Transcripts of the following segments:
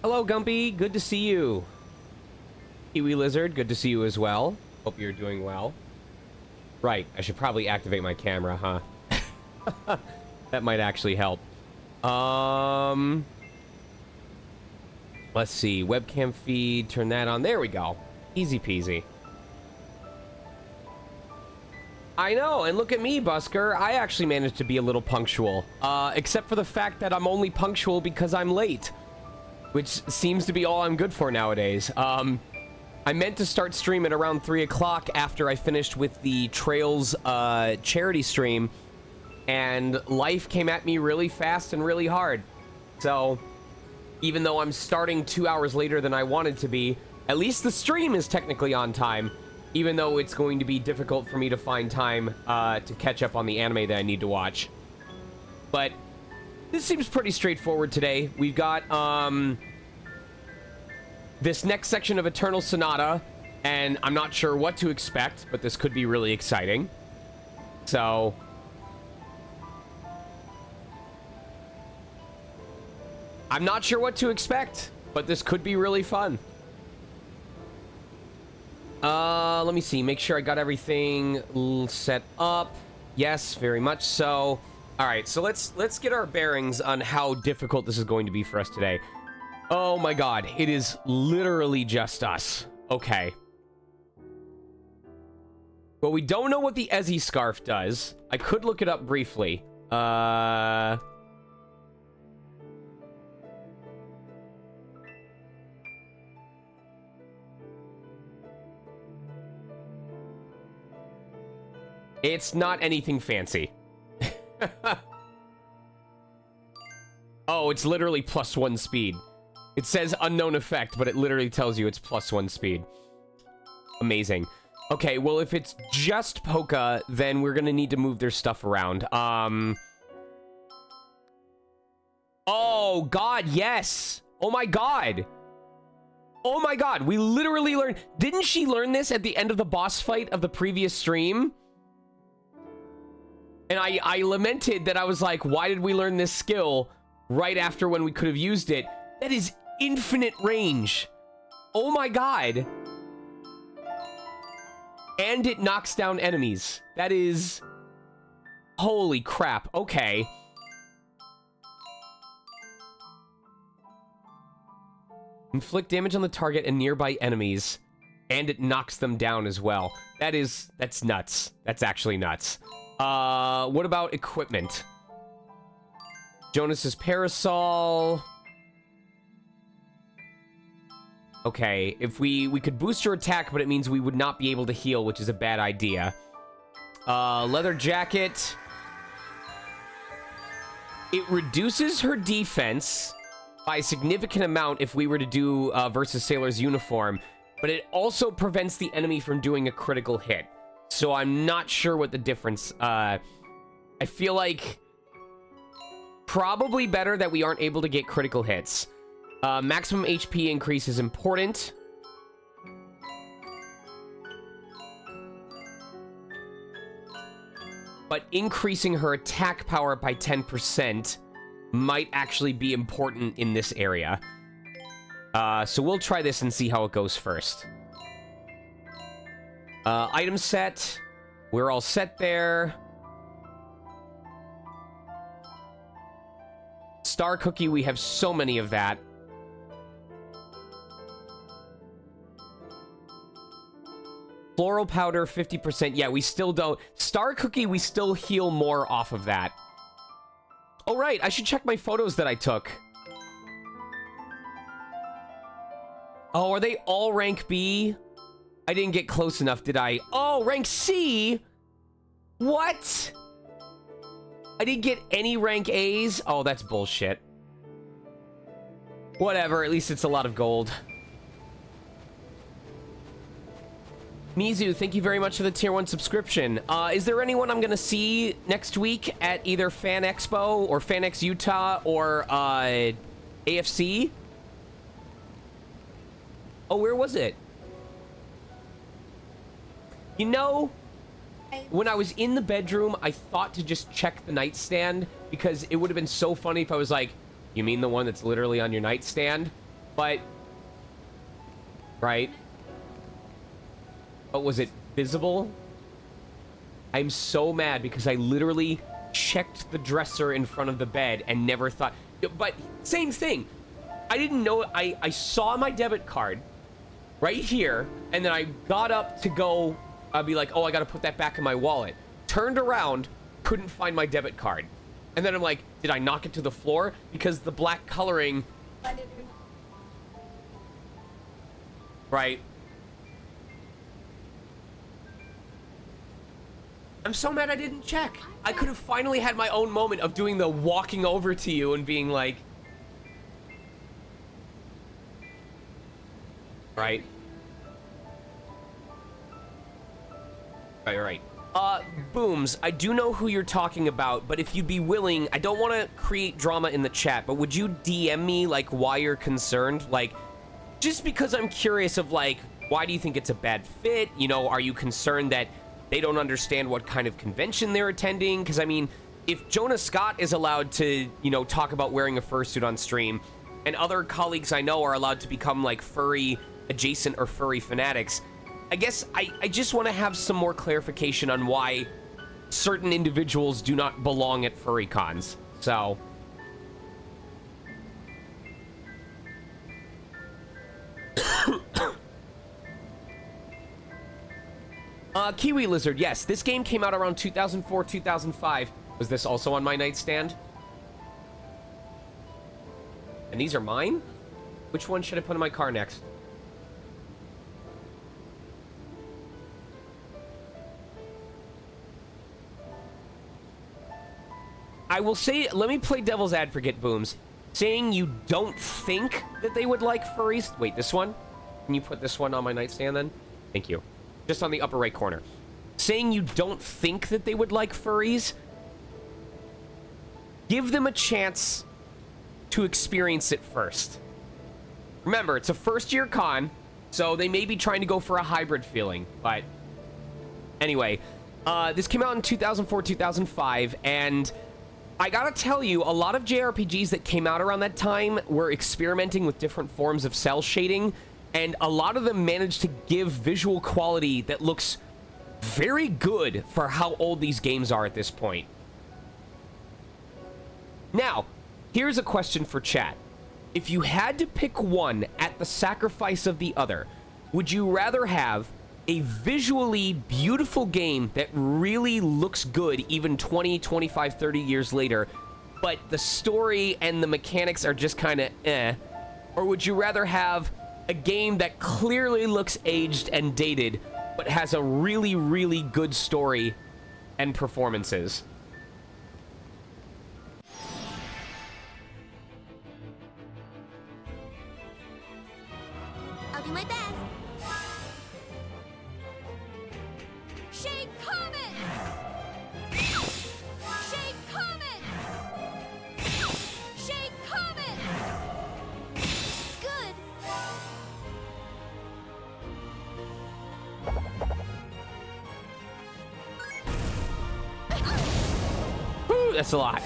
Hello, Gumpy. Good to see you. Kiwi Lizard, good to see you as well. Hope you're doing well. Right, I should probably activate my camera, huh? That might actually help. Let's see. Webcam feed, turn that on. There we go. Easy peasy. I know, and look at me, Busker. I actually managed to be a little punctual. Except for the fact that I'm only punctual because I'm late. Which seems to be all I'm good for nowadays. I meant to start streaming around 3 o'clock after I finished with the Trails charity stream. And life came at me really fast and really hard. So, even though I'm starting 2 hours later than I wanted to be, at least the stream is technically on time. Even though it's going to be difficult for me to find time to catch up on the anime that I need to watch. But this seems pretty straightforward today. We've got this next section of Eternal Sonata, and I'm not sure what to expect, but this could be really exciting. So I'm not sure what to expect, but this could be really fun. Let me see. Make sure I got everything set up. Yes, very much so. All right, so let's get our bearings on how difficult this is going to be for us today. Oh my god, it is literally just us. Okay. Well, we don't know what the Ezzy scarf does. I could look it up briefly. It's not anything fancy. Oh, it's literally +1 speed. It says unknown effect, but it literally tells you it's +1 speed. Amazing. Okay, well, if it's just Poca, then we're gonna need to move their stuff around. Oh, God, yes! Oh, my God! Oh, my God, we literally learned... Didn't she learn this at the end of the boss fight of the previous stream? And I lamented that I was like, why did we learn this skill right after when we could have used it? That is infinite range. Oh my god. And it knocks down enemies. That is... Holy crap. Okay. Inflict damage on the target and nearby enemies. And it knocks them down as well. That's nuts. That's actually nuts. What about equipment? Jonas's parasol. Okay, if we could boost her attack, but it means we would not be able to heal, which is a bad idea. Leather jacket. It reduces her defense by a significant amount if we were to do versus Sailor's uniform, but it also prevents the enemy from doing a critical hit. So I'm not sure what the difference... I feel like... Probably better that we aren't able to get critical hits. Maximum HP increase is important. But increasing her attack power by 10% might actually be important in this area. So we'll try this and see how it goes first. Item set. We're all set there. Star Cookie, we have so many of that. Floral Powder, 50%. Yeah, we still don't... Star Cookie, we still heal more off of that. Oh, right. I should check my photos that I took. Oh, are they all rank B? I didn't get close enough, did I? Oh, rank C? What? I didn't get any rank A's? Oh, that's bullshit. Whatever, at least it's a lot of gold. Mizu, thank you very much for the tier 1 subscription. Is there anyone I'm gonna see next week at either Fan Expo or FanX Utah or AFC? Oh, where was it? You know, when I was in the bedroom, I thought to just check the nightstand because it would have been so funny if I was like, you mean the one that's literally on your nightstand? But, right? What was it? Visible? I'm so mad because I literally checked the dresser in front of the bed and never thought... But, same thing. I didn't know... I saw my debit card right here, and then I got up to go... I'd be like, oh, I gotta put that back in my wallet. Turned around, couldn't find my debit card. And then I'm like, did I knock it to the floor? Because the black coloring... Right. I'm so mad I didn't check. I could have finally had my own moment of doing the walking over to you and being like... Right. Right. Booms, I do know who you're talking about, but if you'd be willing, I don't want to create drama in the chat, but would you DM me, like, why you're concerned? Like, just because I'm curious of, like, why do you think it's a bad fit? You know, are you concerned that they don't understand what kind of convention they're attending? Because, I mean, if Jonah Scott is allowed to, you know, talk about wearing a fursuit on stream, and other colleagues I know are allowed to become, like, furry adjacent or furry fanatics, I guess I just want to have some more clarification on why certain individuals do not belong at furry cons. So... Kiwi Lizard, yes, this game came out around 2004, 2005. Was this also on my nightstand? And these are mine? Which one should I put in my car next? I will say, let me play devil's advocate, Booms. Saying you don't think that they would like furries. Wait, this one? Can you put this one on my nightstand then? Thank you. Just on the upper right corner. Saying you don't think that they would like furries. Give them a chance to experience it first. Remember, it's a first-year con, so they may be trying to go for a hybrid feeling. But anyway, this came out in 2004, 2005, and... I gotta tell you, a lot of JRPGs that came out around that time were experimenting with different forms of cell shading, and a lot of them managed to give visual quality that looks very good for how old these games are at this point. Now, here's a question for chat. If you had to pick one at the sacrifice of the other, would you rather have a visually beautiful game that really looks good even 20, 25, 30 years later, but the story and the mechanics are just kind of eh? Or would you rather have a game that clearly looks aged and dated, but has a really, really good story and performances? I'll do my best. That's a lot.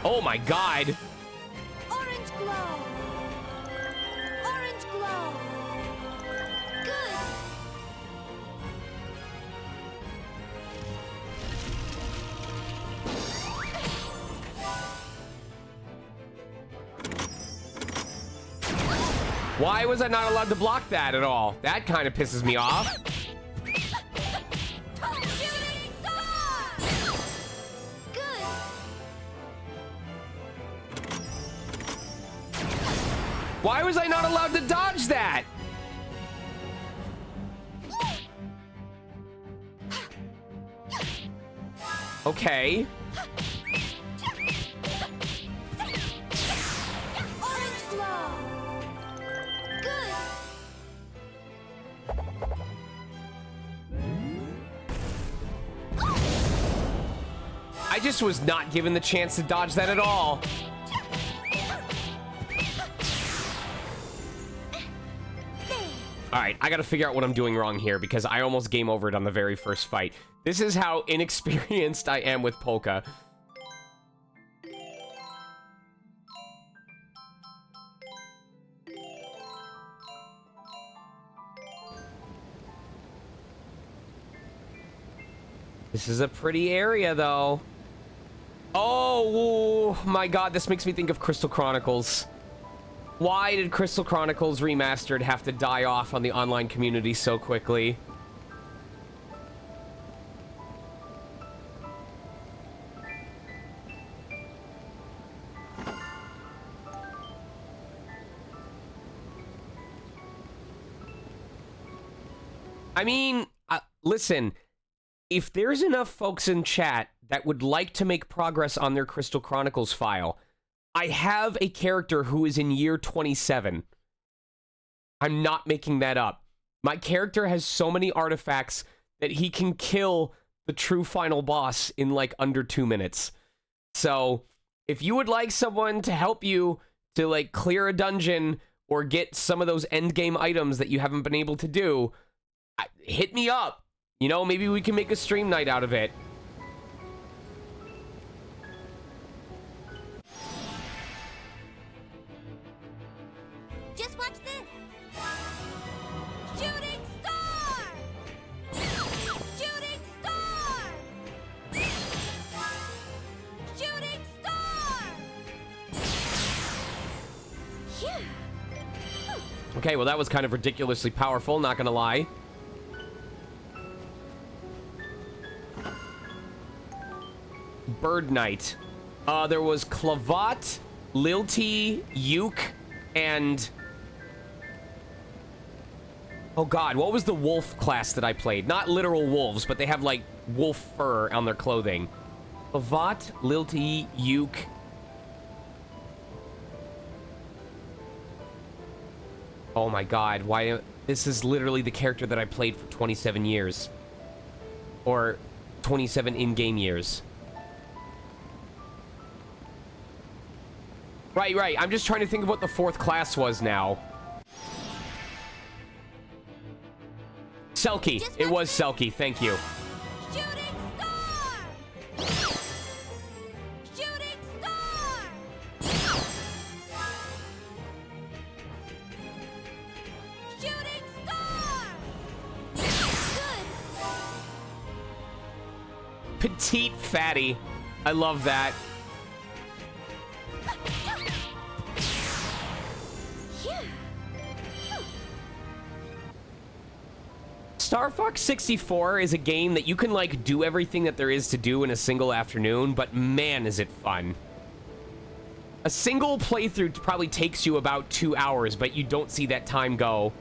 Oh my god. Orange glow. Orange glow. Good. Why was I not allowed to block that at all? That kind of pisses me off. Why was I not allowed to dodge that? Okay. I just was not given the chance to dodge that at all. All right, I got to figure out what I'm doing wrong here because I almost game overed on the very first fight. This is how inexperienced I am with Polka. This is a pretty area, though. Oh, my God, this makes me think of Crystal Chronicles. Why did Crystal Chronicles Remastered have to die off on the online community so quickly? I mean, listen, if there's enough folks in chat that would like to make progress on their Crystal Chronicles file, I have a character who is in year 27. I'm not making that up. My character has so many artifacts that he can kill the true final boss in like under 2 minutes. So, if you would like someone to help you to like clear a dungeon or get some of those endgame items that you haven't been able to do, hit me up. You know, maybe we can make a stream night out of it. Just watch this. Shooting star! Shooting star! Shooting star! Phew. Okay, well that was kind of ridiculously powerful, not gonna lie. Bird Knight. There was Clavat, Lilty, Uke, and... oh god, what was the wolf class that I played? Not literal wolves, but they have, like, wolf fur on their clothing. Clavat, Lilty, Uke... oh my god, why... this is literally the character that I played for 27 years. Or 27 in-game years. Right. I'm just trying to think of what the fourth class was now. Selkie. It was Selkie. Thank you. Shooting star! Shooting star! Shooting star! Good! Petite fatty. I love that. Star Fox 64 is a game that you can, like, do everything that there is to do in a single afternoon, but man, is it fun. A single playthrough probably takes you about 2 hours, but you don't see that time go.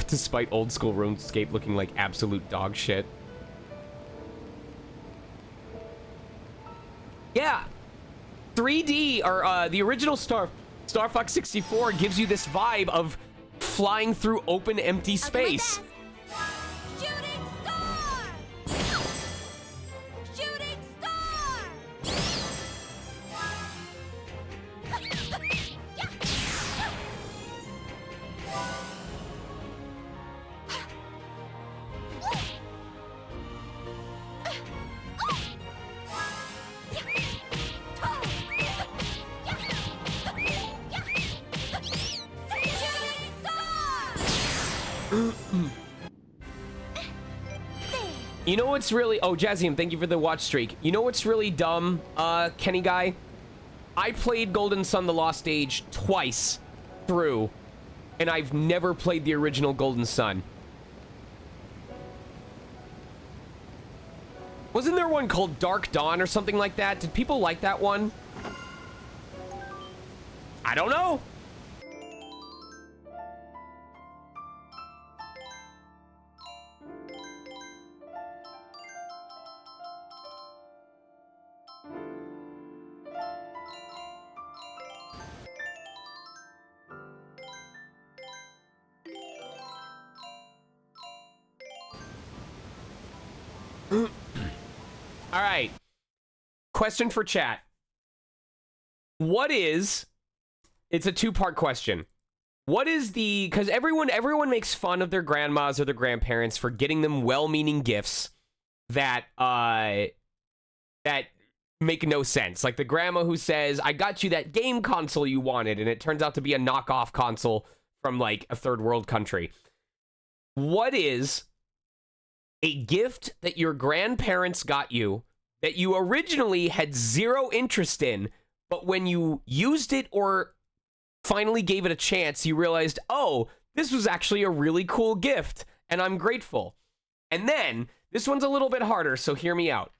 Despite old school RuneScape looking like absolute dog shit. Yeah. 3D, or the original Star Fox 64 gives you this vibe of flying through open, empty space. Shooting star! Shooting star! You know what's really... oh, Jazzium, thank you for the watch streak. You know what's really dumb, Kenny guy? I played Golden Sun: The Lost Age twice through, and I've never played the original Golden Sun. Wasn't there one called Dark Dawn or something like that? Did people like that one? I don't know. All right. Question for chat. What is... it's a two-part question. What is the... Because everyone makes fun of their grandmas or their grandparents for getting them well-meaning gifts that that make no sense. Like the grandma who says, I got you that game console you wanted, and it turns out to be a knockoff console from, like, a third world country. What is a gift that your grandparents got you that you originally had zero interest in, but when you used it or finally gave it a chance, you realized, oh, this was actually a really cool gift, and I'm grateful. And then, this one's a little bit harder, so hear me out.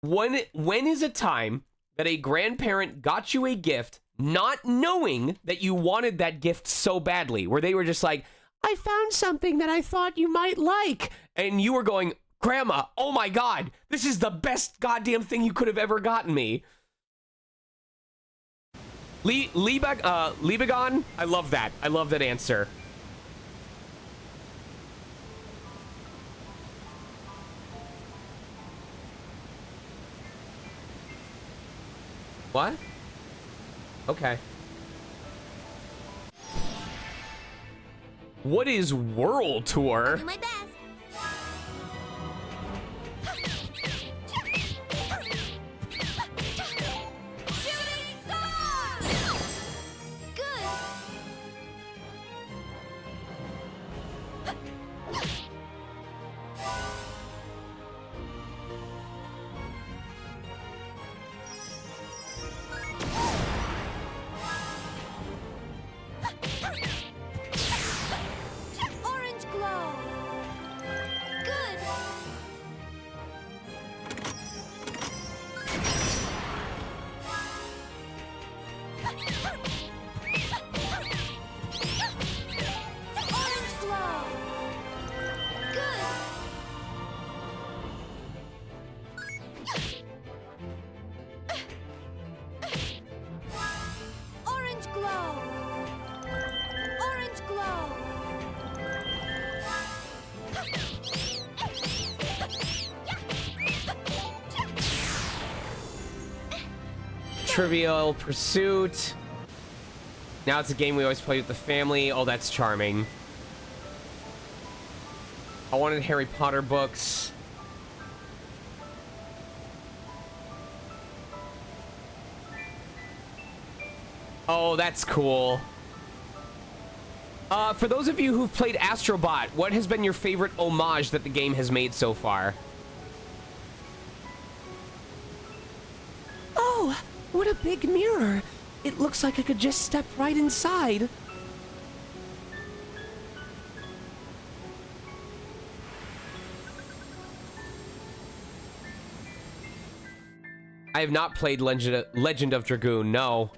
When is a time that a grandparent got you a gift not knowing that you wanted that gift so badly, where they were just like, I found something that I thought you might like, and you were going, Grandma, oh my god, this is the best goddamn thing you could have ever gotten me. Liebegon, I love that. I love that answer. What? Okay. What is World Tour? Do my best. Shooting star. Good. Orange glow. Good. Orange glow. Good. Orange glow. Orange glow. Trivial Pursuit. Now it's a game we always play with the family. Oh, that's charming. I wanted Harry Potter books. Oh, that's cool. For those of you who've played Astrobot, what has been your favorite homage that the game has made so far? Oh, what a big mirror. It looks like I could just step right inside. I have not played Legend of Dragoon, no.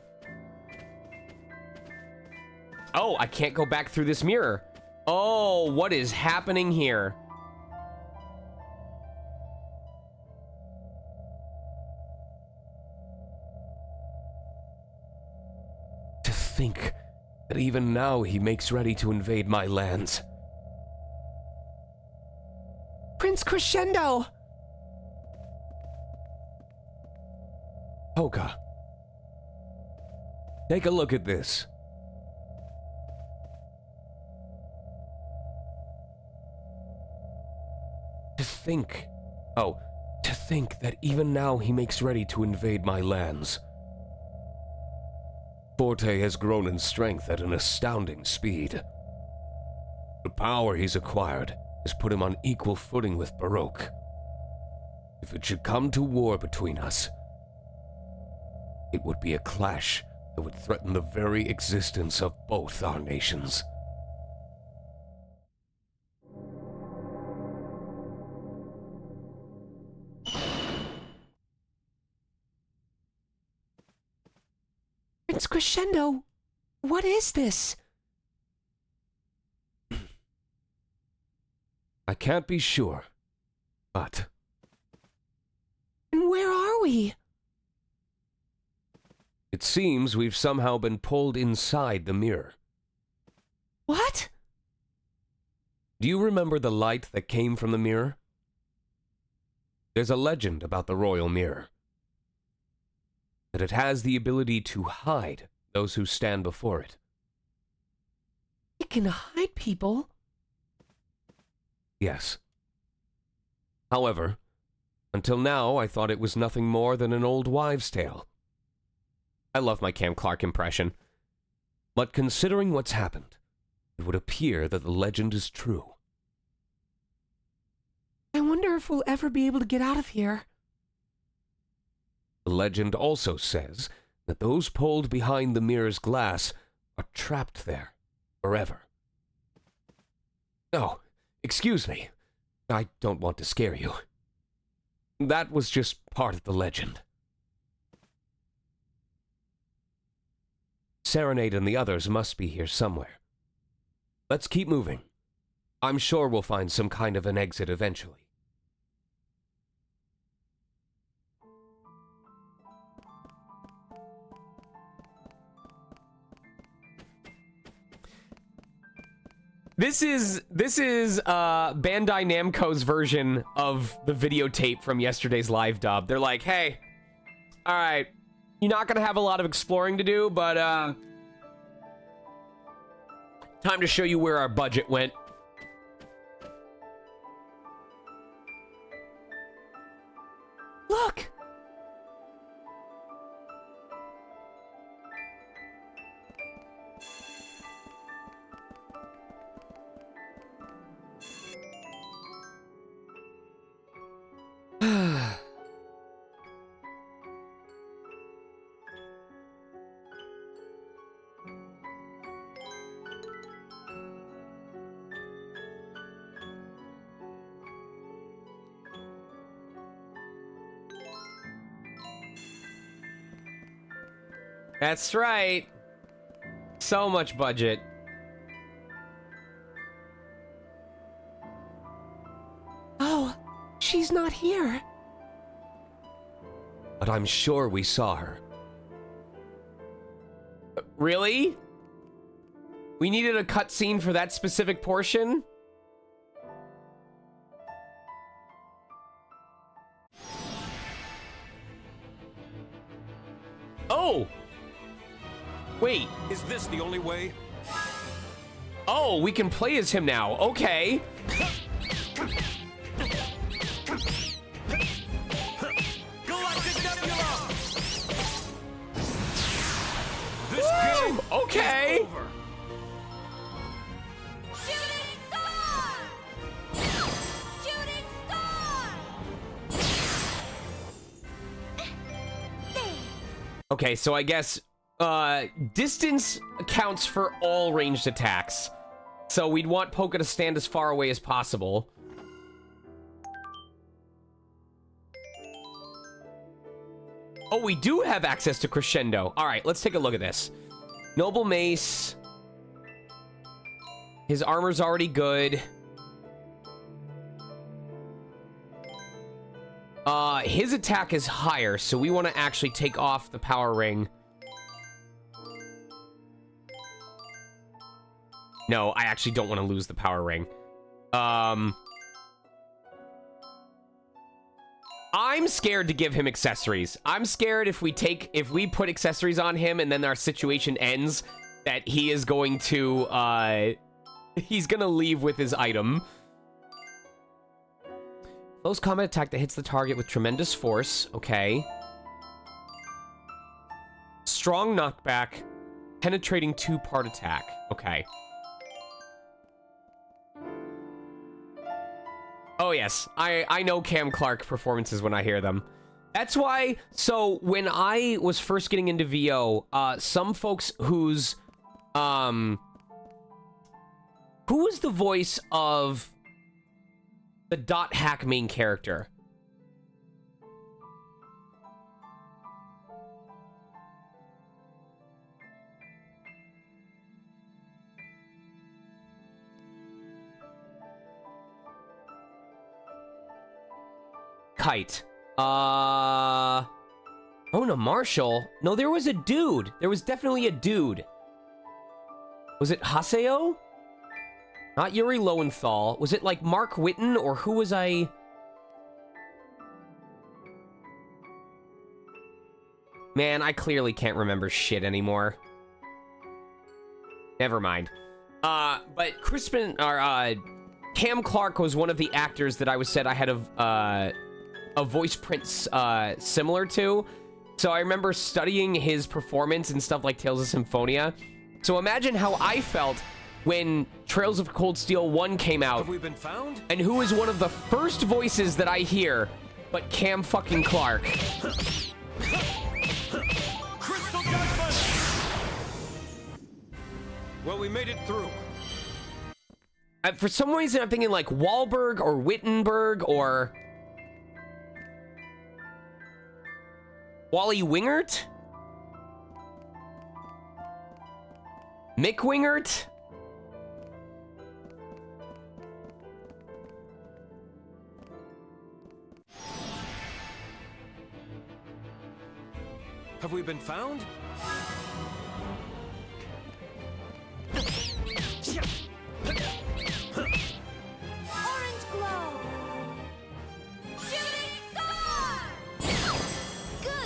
Oh, I can't go back through this mirror. Oh, what is happening here? To think that even now he makes ready to invade my lands. Prince Crescendo! Hoka. Take a look at this. To think that even now he makes ready to invade my lands. Forte has grown in strength at an astounding speed. The power he's acquired has put him on equal footing with Baroque. If it should come to war between us, it would be a clash that would threaten the very existence of both our nations. Prince Crescendo, what is this? I can't be sure, but... And where are we? It seems we've somehow been pulled inside the mirror. What? Do you remember the light that came from the mirror? There's a legend about the royal mirror. That it has the ability to hide those who stand before it. can hide people. Yes. However, until now, I thought it was nothing more than an old wives' tale. I love my Cam Clark impression. But considering what's happened, it would appear that the legend is true. I wonder if we'll ever be able to get out of here. The legend also says that those pulled behind the mirror's glass are trapped there forever. Oh, excuse me. I don't want to scare you. That was just part of the legend. Serenade and the others must be here somewhere. Let's keep moving. I'm sure we'll find some kind of an exit eventually. This is Bandai Namco's version of the videotape from yesterday's live dub. They're like, hey, all right, you're not gonna have a lot of exploring to do, but time to show you where our budget went. Look! That's right. So much budget. Oh, she's not here. But I'm sure we saw her. Really? We needed a cutscene for that specific portion? Oh! Wait. Is this the only way? Oh, we can play as him now. Okay. Galactic Nebula! This Woo! game Okay. is over. Shooting star! Shooting star! There. Okay, so I guess distance counts for all ranged attacks. So we'd want Poca to stand as far away as possible. Oh, we do have access to Crescendo. All right, let's take a look at this. Noble Mace. His armor's already good. His attack is higher, so we want to actually take off the power ring. No, I actually don't want to lose the power ring. I'm scared to give him accessories. I'm scared if we put accessories on him and then our situation ends, that he is going to, he's gonna leave with his item. Close combat attack that hits the target with tremendous force. Okay. Strong knockback. Penetrating 2-part attack. Okay. Oh, yes. I know Cam Clark performances when I hear them. That's why... So, when I was first getting into VO, some folks whose... Who was the voice of the Dot Hack main character? Kite. Ona Marshall? No, there was a dude. There was definitely a dude. Was it Haseo? Not Yuri Lowenthal. Was it like Mark Witten, or who was I? Man, I clearly can't remember shit anymore. Never mind. But Crispin, or, Cam Clark was one of the actors that I was said I had a voice print, similar to. So I remember studying his performance and stuff like Tales of Symphonia. So imagine how I felt when Trails of Cold Steel 1 came out. Have we been found? And who is one of the first voices that I hear but Cam fucking Clark. Crystal Judgment! Well, we made it through. For some reason, I'm thinking like Wahlberg or Wittenberg or Wally Wingert? Mick Wingert? Have we been found? Orange glow. Shooting star. Good.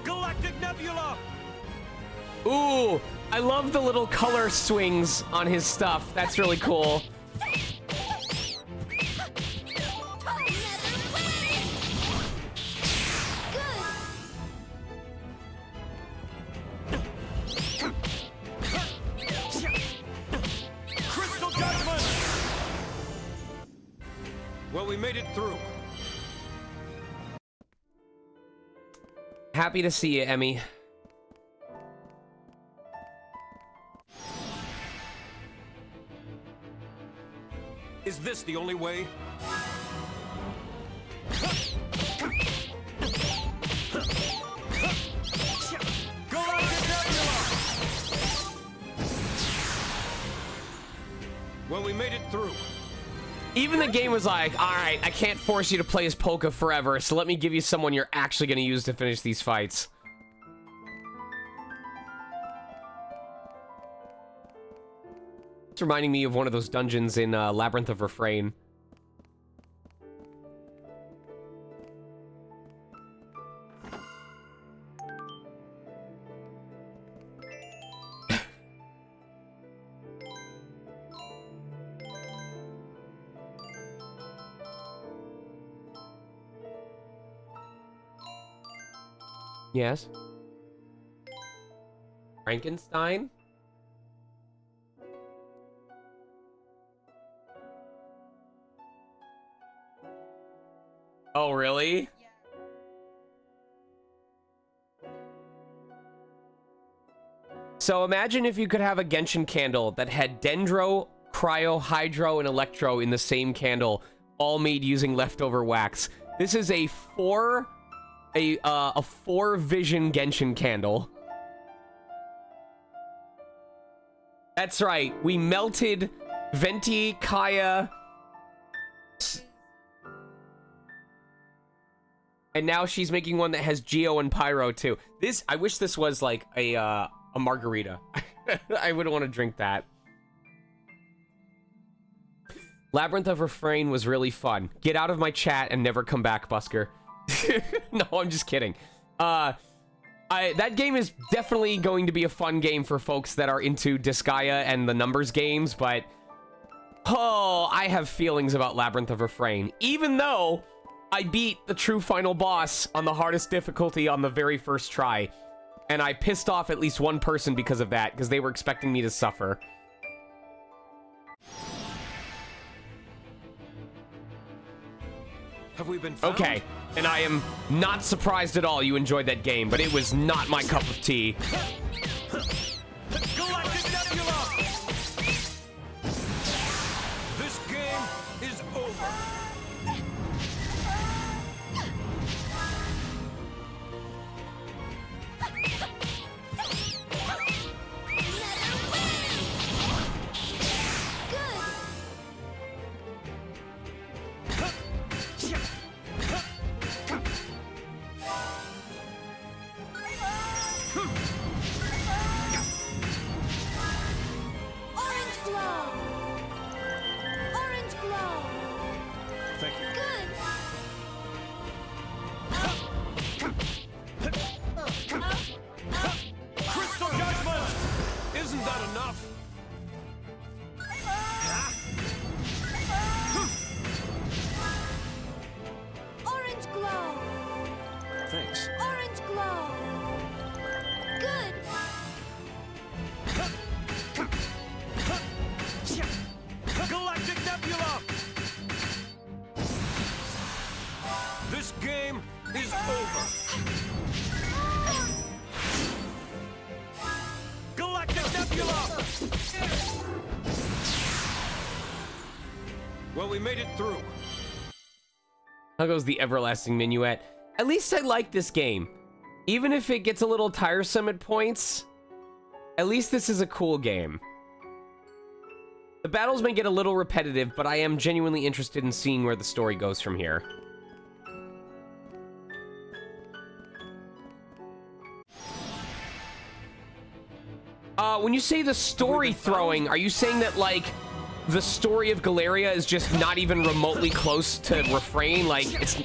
Galactic Nebula! Ooh, I love the little color swings on his stuff. That's really cool. Crystal Judgment! Well, we made it through. Happy to see you, Emmy. Is this the only way? Galactic Nebula! Well, we made it through. Even the game was like, all right, I can't force you to play as Polka forever, so let me give you someone you're actually going to use to finish these fights. It's reminding me of one of those dungeons in Labyrinth of Refrain. Yes. Frankenstein? Oh, really? So imagine if you could have a Genshin candle that had Dendro, Cryo, Hydro, and Electro in the same candle, all made using leftover wax. This is a four vision Genshin candle. That's right. We melted Venti, Kaya, and now she's making one that has Geo and Pyro too. This, I wish this was like a margarita. I wouldn't want to drink that. Labyrinth of Refrain was really fun. Get out of my chat and never come back, Busker. No, I'm just kidding. That game is definitely going to be a fun game for folks that are into Disgaea and the numbers games, but oh, I have feelings about Labyrinth of Refrain. Even though I beat the true final boss on the hardest difficulty on the very first try, and I pissed off at least one person because of that, because they were expecting me to suffer. Have we been found? Okay, and I am not surprised at all you enjoyed that game, but it was not my cup of tea. Galactic Nebula! This game is over. over. Galactic Nebula! Well, we made it through. How goes the everlasting minuet? At least I like this game. Even if it gets a little tiresome at points, at least this is a cool game. The battles may get a little repetitive, but I am genuinely interested in seeing where the story goes from here. When you say the story throwing, are you saying that, like, the story of Galeria is just not even remotely close to refrain? Like, it's...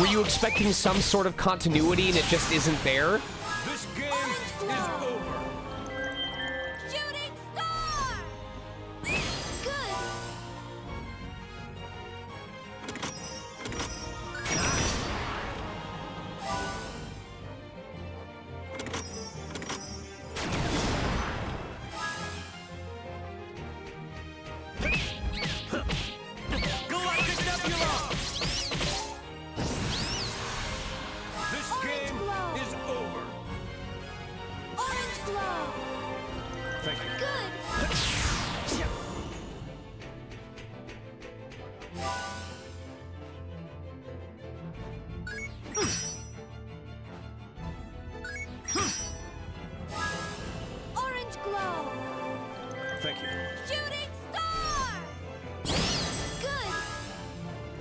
Were you expecting some sort of continuity and it just isn't there? This game is over. Shooting star! Good. Galactic Nebula! This game is over. Orange glow! Thank you. Good. Orange glow! Thank you. Shooting star!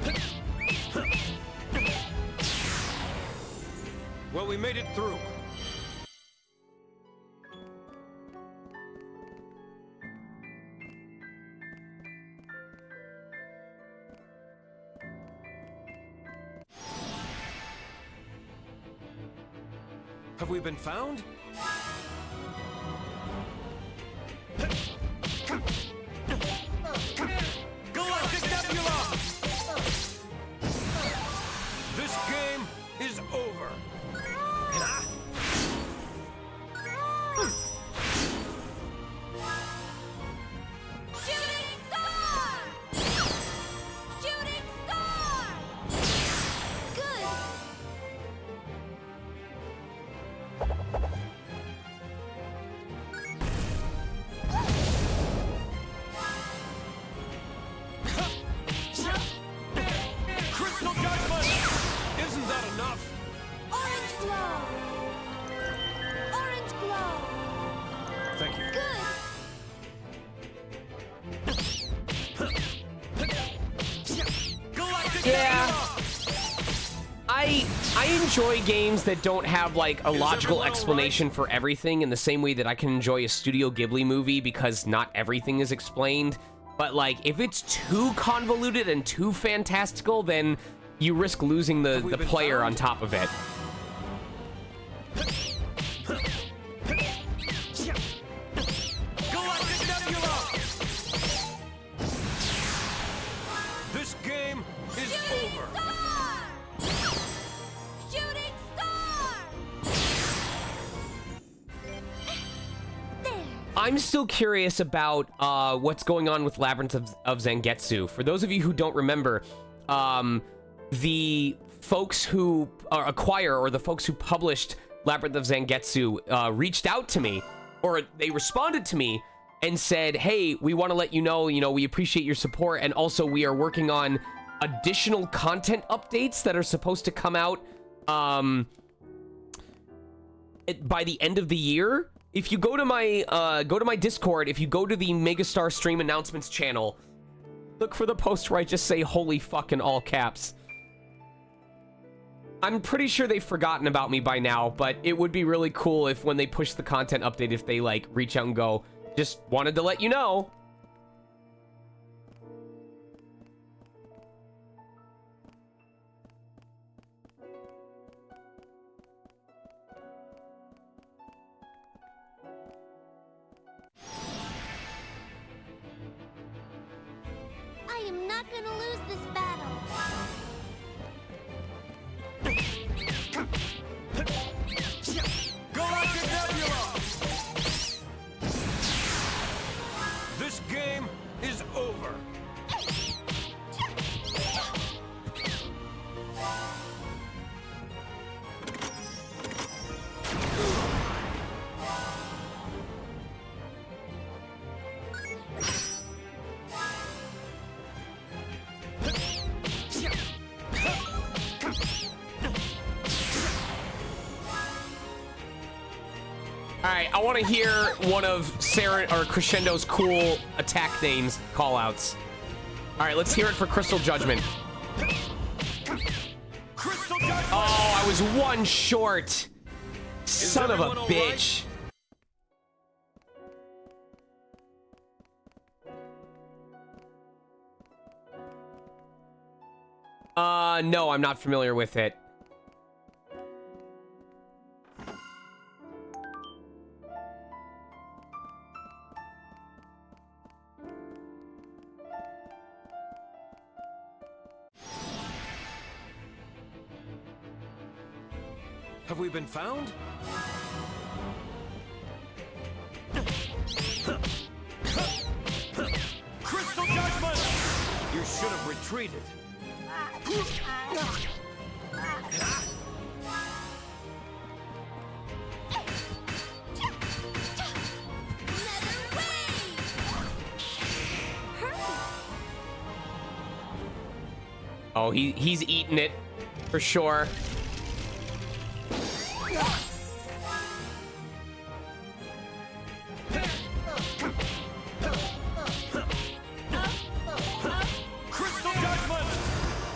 Good. Well, we made it through. Have we been found? Galactic Nebula! This game is over. Shooting star! Shooting star! Good. Crystal Judgment! Isn't that enough? Orange glow! Orange glow! Thank you. Good. Galactic Yeah. Nebula! I enjoy games that don't have, like, a logical everyone explanation for everything in the same way that I can enjoy a Studio Ghibli movie because not everything is explained. But, like, if it's too convoluted and too fantastical, then you risk losing the we been player on found? top of it. Galactic Nebula! This game is Shooting over. star! Shooting star! There. I'm still curious about what's going on with Labyrinth of Zangetsu. For those of you who don't remember, the folks who acquire, or the folks who published Labyrinth of Zangetsu reached out to me, or they responded to me and said, hey, we want to let you know, we appreciate your support, and also we are working on additional content updates that are supposed to come out by the end of the year. If you go to my Discord, if you go to the Megastar Stream Announcements channel, look for the post where I just say holy fuck in all caps. I'm pretty sure they've forgotten about me by now, but it would be really cool if when they push the content update, if they, like, reach out and go, just wanted to let you know. I am not gonna lose this battle. Galactic Nebula! This game is over. right, I want to hear one of Sarah or Crescendo's cool attack names callouts. All right, let's hear it for Crystal Judgment. Crystal Judgment! Oh, I was one short. Son of a everyone all bitch. No, I'm not familiar with it. Have we been found? Crystal Judgment! You should have retreated. Oh, he's eating it for sure. Crystal Judgment!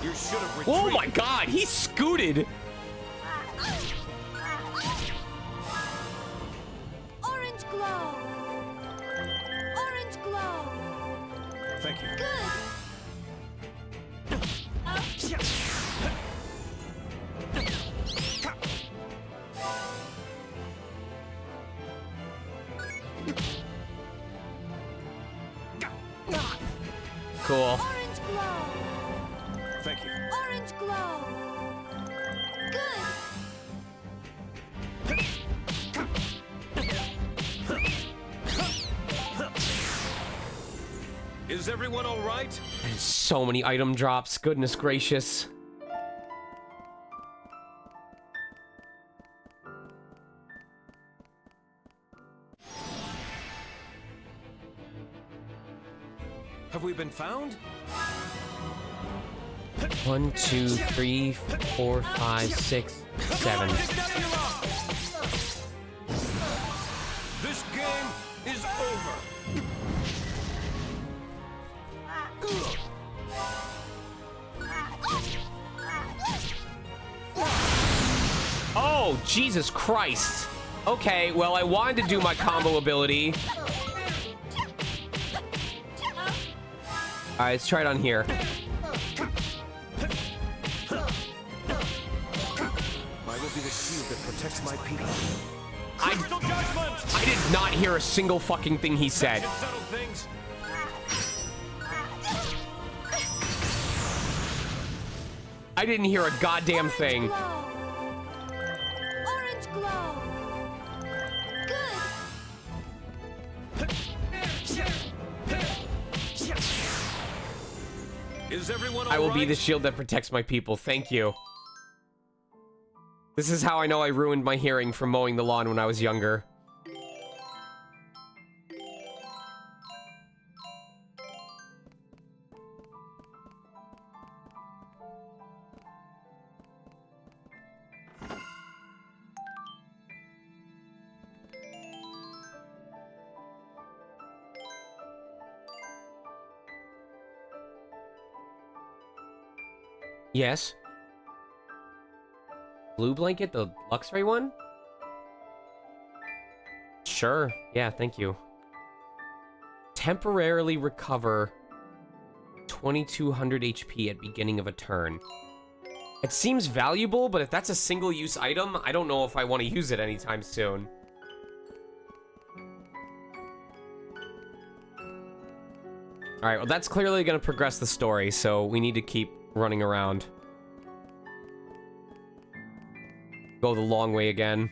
You should have retreated. Oh my god, he scooted. Orange glow. Orange glow. Thank you. Good. Cool. Orange glow. Thank you. Orange glow. Good. Is everyone all right? So many item drops. Goodness gracious. Have we been found? 1, 2, 3, 4, 5, 6, 7. This game is over. Oh, Jesus Christ. Okay, well, I wanted to do my combo ability. Alright, let's try it on here. I will be the shield that protects my people. I did not hear a single fucking thing he said. Should settle things. I didn't hear a goddamn thing. Glow. Orange glow. Good. Is everyone all I will right? be the shield that protects my people. Thank you. This is how I know I ruined my hearing from mowing the lawn when I was younger. Yes. Blue blanket, the Luxray one? Sure. Yeah, thank you. Temporarily recover 2200 HP at beginning of a turn. It seems valuable, but if that's a single-use item, I don't know if I want to use it anytime soon. Alright, well that's clearly going to progress the story, so we need to keep running around. Go the long way again.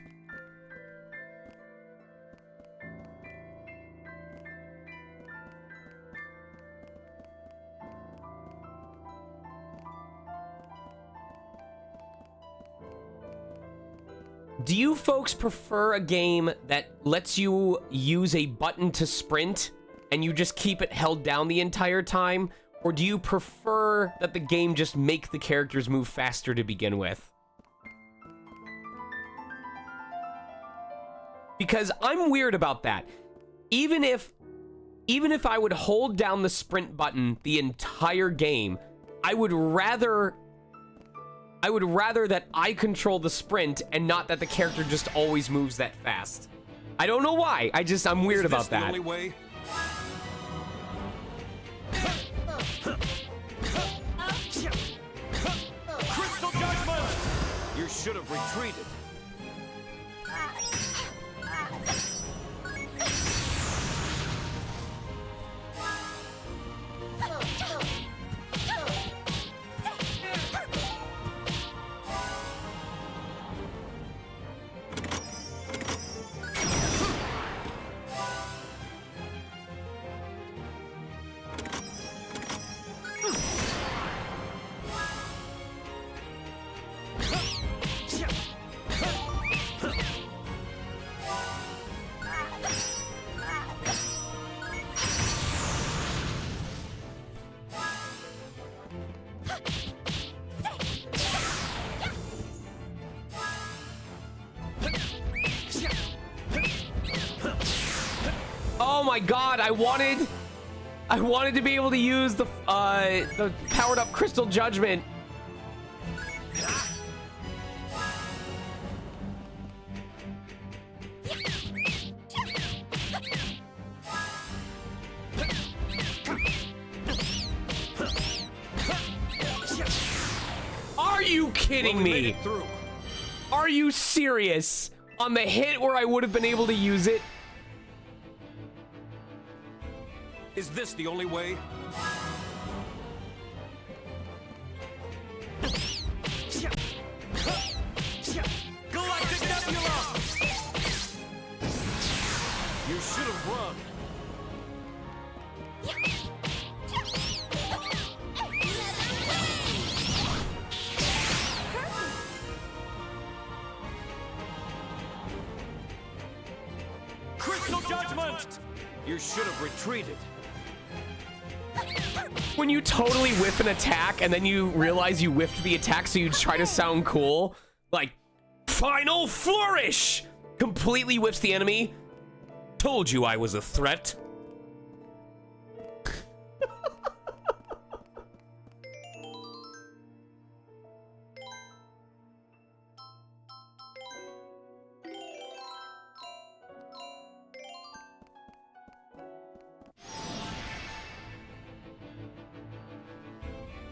Do you folks prefer a game that lets you use a button to sprint and you just keep it held down the entire time? Or do you prefer that the game just make the characters move faster to begin with? because I'm weird about that. Even if I would hold down the sprint button the entire game, I would rather that I control the sprint and not that the character just always moves that fast. I don't know why. I'm weird about that. The only way? Crystal Judgment! You should have retreated. Oh my god, I wanted to be able to use the powered up Crystal Judgment. Are you kidding me? Are you serious? On the hit where I would have been able to use it? Is this the only way? Galactic Nebula! You should have run. Crystal Judgment! You should have retreated. When you totally whiff an attack and then you realize you whiffed the attack, so you try to sound cool, like, Final Flourish! Completely whiffs the enemy. Told you I was a threat.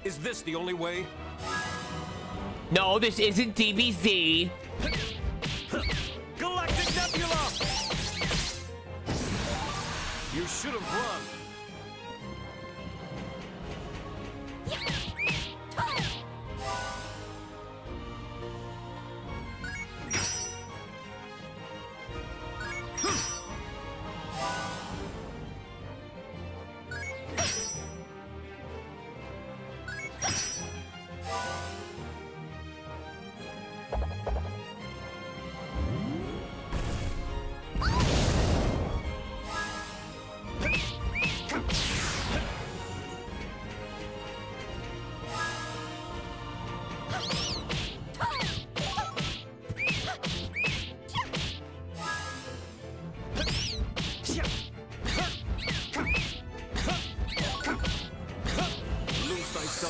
Is this the only way? No, this isn't DBZ. Galactic Nebula! You should have run.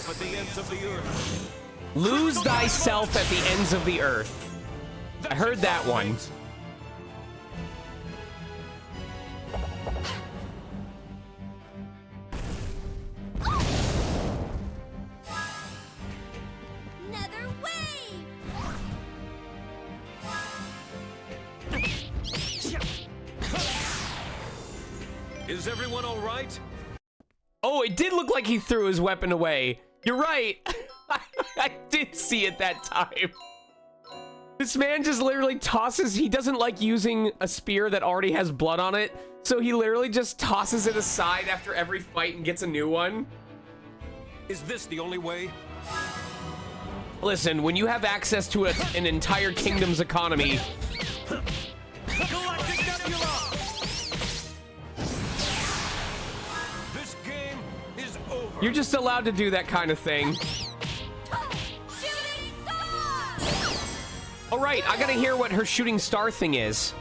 At the ends of the earth. Lose thyself at the ends of the earth. I heard that one. Another wave. Is everyone all right? Oh, it did look like he threw his weapon away. You're right. I did see it that time. This man just literally tosses. He doesn't like using a spear that already has blood on it, so he literally just tosses it aside after every fight and gets a new one. Is this the only way? Listen, when you have access to an entire kingdom's economy, Galactic Nebula! This game is over. you're just allowed to do that kind of thing. Shooting star. All right, I gotta hear what her shooting star thing is.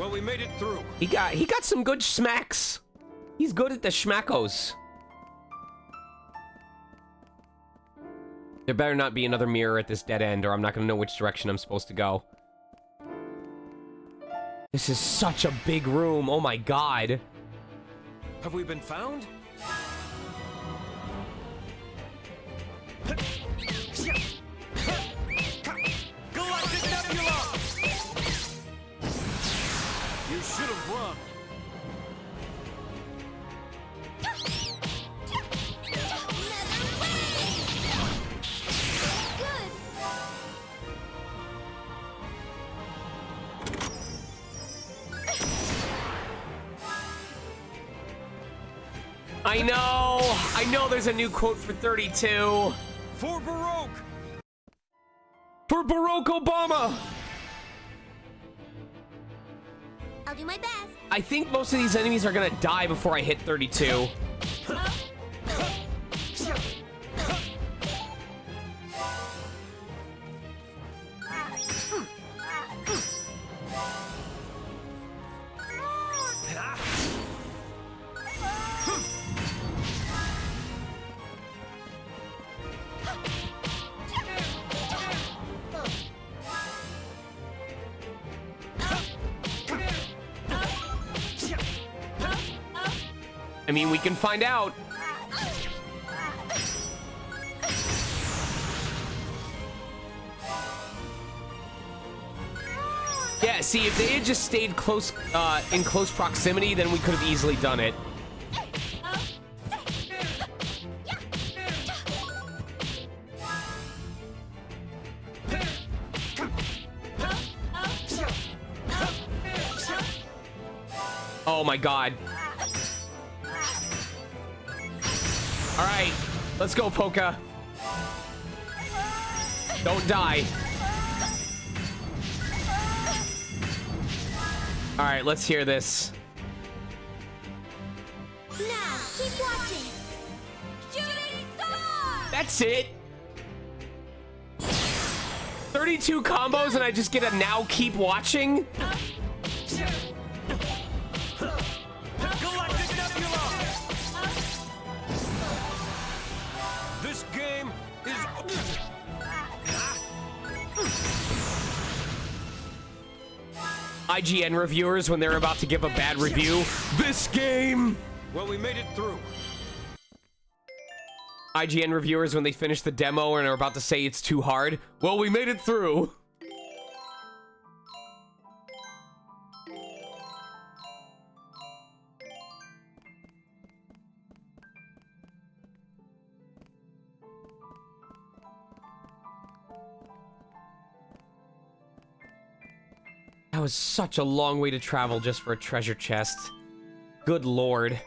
Well, we made it through. He got some good smacks. He's good at the schmackos. There better not be another mirror at this dead end, or I'm not gonna know which direction I'm supposed to go. This is such a big room. Oh my god. Have we been found? Galactic Nebula! You should have run. Good. I know there's a new quote for 32. For Baroque! For Barack Obama! I'll do my best. I think most of these enemies are gonna die before I hit 32. I mean, we can find out. Yeah, see, if they had just stayed close, in close proximity, then we could have easily done it. Oh my god. All right, let's go, Polka. Don't die. All right, let's hear this. Now, keep watching. Shooting star! That's it. 32 combos and I just get a now keep watching? Galactic Nebula! This game is... IGN reviewers, when they're about to give a bad review, this game! Well, we made it through. IGN reviewers, when they finish the demo and are about to say it's too hard, well, we made it through. That was such a long way to travel just for a treasure chest. Good lord.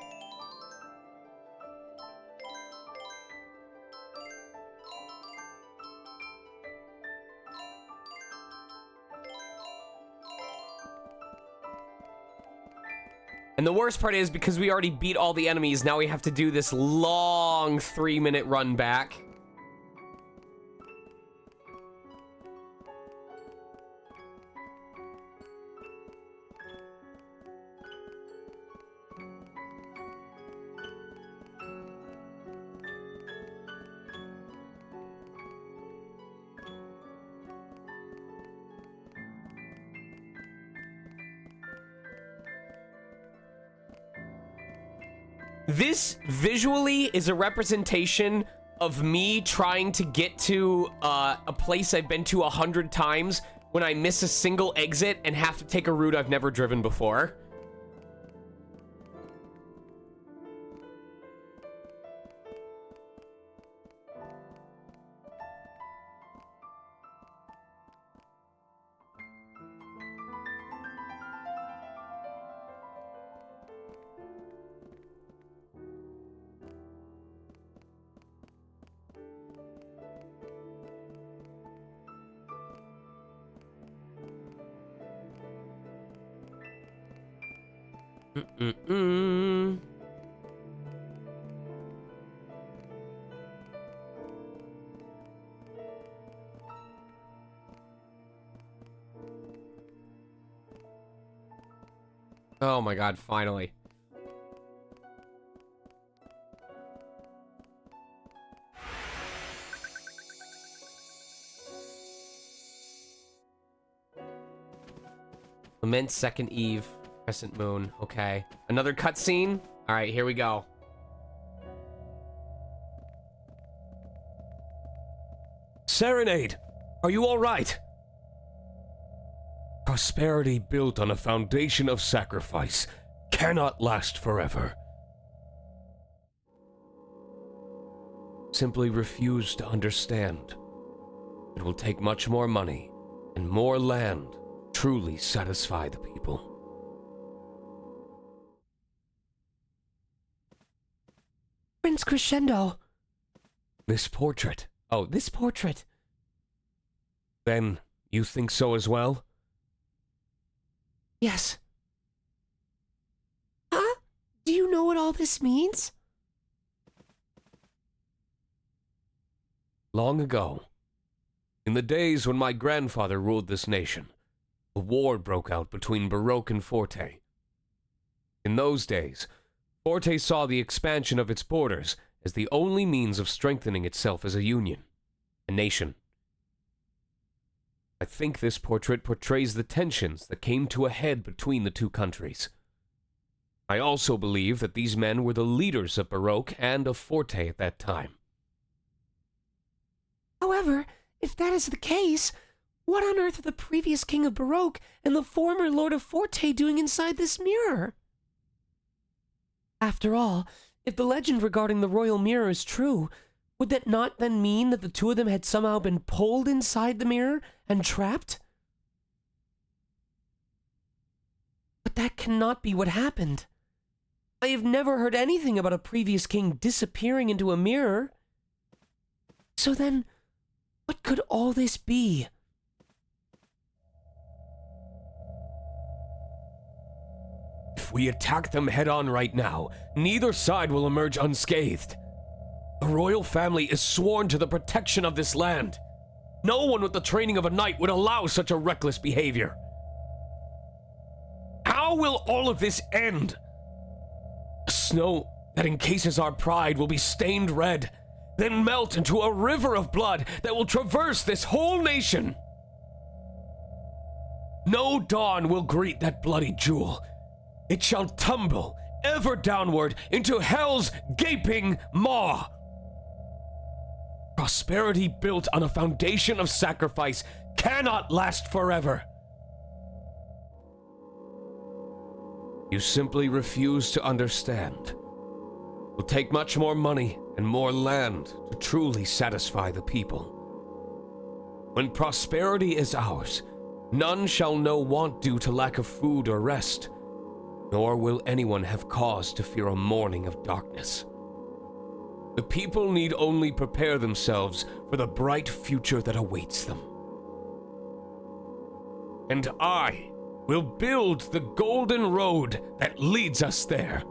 And the worst part is, because we already beat all the enemies, now we have to do this long 3-minute run back. This visually is a representation of me trying to get to a place I've been to 100 times when I miss a single exit and have to take a route I've never driven before. Mm-mm-mm. Oh my god, finally. Lament Second Eve, Crescent Moon. Okay. Another cutscene? Alright, here we go. Serenade! Are you alright? Prosperity built on a foundation of sacrifice cannot last forever. Simply refuse to understand. It will take much more money and more land to truly satisfy the people. Prince Crescendo. This portrait. Oh, this portrait. Then, you think so as well? Yes. Huh? Do you know what all this means? Long ago, in the days when my grandfather ruled this nation, a war broke out between Baroque and Forte. In those days, Forte saw the expansion of its borders as the only means of strengthening itself as a union, a nation. I think this portrait portrays the tensions that came to a head between the two countries. I also believe that these men were the leaders of Baroque and of Forte at that time. However, if that is the case, what on earth are the previous king of Baroque and the former lord of Forte doing inside this mirror? After all, if the legend regarding the royal mirror is true, would that not then mean that the two of them had somehow been pulled inside the mirror and trapped? But that cannot be what happened. I have never heard anything about a previous king disappearing into a mirror. So then, what could all this be? If we attack them head-on right now, neither side will emerge unscathed. The royal family is sworn to the protection of this land. No one with the training of a knight would allow such a reckless behavior. How will all of this end? The snow that encases our pride will be stained red, then melt into a river of blood that will traverse this whole nation. No dawn will greet that bloody jewel. It shall tumble ever downward into hell's gaping maw. Prosperity built on a foundation of sacrifice cannot last forever. You simply refuse to understand. It will take much more money and more land to truly satisfy the people. When prosperity is ours, none shall know want due to lack of food or rest, nor will anyone have cause to fear a morning of darkness. The people need only prepare themselves for the bright future that awaits them. And I will build the golden road that leads us there.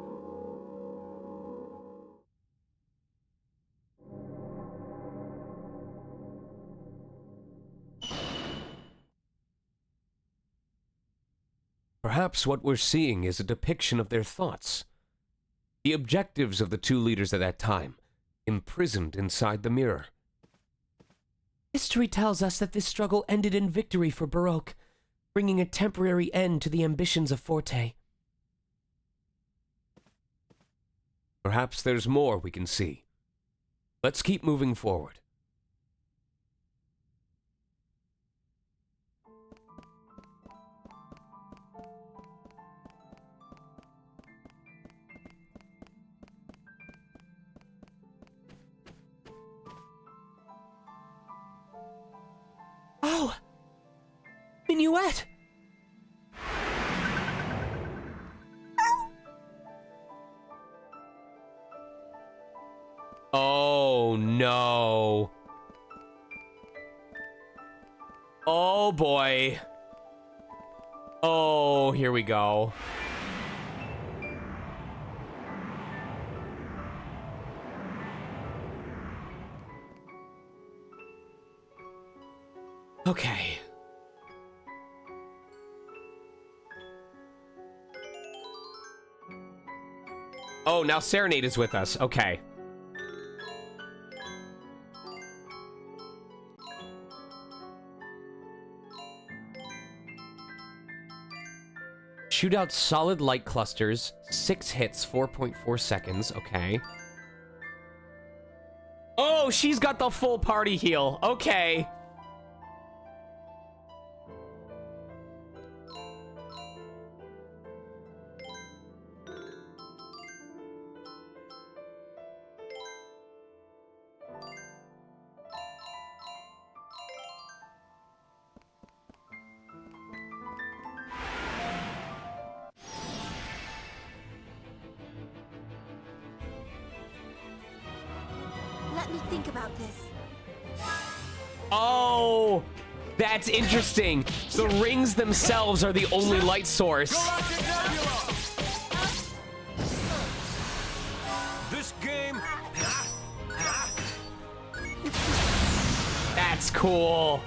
Perhaps what we're seeing is a depiction of their thoughts, the objectives of the two leaders at that time, imprisoned inside the mirror. History tells us that this struggle ended in victory for Baroque, bringing a temporary end to the ambitions of Forte. Perhaps there's more we can see. Let's keep moving forward. Oh! Minuet! Oh no. Oh boy. Oh, here we go. Okay. Oh, now Serenade is with us. Okay. Shoot out solid light clusters. 6 hits, 4.4 seconds. Okay. Oh, she's got the full party heal. Okay. Let me think about this. Oh, that's interesting. The rings themselves are the only light source. Galactic Nebula! This game. That's cool.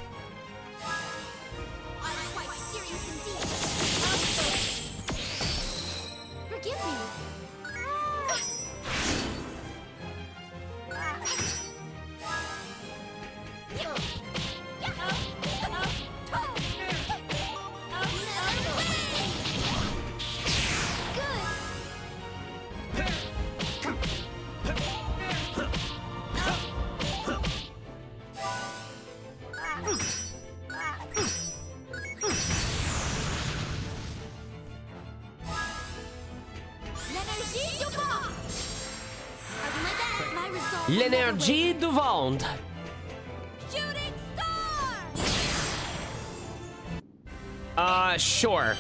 I'm quite serious indeed. Forgive me. L'énergie du vent. Shooting star! Sure.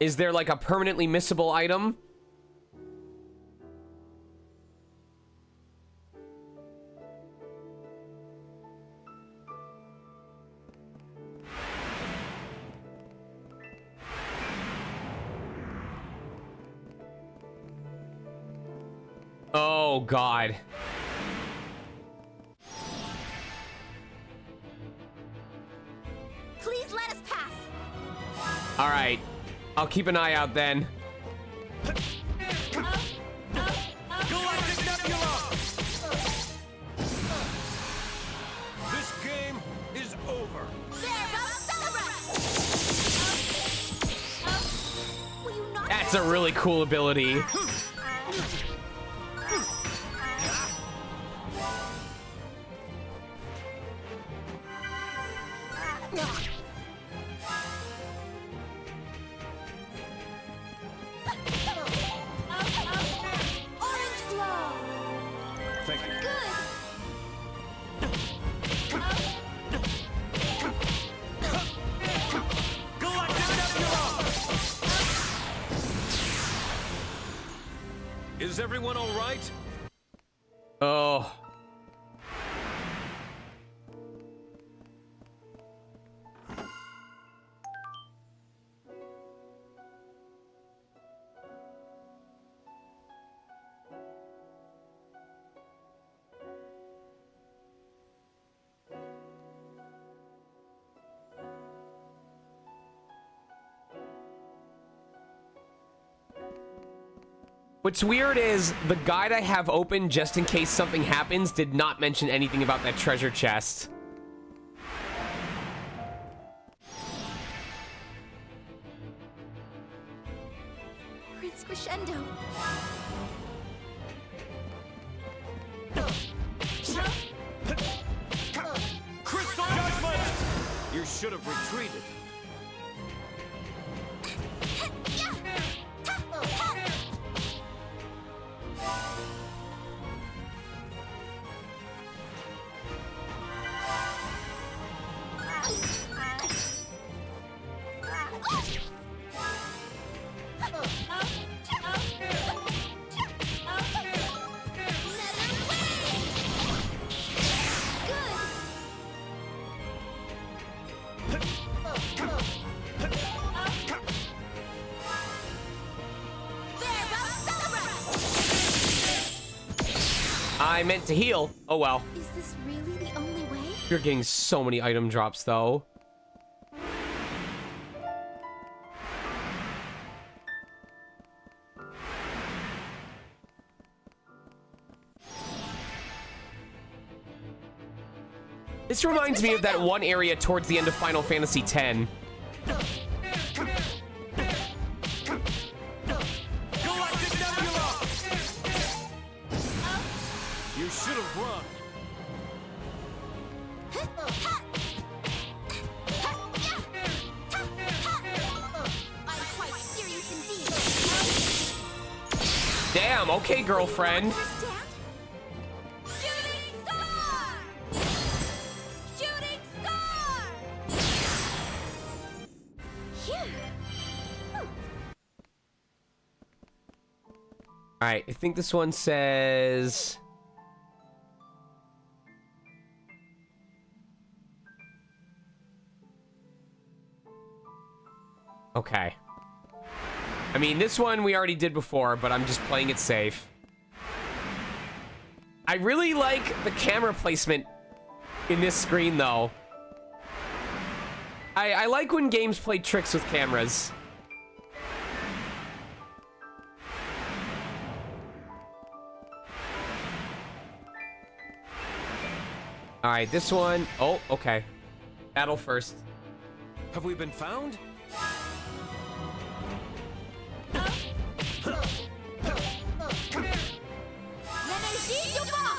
Is there like a permanently missable item? Oh, God. Please let us pass. All right. I'll keep an eye out then. Galactic Nebula! This game is over. Will you not? That's a really cool ability. Orange glow. Thank you. Good. Galactic Nebula! Is everyone all right? Oh. What's weird is the guide I have open just in case something happens did not mention anything about that treasure chest. Prince Crescendo. Crystal Judgment! You should have retreated. I meant to heal. Oh well. Is this really the only way? You're getting so many item drops though. This reminds me of that one area towards the end of Final Fantasy X. Galactic Nebula! You should have run. I'm quite serious indeed. Damn, okay, girlfriend. Understand? Shooting star! Shooting star! Phew. Alright, I think this one says... Okay. I mean, this one we already did before, but I'm just playing it safe. I really like the camera placement in this screen, though. I like when games play tricks with cameras. Alright, this one... Oh, okay. Battle first. Have we been found? L'énergie du vent!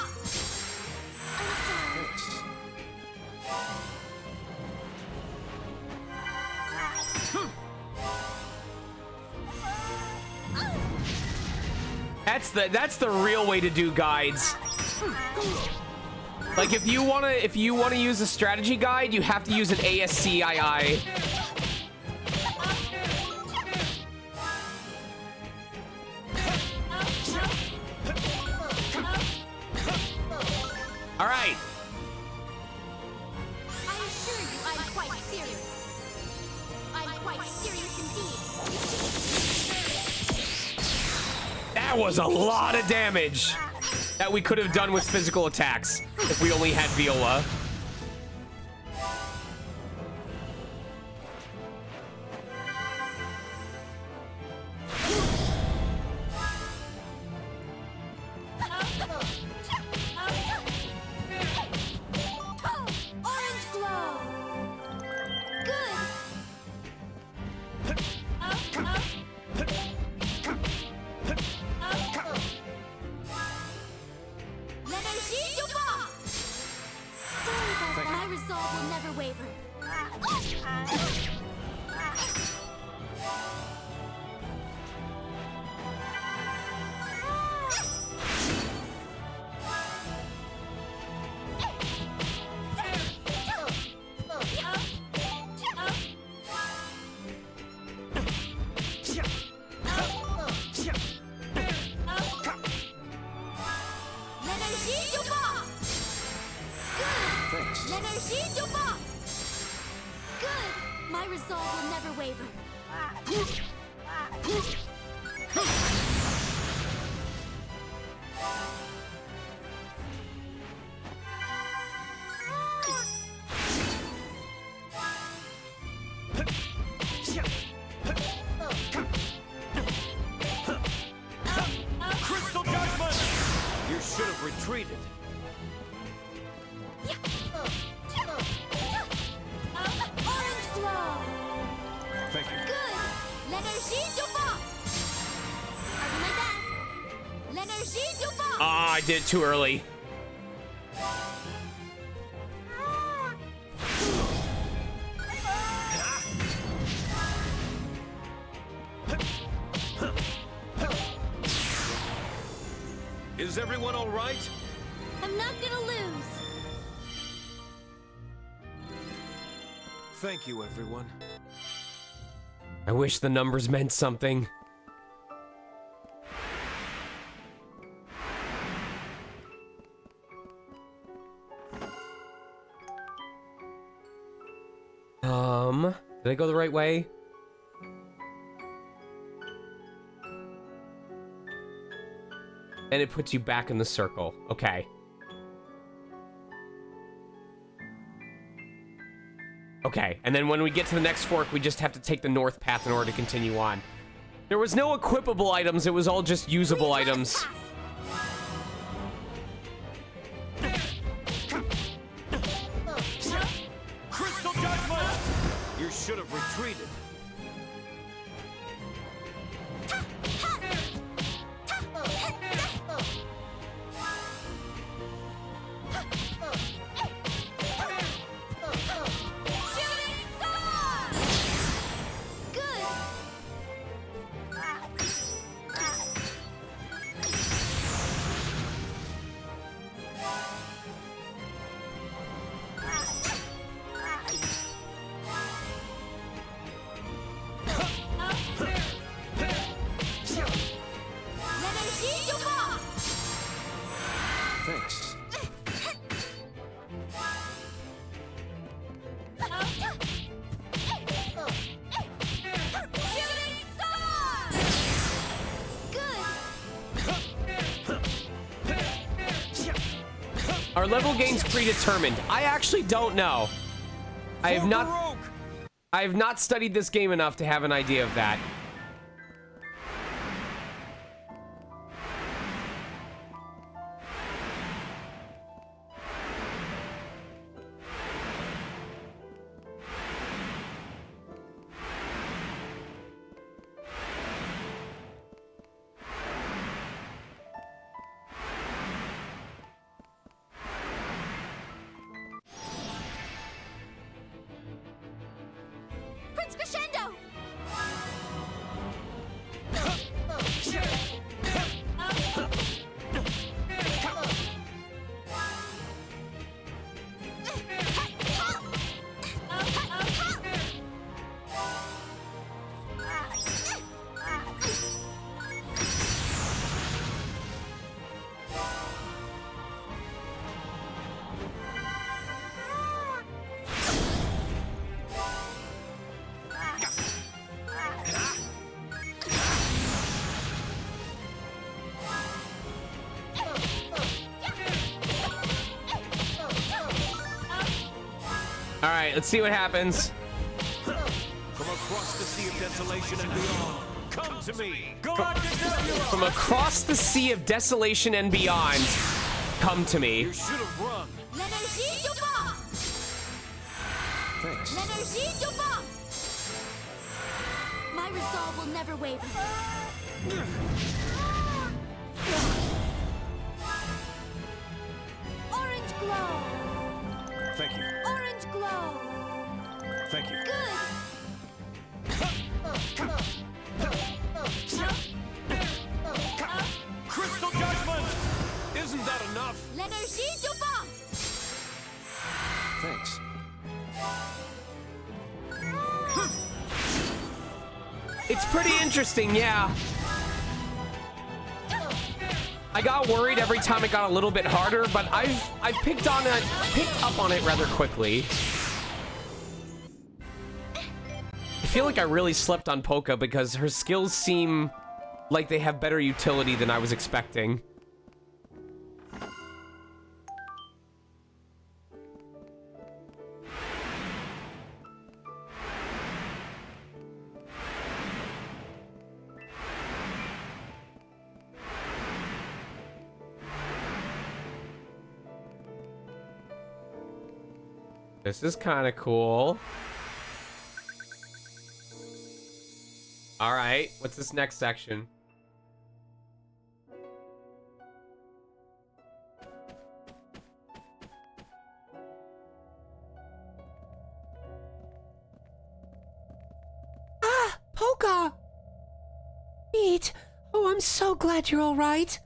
That's the real way to do guides. Like if you wanna use a strategy guide, you have to use an ASCII. All right. I assure you, I'm quite serious. I'm quite serious indeed. That was a lot of damage that we could have done with physical attacks if we only had Viola. Orange glow. Good. L'énergie du vent. Sorry about that. My resolve will never waver. L'énergie du vent. Good. Thanks. L'énergie du vent. Good. My resolve will never waver. Crystal Judgment! You should have retreated. Orange glow. Thank you. Good. L'énergie du vent. I'll do my best. L'énergie du vent. Ah, I did it too early. Is everyone all right? I'm not gonna lose. Thank you, everyone. I wish the numbers meant something. Did I go the right way? And it puts you back in the circle. Okay. Okay, and then when we get to the next fork, we just have to take the north path in order to continue on. There was no equipable items, it was all just usable items. You should have retreated. Thanks. Are level gains predetermined? I actually don't know. I have not studied this game enough to have an idea of that. Prince Crescendo! All right, let's see what happens. From across the sea of desolation and beyond, come to me. Galactic Nebula! From across the sea of desolation and beyond, come to me. You should have run. L'Énergie du vent! Thanks. L'Énergie du vent! My resolve will never waver. Orange glow! Thank you. Orange glow! Thank you. Good! Crystal Judgment! Isn't that enough? L'Énergie du vent! Thanks. It's pretty interesting, yeah. I got worried every time it got a little bit harder, but I've picked up on it rather quickly. I feel like I really slept on Polka because her skills seem like they have better utility than I was expecting. This is kind of cool. All right, what's this next section? Ah, Polka! Pete, oh, I'm so glad you're all right.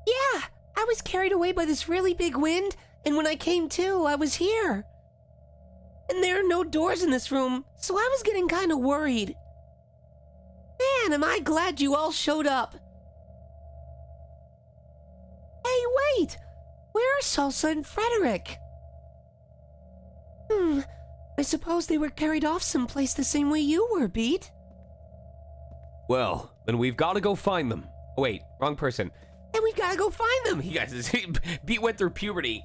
Yeah, I was carried away by this really big wind, and when I came to, I was here. And there are no doors in this room, so I was getting kind of worried. Man, am I glad you all showed up. Hey, wait! Where are Salsa and Frederick? I suppose they were carried off someplace the same way you were, Beat. Well, then we've got to go find them. Oh, wait, wrong person. And we've got to go find them! You guys, Beat went through puberty.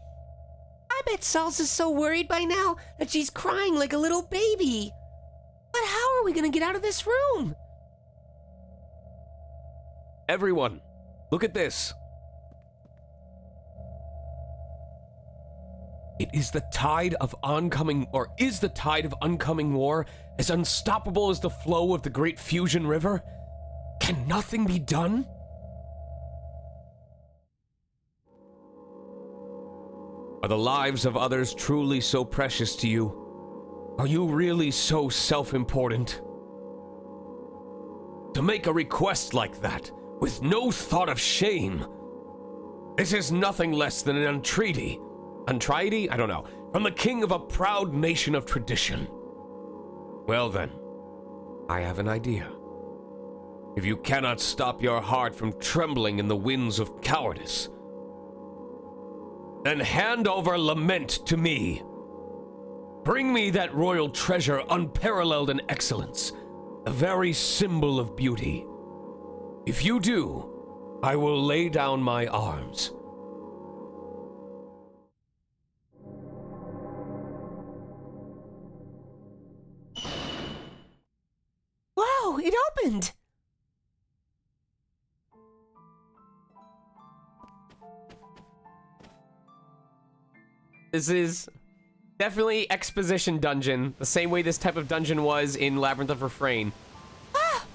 I bet Salsa's so worried by now that she's crying like a little baby. But how are we gonna get out of this room? Everyone, look at this. It is the tide of oncoming, or is the tide of oncoming war as unstoppable as the flow of the great fusion river? Can nothing be done? Are the lives of others truly so precious to you? Are you really so self-important? To make a request like that, with no thought of shame, this is nothing less than an entreaty. Entreaty? I don't know. From the king of a proud nation of tradition. Well then, I have an idea. If you cannot stop your heart from trembling in the winds of cowardice, then hand over lament to me. Bring me that royal treasure unparalleled in excellence, the very symbol of beauty. If you do, I will lay down my arms. Wow, it opened! This is definitely exposition dungeon, the same way this type of dungeon was in Labyrinth of Refrain. Ah!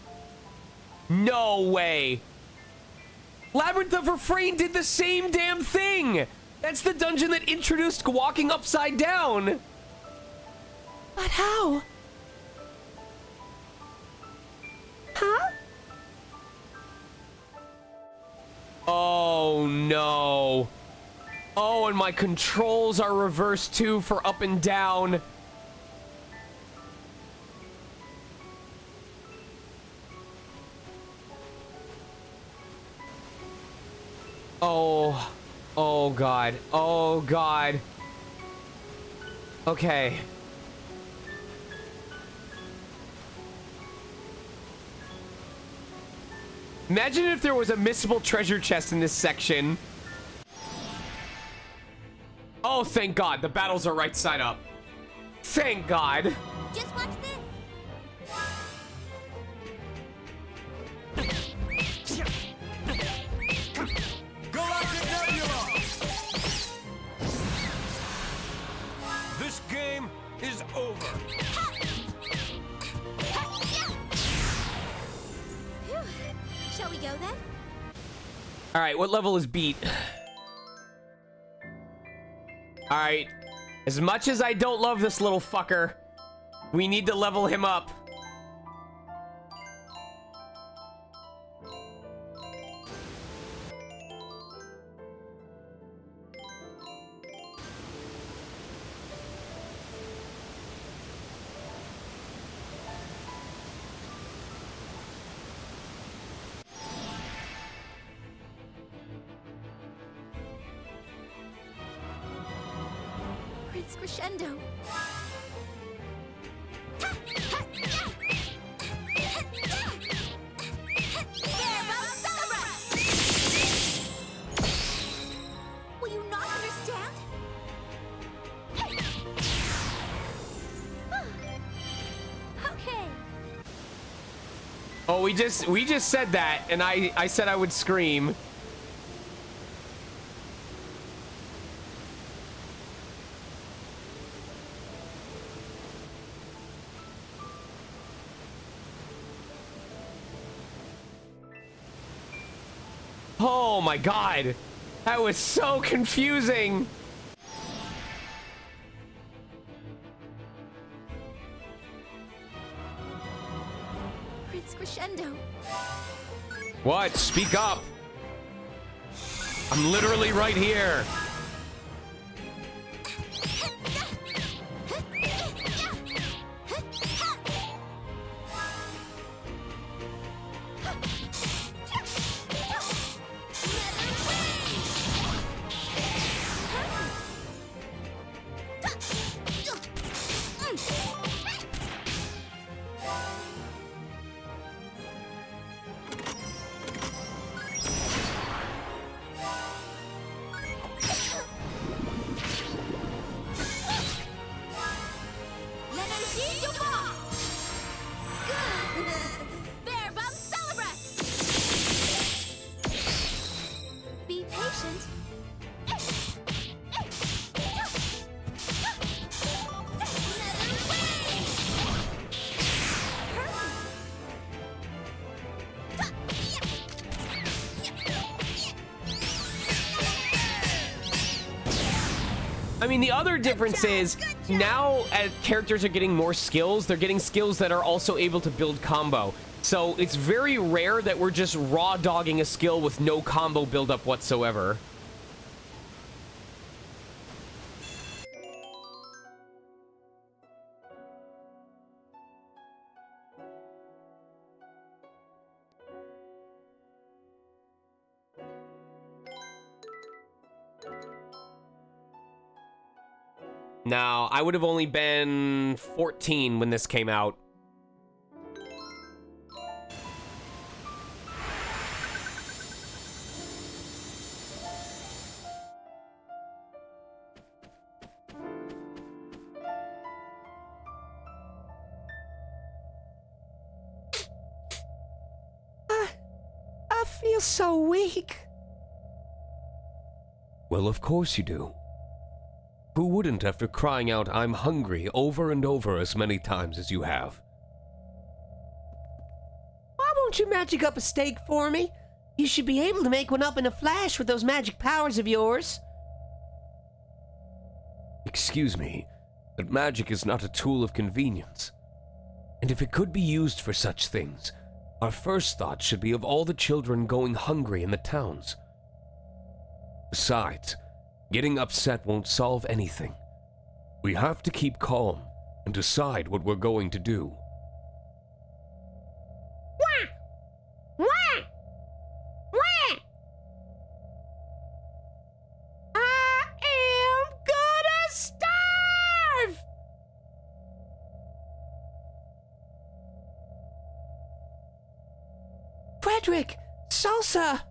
No way! Labyrinth of Refrain did the same damn thing! That's the dungeon that introduced walking upside down! But how? Huh? Oh no. Oh, and my controls are reversed too for up and down. Oh. Oh god. Oh god. Okay. Imagine if there was a missable treasure chest in this section. Oh, thank God. The battles are right side up. Thank God. Just watch this. Galactic Nebula! This game is over. Phew. Shall we go then? All right, what level is beat? All right, as much as I don't love this little fucker, we need to level him up. Prince Crescendo. Will you not understand? Okay. Oh, we just said that, and I said I would scream. Oh my god, that was so confusing. Prince Crescendo. What? Speak up. I'm literally right here. mean, the other difference is now as characters are getting more skills, they're getting skills that are also able to build combo. So it's very rare that we're just raw dogging a skill with no combo buildup whatsoever. Now, I would have only been 14 when this came out. I feel so weak. Well, of course you do. Who wouldn't after crying out, "I'm hungry," over and over as many times as you have? Why won't you magic up a steak for me? You should be able to make one up in a flash with those magic powers of yours. Excuse me, but magic is not a tool of convenience. And if it could be used for such things, our first thought should be of all the children going hungry in the towns. Besides, getting upset won't solve anything. We have to keep calm and decide what we're going to do. Wah! Wah! Wah! I am gonna starve! Frederick! Salsa!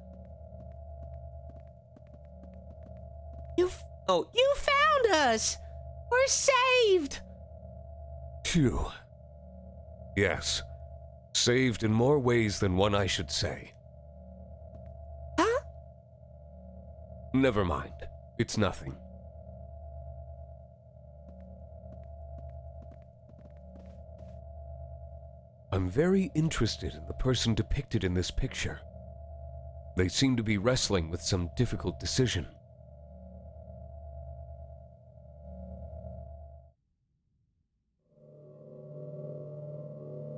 You found us! We're saved! Phew. Yes, saved in more ways than one I should say. Huh? Never mind, it's nothing. I'm very interested in the person depicted in this picture. They seem to be wrestling with some difficult decision.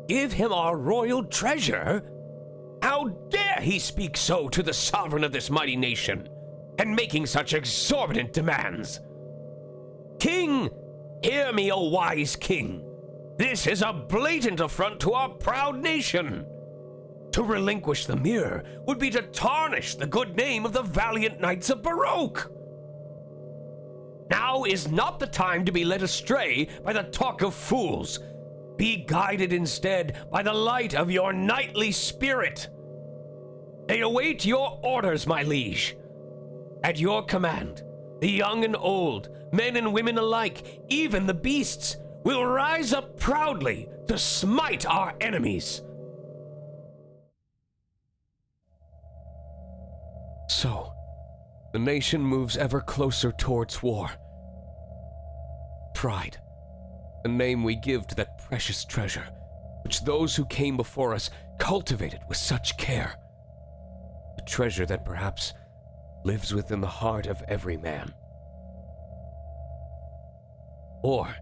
Give him our royal treasure? How dare he speak so to the sovereign of this mighty nation, and making such exorbitant demands? King, hear me, O wise king. This is a blatant affront to our proud nation. To relinquish the mirror would be to tarnish the good name of the valiant knights of Baroque. Now is not the time to be led astray by the talk of fools. Be guided instead by the light of your knightly spirit. They await your orders, my liege. At your command, the young and old, men and women alike, even the beasts, will rise up proudly to smite our enemies. So, the nation moves ever closer towards war. Pride, the name we give to that precious treasure, which those who came before us cultivated with such care. A treasure that perhaps lives within the heart of every man. Or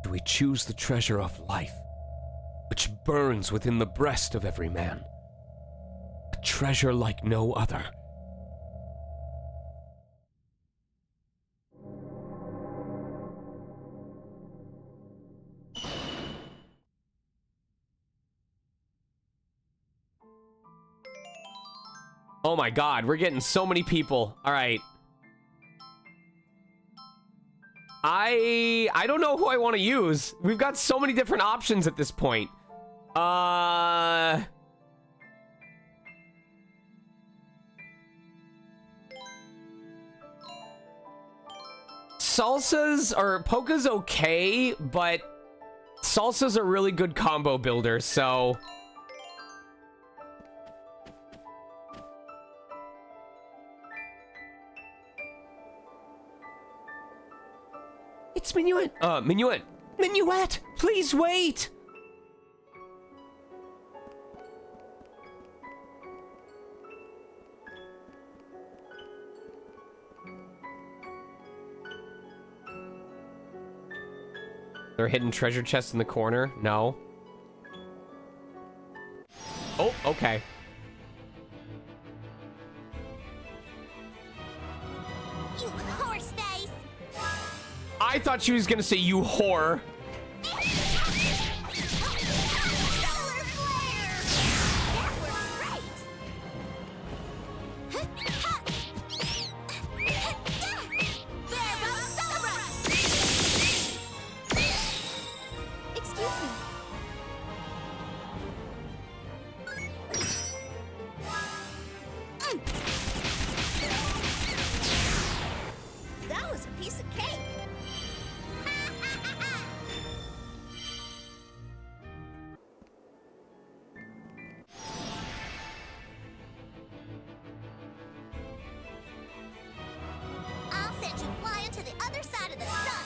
do we choose the treasure of life, which burns within the breast of every man? A treasure like no other. Oh my god, we're getting so many people. All right. I don't know who I want to use. We've got so many different options at this point. Salsa's or Polka's okay, but Salsa's a really good combo builder, so It's Minuet! Minuet. Minuet! Please wait! There a hidden treasure chest in the corner? No. Oh, okay. You horse face! I thought she was gonna say you whore. Solar flare! That worked great! Verbo Celebra! Excuse me. That was a piece of cake. I'll send you flying to the other side of the sun.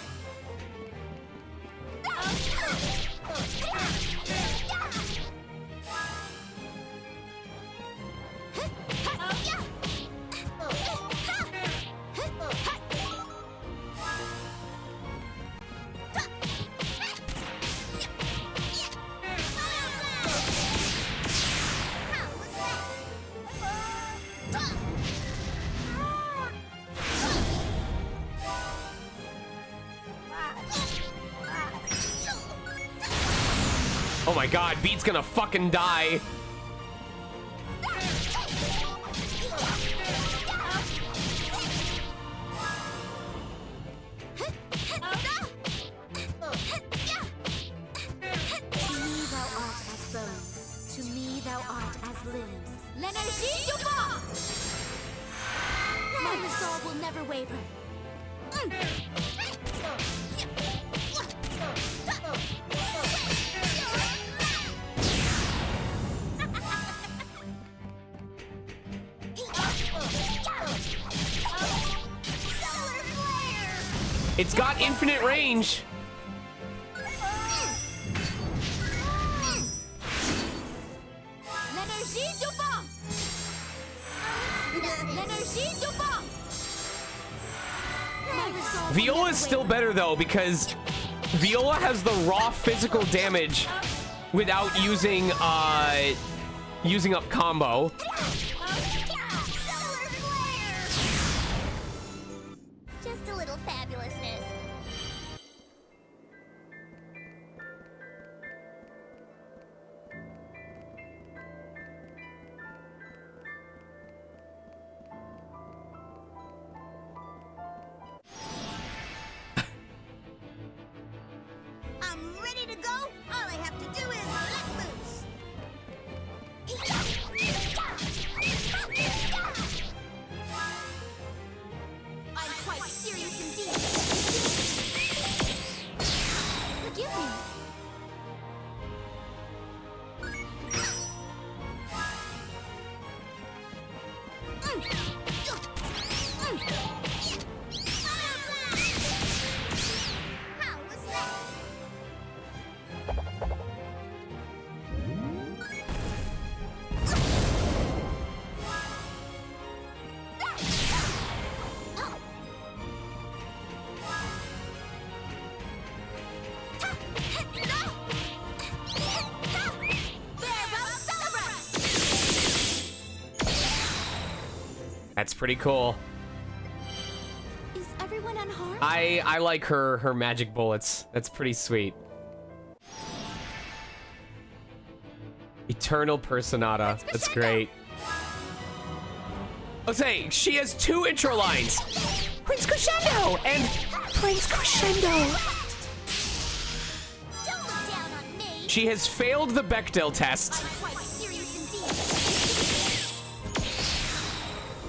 Oh my god, Beat's gonna fucking die. To me thou art as limbs. L'énergie du vent! My resolve will never waver. Solar flare! It's got infinite range. L'énergie du vent! L'énergie du vent! My resolve will Viola's never still waver. better though because Viola has the raw physical damage without using using up combo. Solar flare! Just a little fabulousness. I'm ready to go. All I have to do is let loose. I'm quite serious indeed. Forgive me. How was that? That's pretty cool. Is everyone unharmed? I like her magic bullets. That's pretty sweet. Eternal Personata. That's great. Let's say she has two intro lines. Prince Crescendo and Prince Crescendo. Don't look down on me. She has failed the Bechdel test. I'm quite serious indeed.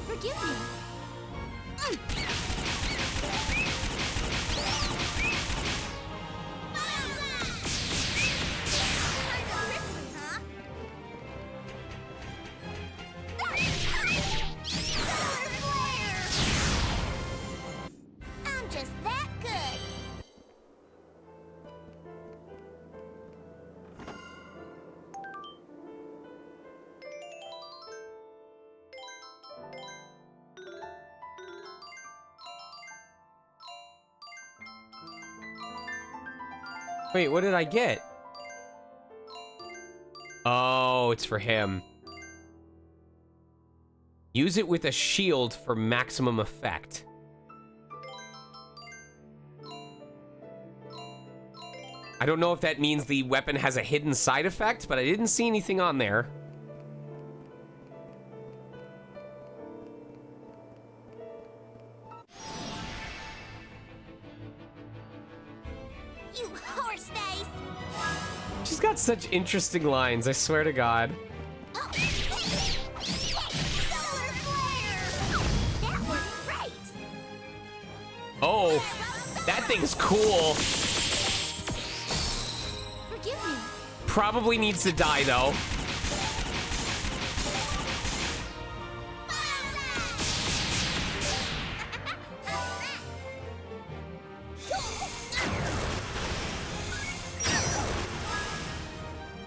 Forgive me. I'm just that good. Wait, what did I get? Oh, it's for him. Use it with a shield for maximum effect. I don't know if that means the weapon has a hidden side effect, but I didn't see anything on there. You horse face! She's got such interesting lines, I swear to God. Solar flare! That worked great! Oh, that thing's cool. Forgive me. Probably needs to die, though.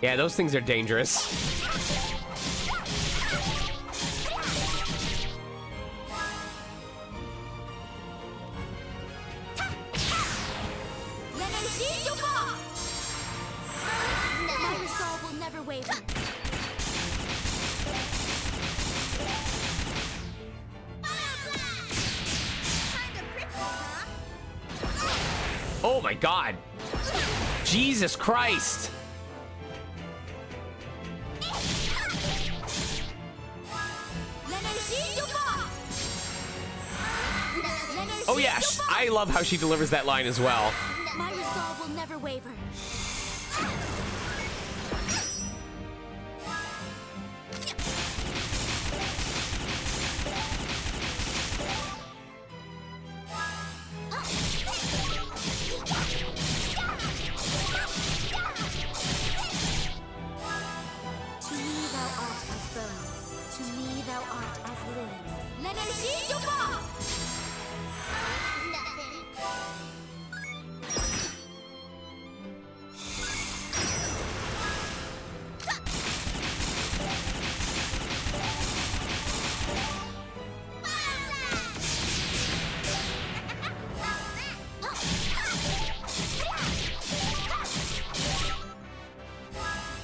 Yeah, those things are dangerous. My resolve will never waver. Oh my God. Jesus Christ. Oh yeah, I love how she delivers that line as well. My resolve will never waver. To me thou art as bones. To me thou art as limbs. L'énergie du vent!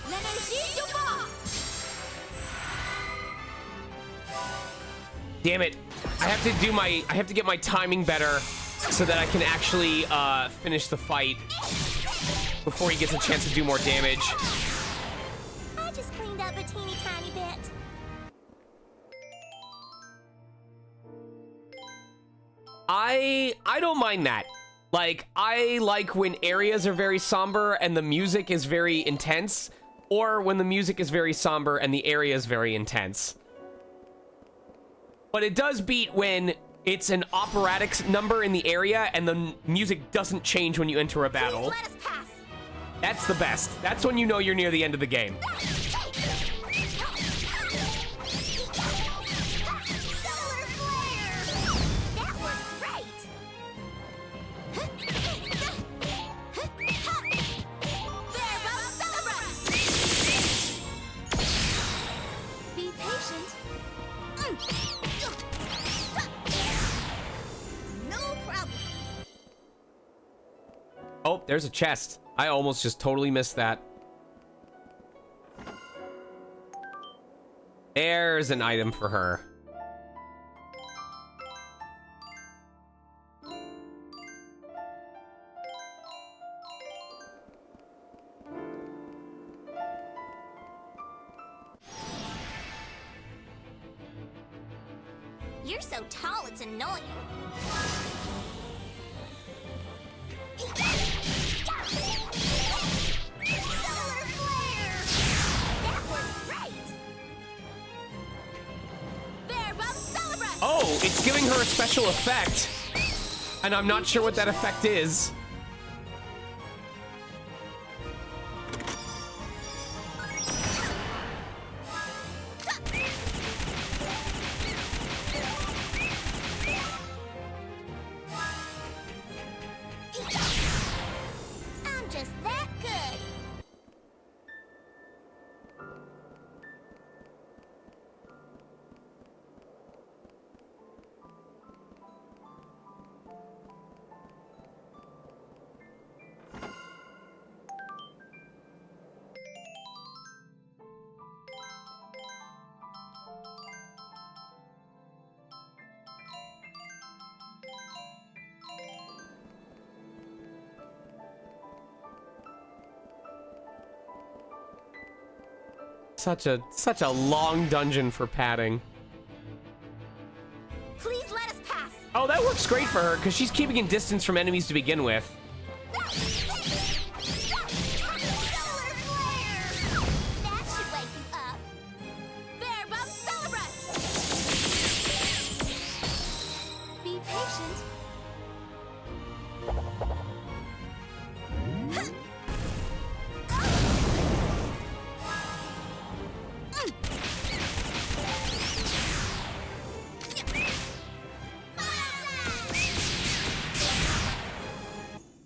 L'énergie du vent! Damn it. I have to get my timing better so that I can actually finish the fight before he gets a chance to do more damage. I just cleaned up a teeny tiny bit. I don't mind that. Like, I like when areas are very somber and the music is very intense, or when the music is very somber and the area is very intense. But it does beat when it's an operatic number in the area and the music doesn't change when you enter a battle. Please let us pass. That's the best. That's when you know you're near the end of the game. Solar flare! That worked great! Verbo Celebrum! Be patient. No problem. Oh, there's a chest. I almost just totally missed that. There's an item for her. You're so tall, it's annoying. Solar flare! That worked great! Verbo Celebrum! Oh, it's giving her a special effect. And I'm not sure what that effect is. I'm just that good. Such a long dungeon for padding. Please let us pass. Oh, that works great for her, because she's keeping in distance from enemies to begin with. That should wake you up. There, Bum Celebrus! Be patient.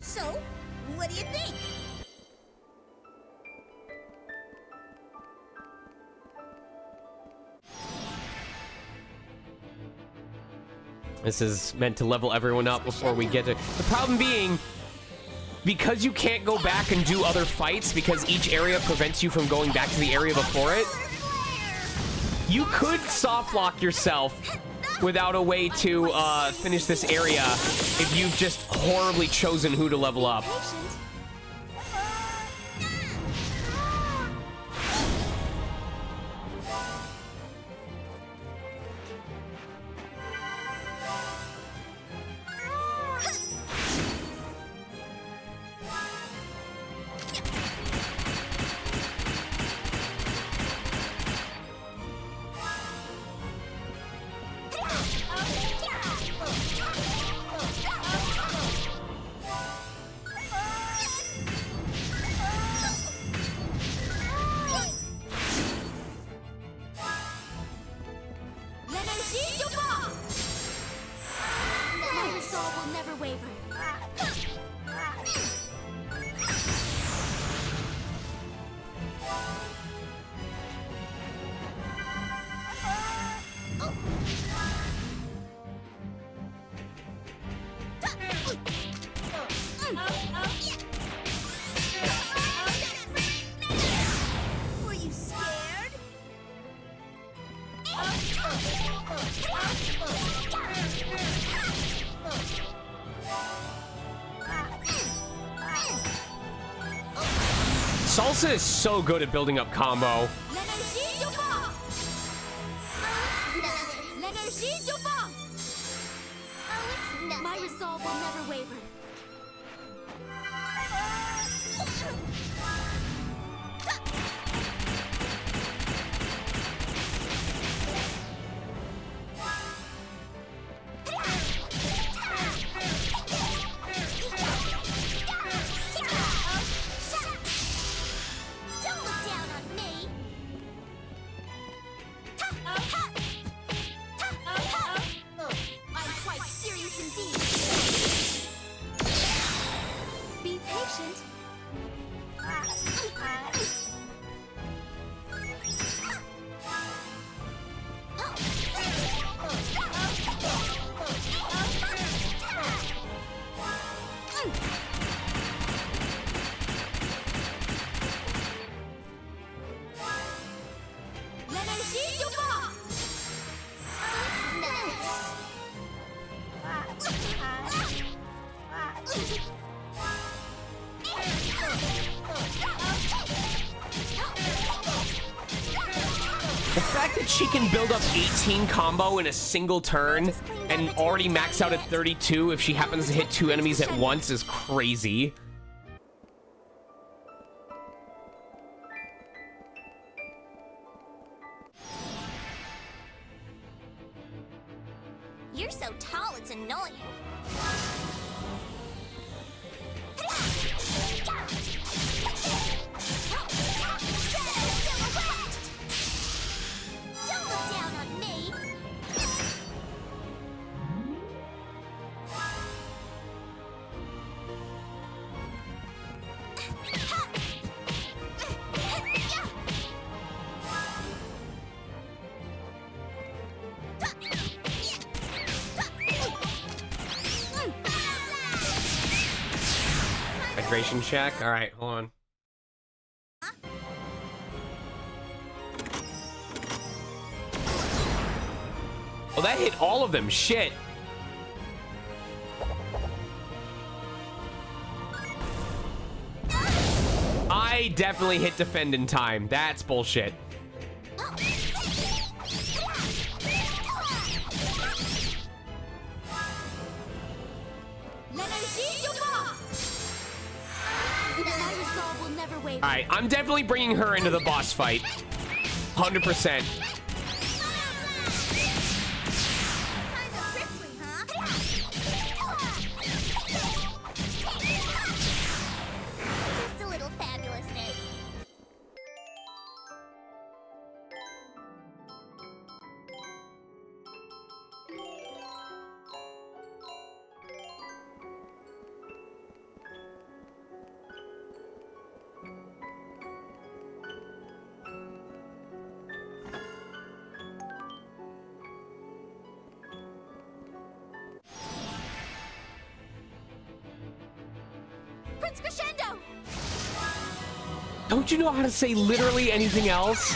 So, what do you think? This is meant to level everyone up before we get to... The problem being, because you can't go back and do other fights because each area prevents you from going back to the area before it, you could soft lock yourself without a way to finish this area if you've just horribly chosen who to level up. Patient. My resolve will never waver. Were you scared? Salsa is so good at building up combo. L'énergie du vent! L'énergie du vent! My resolve will never waver. Don't look down on me. I'm quite serious indeed. Be patient. L'énergie du vent! The fact that she can build up 18 combo in a single turn and already max out at 32 if she happens to hit 2 enemies at once is crazy. You're so tall, it's annoying. Don't look down on me. Hydration check. All right, hold on. Oh, that hit all of them. Shit. I definitely hit defend in time. That's bullshit. My resolve will never waver. All right, I'm definitely bringing her into the boss fight. 100%. Kind of prickly, huh? Just a little fabulousness. Prince Crescendo! Don't you know how to say literally anything else?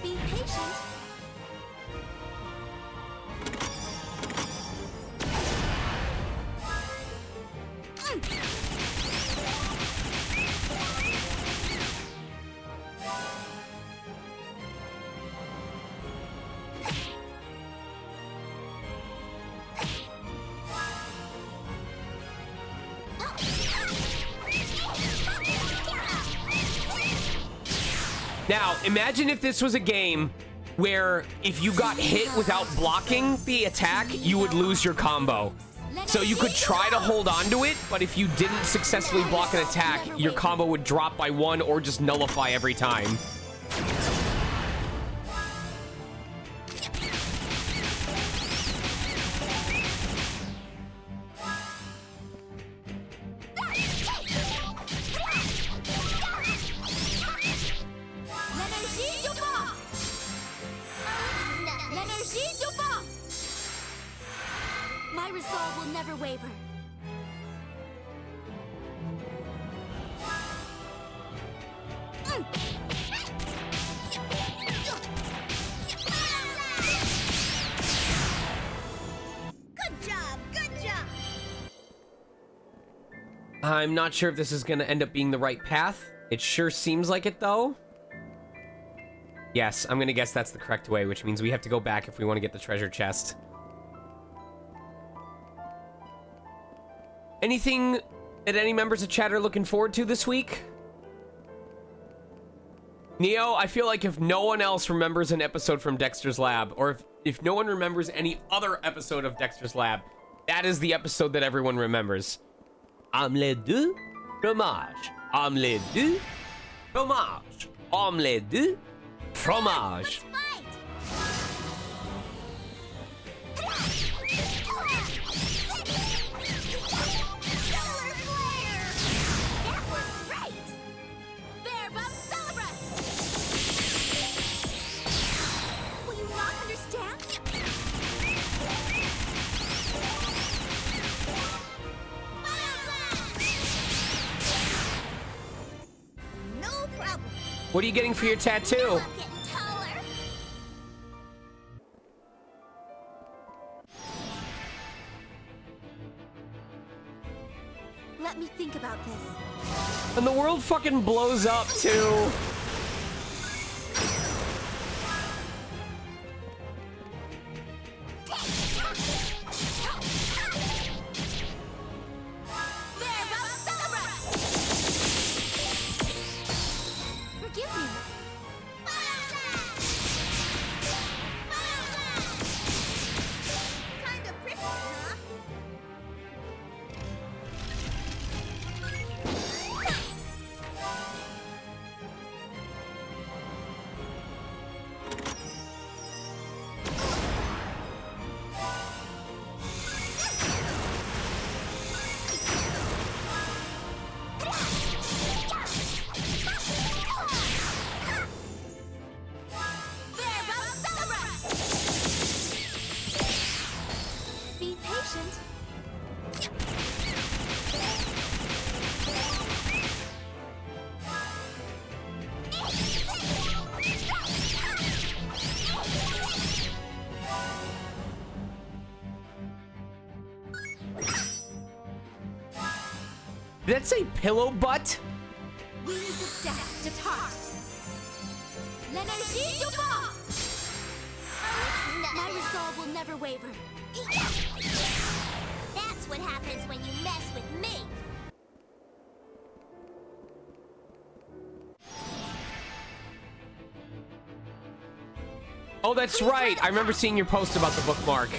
Be patient. Now, imagine if this was a game where if you got hit without blocking the attack, you would lose your combo. So you could try to hold on to it, but if you didn't successfully block an attack, your combo would drop by 1 or just nullify every time. L'énergie du vent! L'énergie du vent! My resolve will never waver. Good job, good job. I'm not sure if this is going to end up being the right path. It sure seems like it, though. Yes, I'm going to guess that's the correct way, which means we have to go back if we want to get the treasure chest. Anything that any members of chat are looking forward to this week? Neo, I feel like if no one else remembers an episode from Dexter's Lab, or if no one remembers any other episode of Dexter's Lab, that is the episode that everyone remembers. Omelette de fromage. Omelette de fromage. Omelette de fromage. What are you getting for your tattoo? Let me think about this. And the world fucking blows up too. Forgive me. Kind of prickly, huh? Be patient. Did that say pillow butt? Wings of death depart. L'Énergie du vent! My resolve will never waver. That's what happens when you mess with me. Oh, that's right. I remember seeing your post about the bookmark.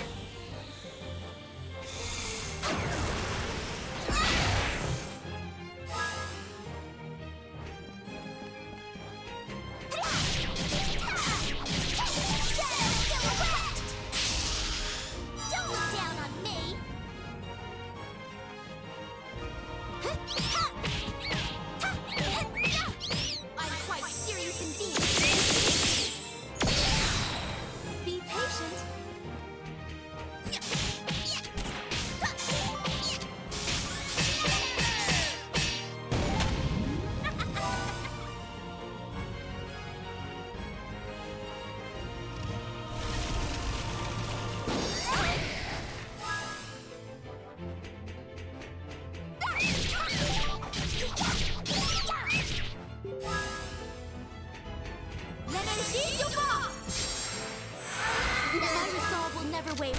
My resolve will never waver.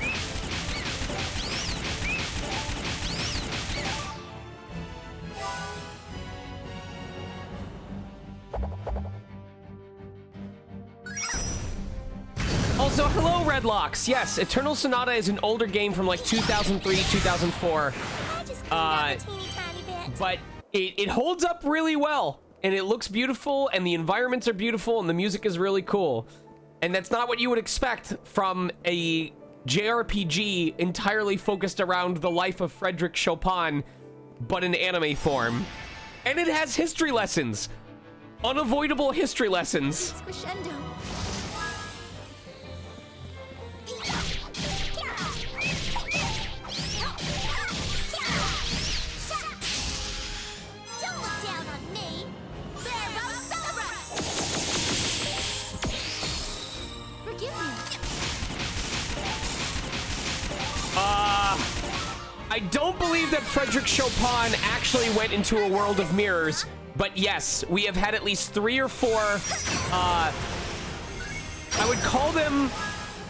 Also, hello, Redlocks. Yes, Eternal Sonata is an older game from like 2003, 2004. I just cleaned up a teeny tiny bit. But it holds up really well, and it looks beautiful, and the environments are beautiful, and the music is really cool. And that's not what you would expect from a JRPG entirely focused around the life of Frederick Chopin, but in anime form. And it has history lessons. Unavoidable history lessons. It's crescendo. Don't look down on me. Forgive me. I don't believe that Frederick Chopin actually went into a world of mirrors, but yes, we have had at least 3 or 4, I would call them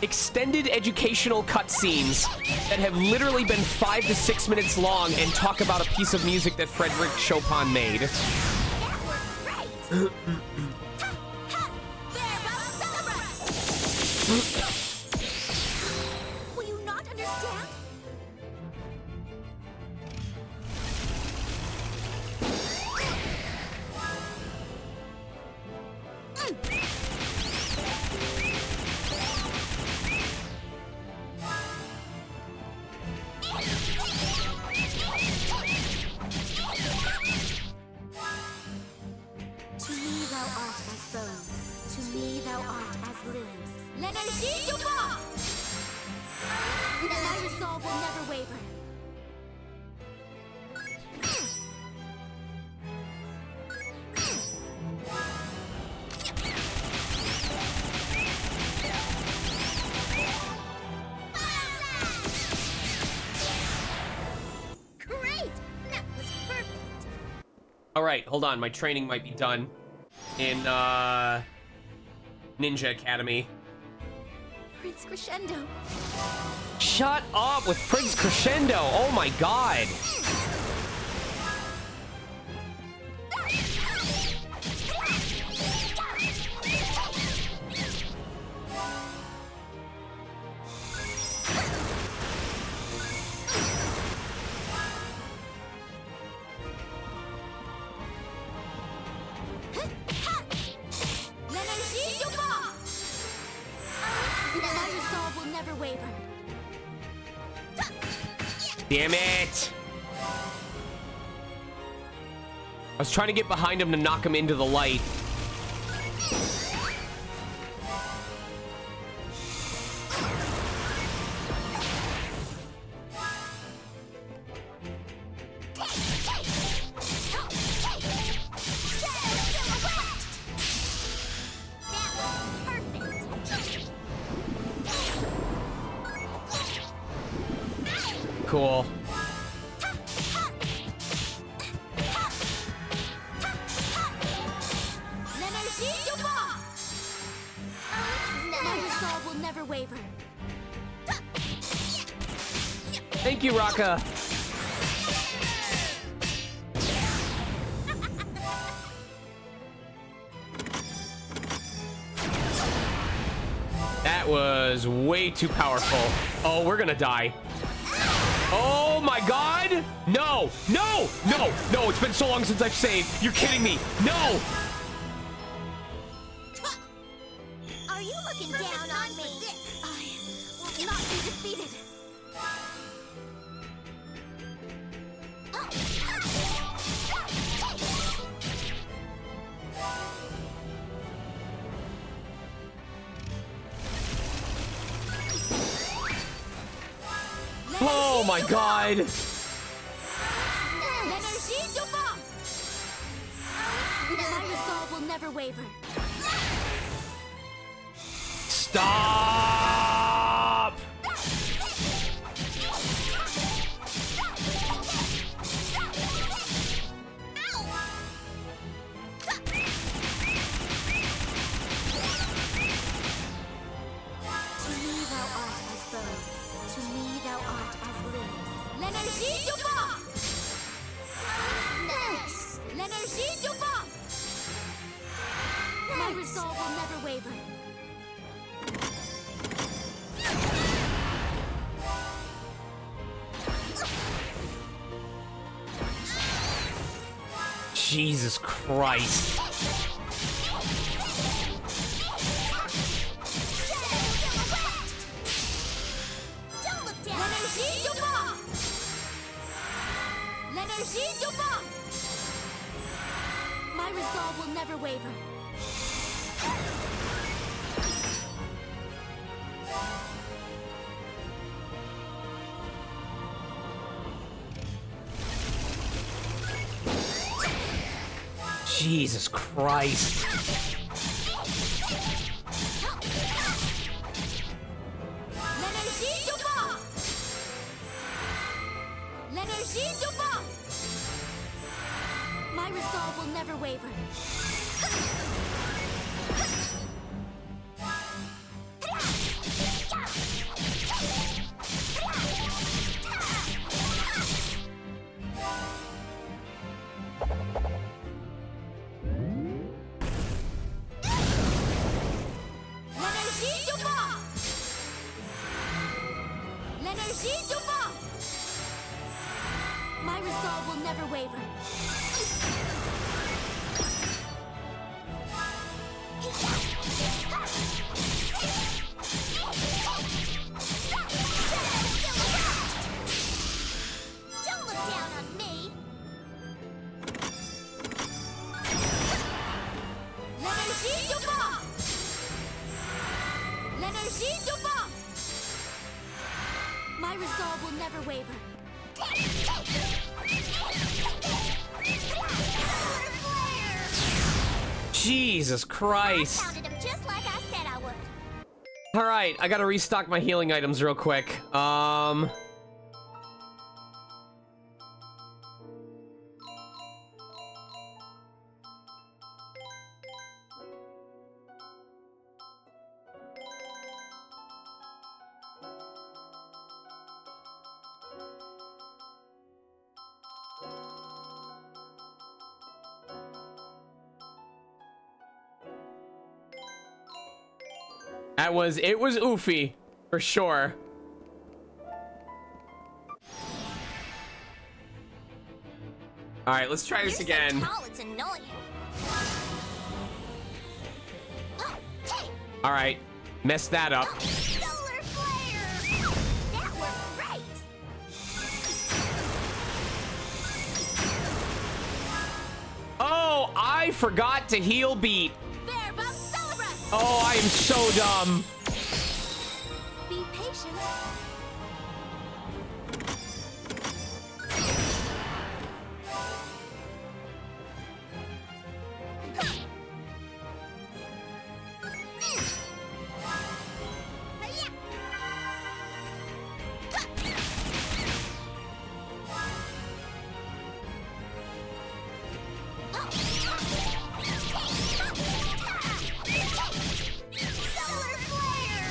extended educational cutscenes that have literally been 5 to 6 minutes long and talk about a piece of music that Frederick Chopin made. That worked great. Will you not understand? To me thou art as bones, to me thou art as limbs. L'Énergie du vent! My resolve will never waver. Great! That was perfect. All right, hold on. My training might be done in Ninja Academy. Prince Crescendo. Shut up with Prince Crescendo. Oh my god. L'Énergie du vent! My resolve will never waver. Damn it. I was trying to get behind him to knock him into the light. Cool. never waver. Thank you, Raka. That was way too powerful. Oh, we're gonna die. Oh my god! No! No! No! No! It's been so long since I've saved. You're kidding me. No! Are you looking down on me? I will not be defeated. Oh my god! My resolve will never waver. Stop! To me thou art as bones. To me thou art as limbs. L'énergie du vent! L'énergie du vent! My resolve will never waver. Jesus Christ. Don't look down. L'énergie du vent! L'énergie du vent! My resolve will never waver. Jesus Christ. L'énergie du vent! L'énergie du vent! My resolve will never waver. L'énergie du vent! L'énergie du vent! My resolve will never waver. Don't look down on me. L'énergie du vent! L'énergie du vent! My resolve will never waver. Jesus Christ. Pounded him just like I said I would. Alright, I gotta restock my healing items real quick. It was oofy, for sure. Alright, let's try this again. So tall, it's annoying. Alright, mess that up. Solar flare! That worked great! Oh, I forgot to heal beat. There, Bum Celebrus! Oh, I am so dumb. Be patient. Solar flare!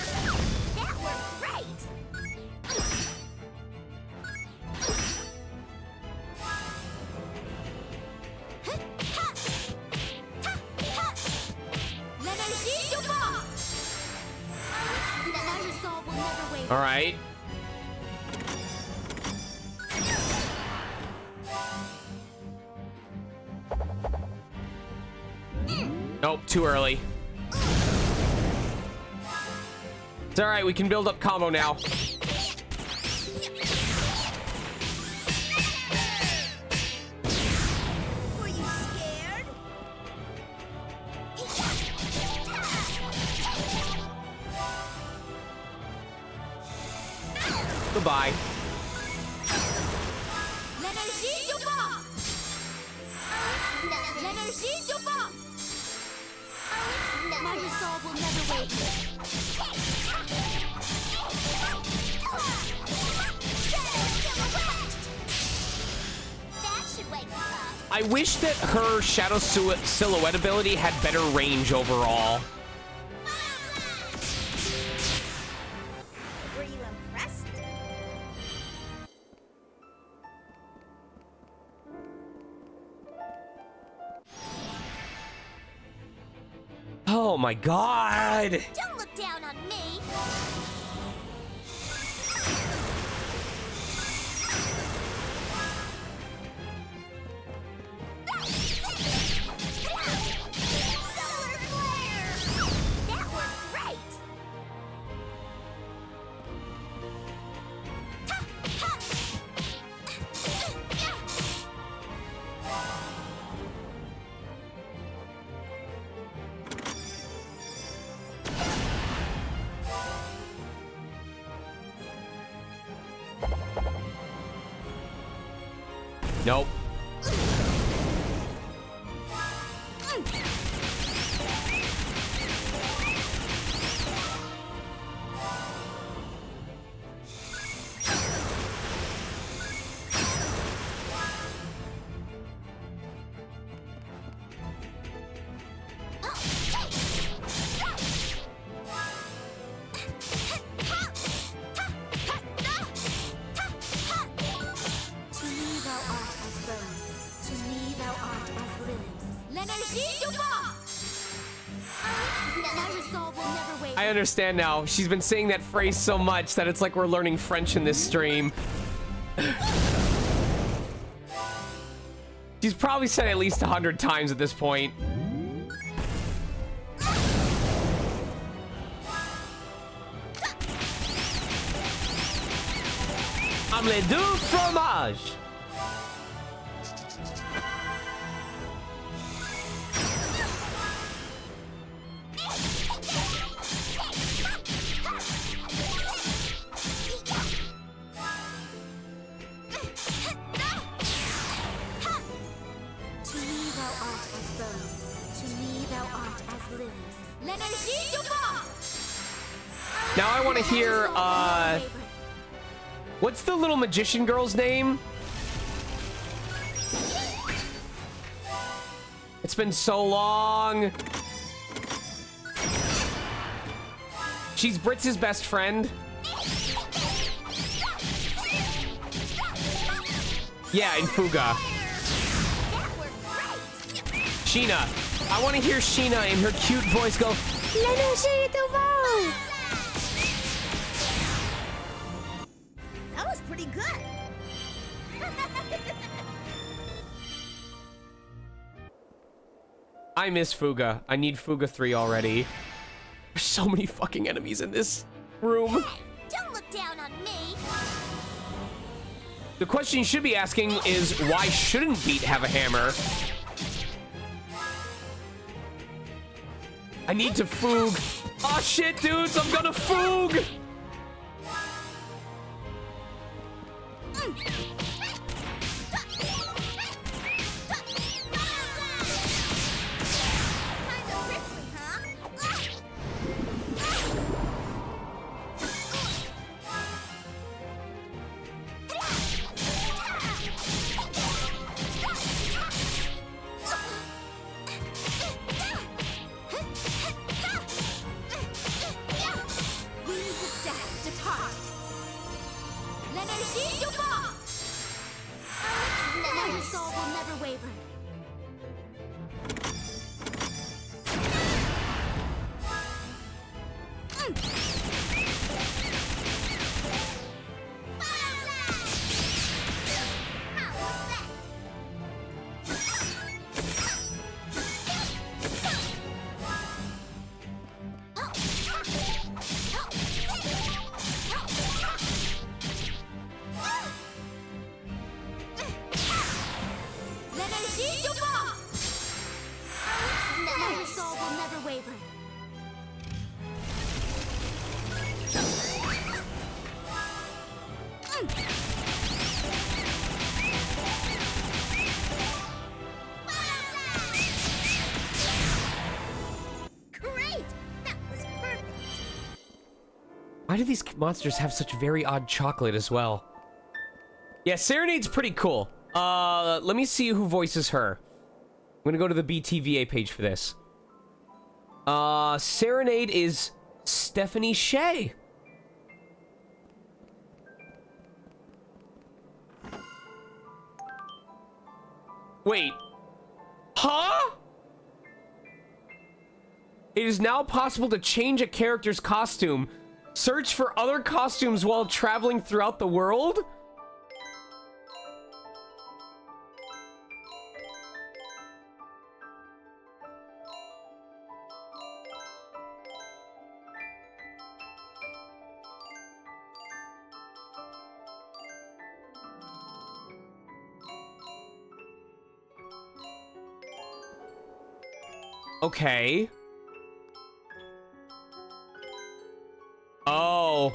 All right. Nope, too early. It's all right. We can build up combo now. Were you scared? Goodbye. L'énergie du vent! L'énergie du vent! My resolve will never waver. That should wake you up. I wish that her shadow silhouette ability had better range overall. Were you impressed? Oh my god. Don't look down on me. Solar flare! That worked great! Nope. To me thou art as bones, to me thou art as limbs. L'énergie du vent! My resolve will never waver. I understand now. She's been saying that phrase so much that it's like we're learning French in this stream. She's probably said it at least 100 times at this point. Omelette du fromage. To me thou art as bones, to me thou art as limbs. L'énergie du vent! Now I want to hear, what's the little magician girl's name? It's been so long. She's Britz's best friend. Yeah, in Fuga. That worked great! Sheena. I want to hear Sheena in her cute voice go, L'énergie du vent. That was pretty good. I miss Fuga. I need Fuga 3 already. There's so many fucking enemies in this room. Don't look down on me. The question you should be asking is, why shouldn't Beat have a hammer? I need to Foog. Oh shit, dudes, I'm gonna Foog! Kinda prickly, huh? Winds of Why do these monsters have such very odd chocolate as well? Yeah, Serenade's pretty cool. Let me see who voices her. I'm gonna go to the BTVA page for this. Serenade is Stephanie Shea. Wait. Huh? It is now possible to change a character's costume. Search for other costumes while traveling throughout the world? Okay. Oh.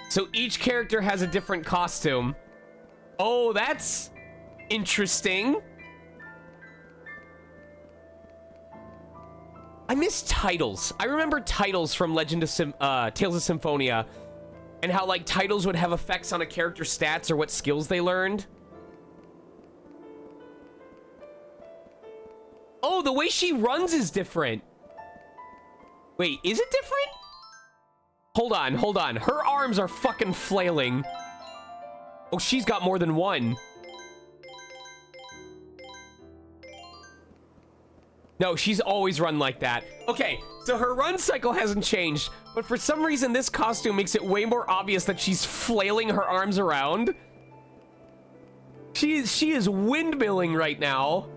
So each character has a different costume. Oh, that's interesting. I miss titles. I remember titles from Tales of Symphonia, and how like titles would have effects on a character's stats or what skills they learned. Oh, the way she runs is different. Wait, is it different? Hold on, hold on. Her arms are fucking flailing. Oh, she's got more than one. No, she's always run like that. Okay, so her run cycle hasn't changed, but for some reason this costume makes it way more obvious that she's flailing her arms around. She is windmilling right now.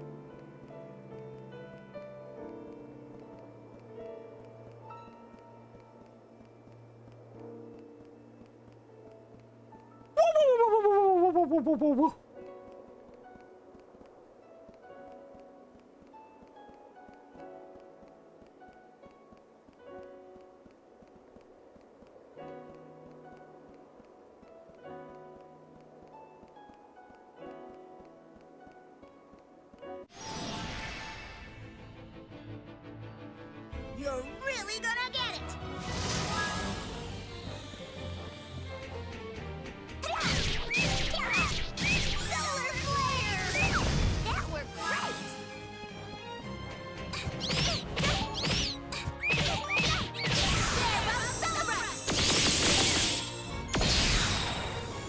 You're really gonna get it! Solar flare! That worked great!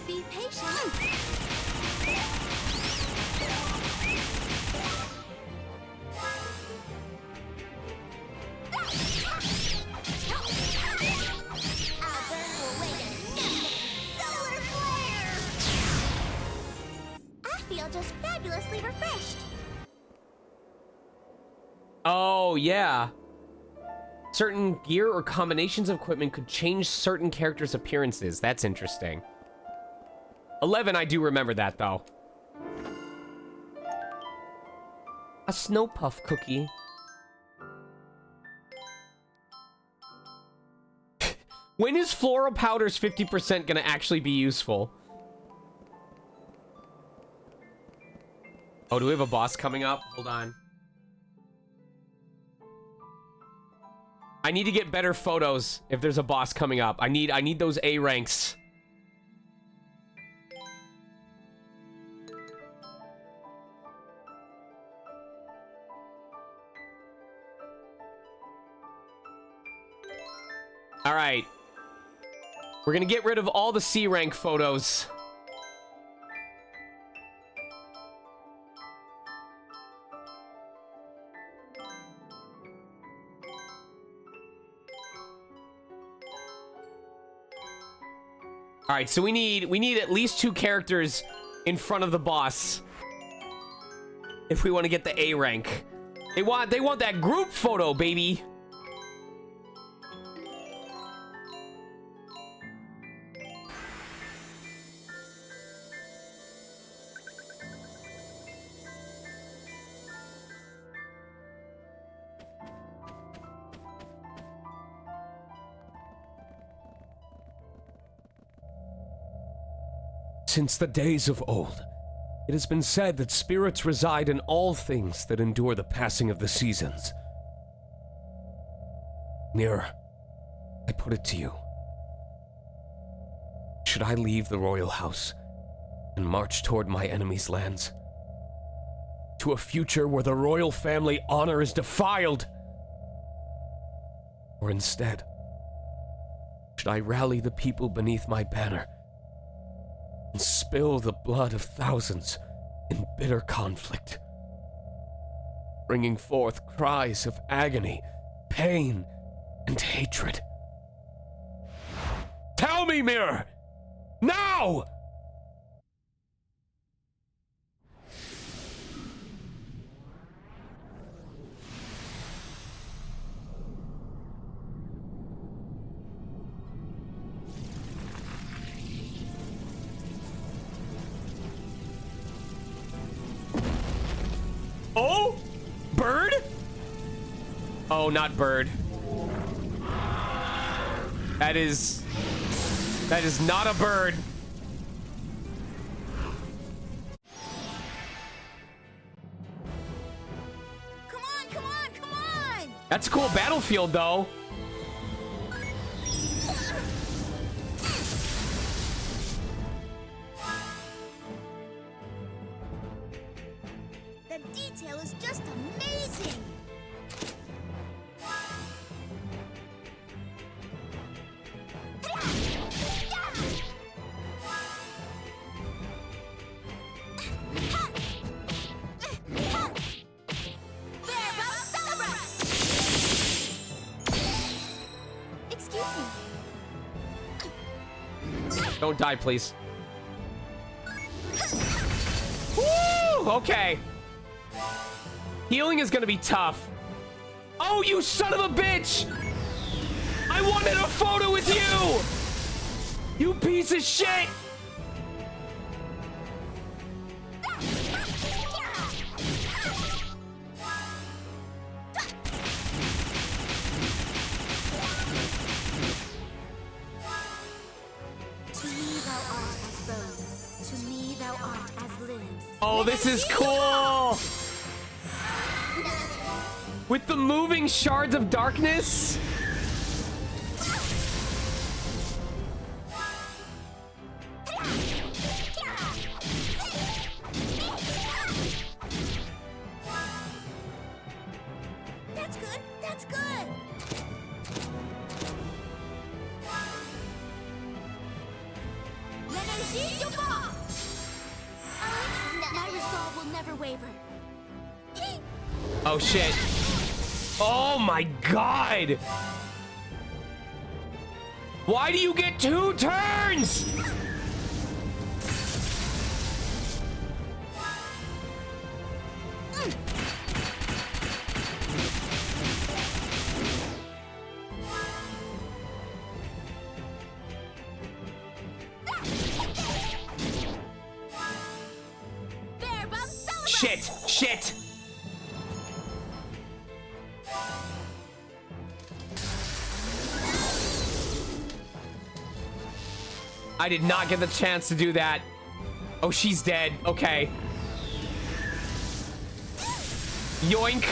Be patient! Just fabulously refreshed. Oh, yeah. Certain gear or combinations of equipment could change certain characters' appearances. That's interesting. 11, I do remember that, though. A snow puff cookie. When is floral powder's 50% gonna actually be useful? Oh, do we have a boss coming up? Hold on. I need to get better photos if there's a boss coming up. I need those A ranks. All right. We're gonna get rid of all the C rank photos. All right, so we need at least 2 characters in front of the boss if we want to get the A rank. They want that group photo, baby. Since the days of old, It has been said that spirits reside in all things that endure the passing of the seasons. Mirror, I put it to you. Should I leave the royal house and march toward my enemy's lands? To a future where the royal family honor is defiled? Or instead, should I rally the people beneath my banner and spill the blood of thousands in bitter conflict, bringing forth cries of agony, pain, and hatred? Tell me, Mirror! Now! Oh! Bird? Oh, not bird. That is not a bird. Come on, come on, come on! That's a cool battlefield, though. The detail is just amazing! Excuse me. Don't die, please. Woo! Okay. Healing is gonna be tough. Oh, you son of a bitch! I wanted a photo with you! You piece of shit! To me thou art as bones, to me thou art as limbs. Oh, this is cool! With the moving shards of darkness? That's good, that's good! L'Énergie du Vent! My resolve will never waver. Oh shit. Oh my god! Why do you get 2 turns? Shit! Shit! I did not get the chance to do that. Oh, she's dead. Okay. Yoink.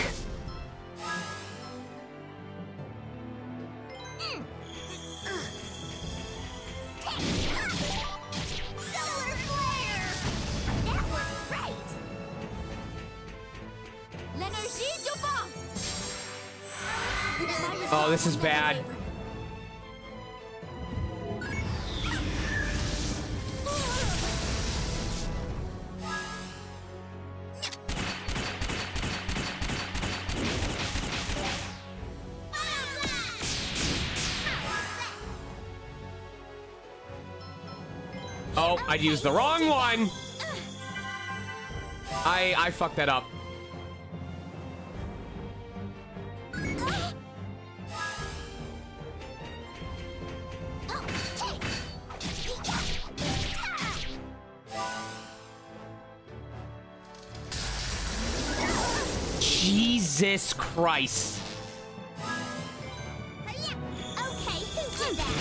Solar flare! That worked great! L'Énergie du Vent! Oh, this is bad. Oh, I used the wrong one. I fucked that up. Jesus Christ. Okay, who did that?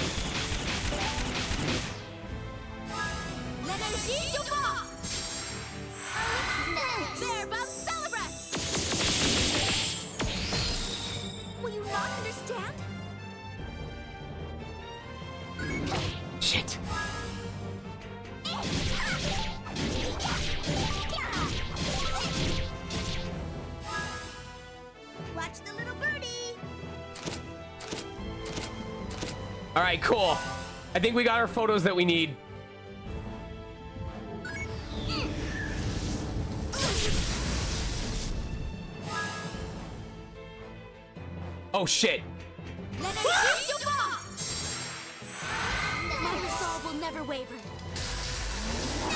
L'Énergie du Vent! Shit. Watch the little birdie. All right, cool. I think we got our photos that we need. Oh, shit. My resolve will never waver.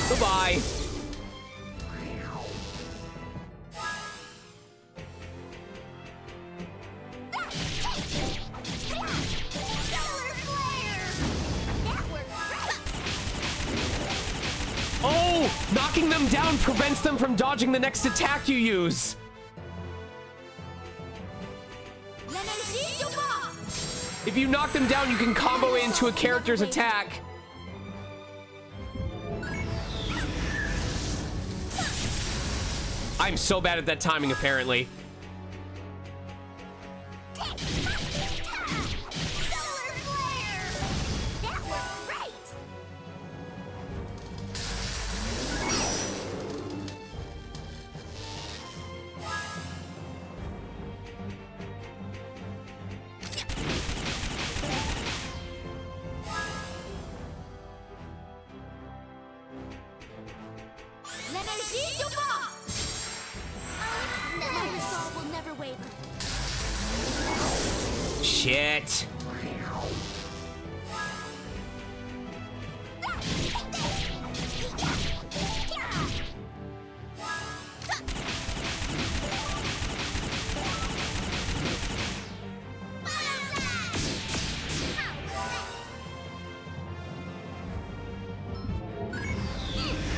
Goodbye. Oh, knocking them down prevents them from dodging the next attack you use. If you knock them down, you can combo it into a character's attack. I'm so bad at that timing, apparently. My resolve will never waver. Shit.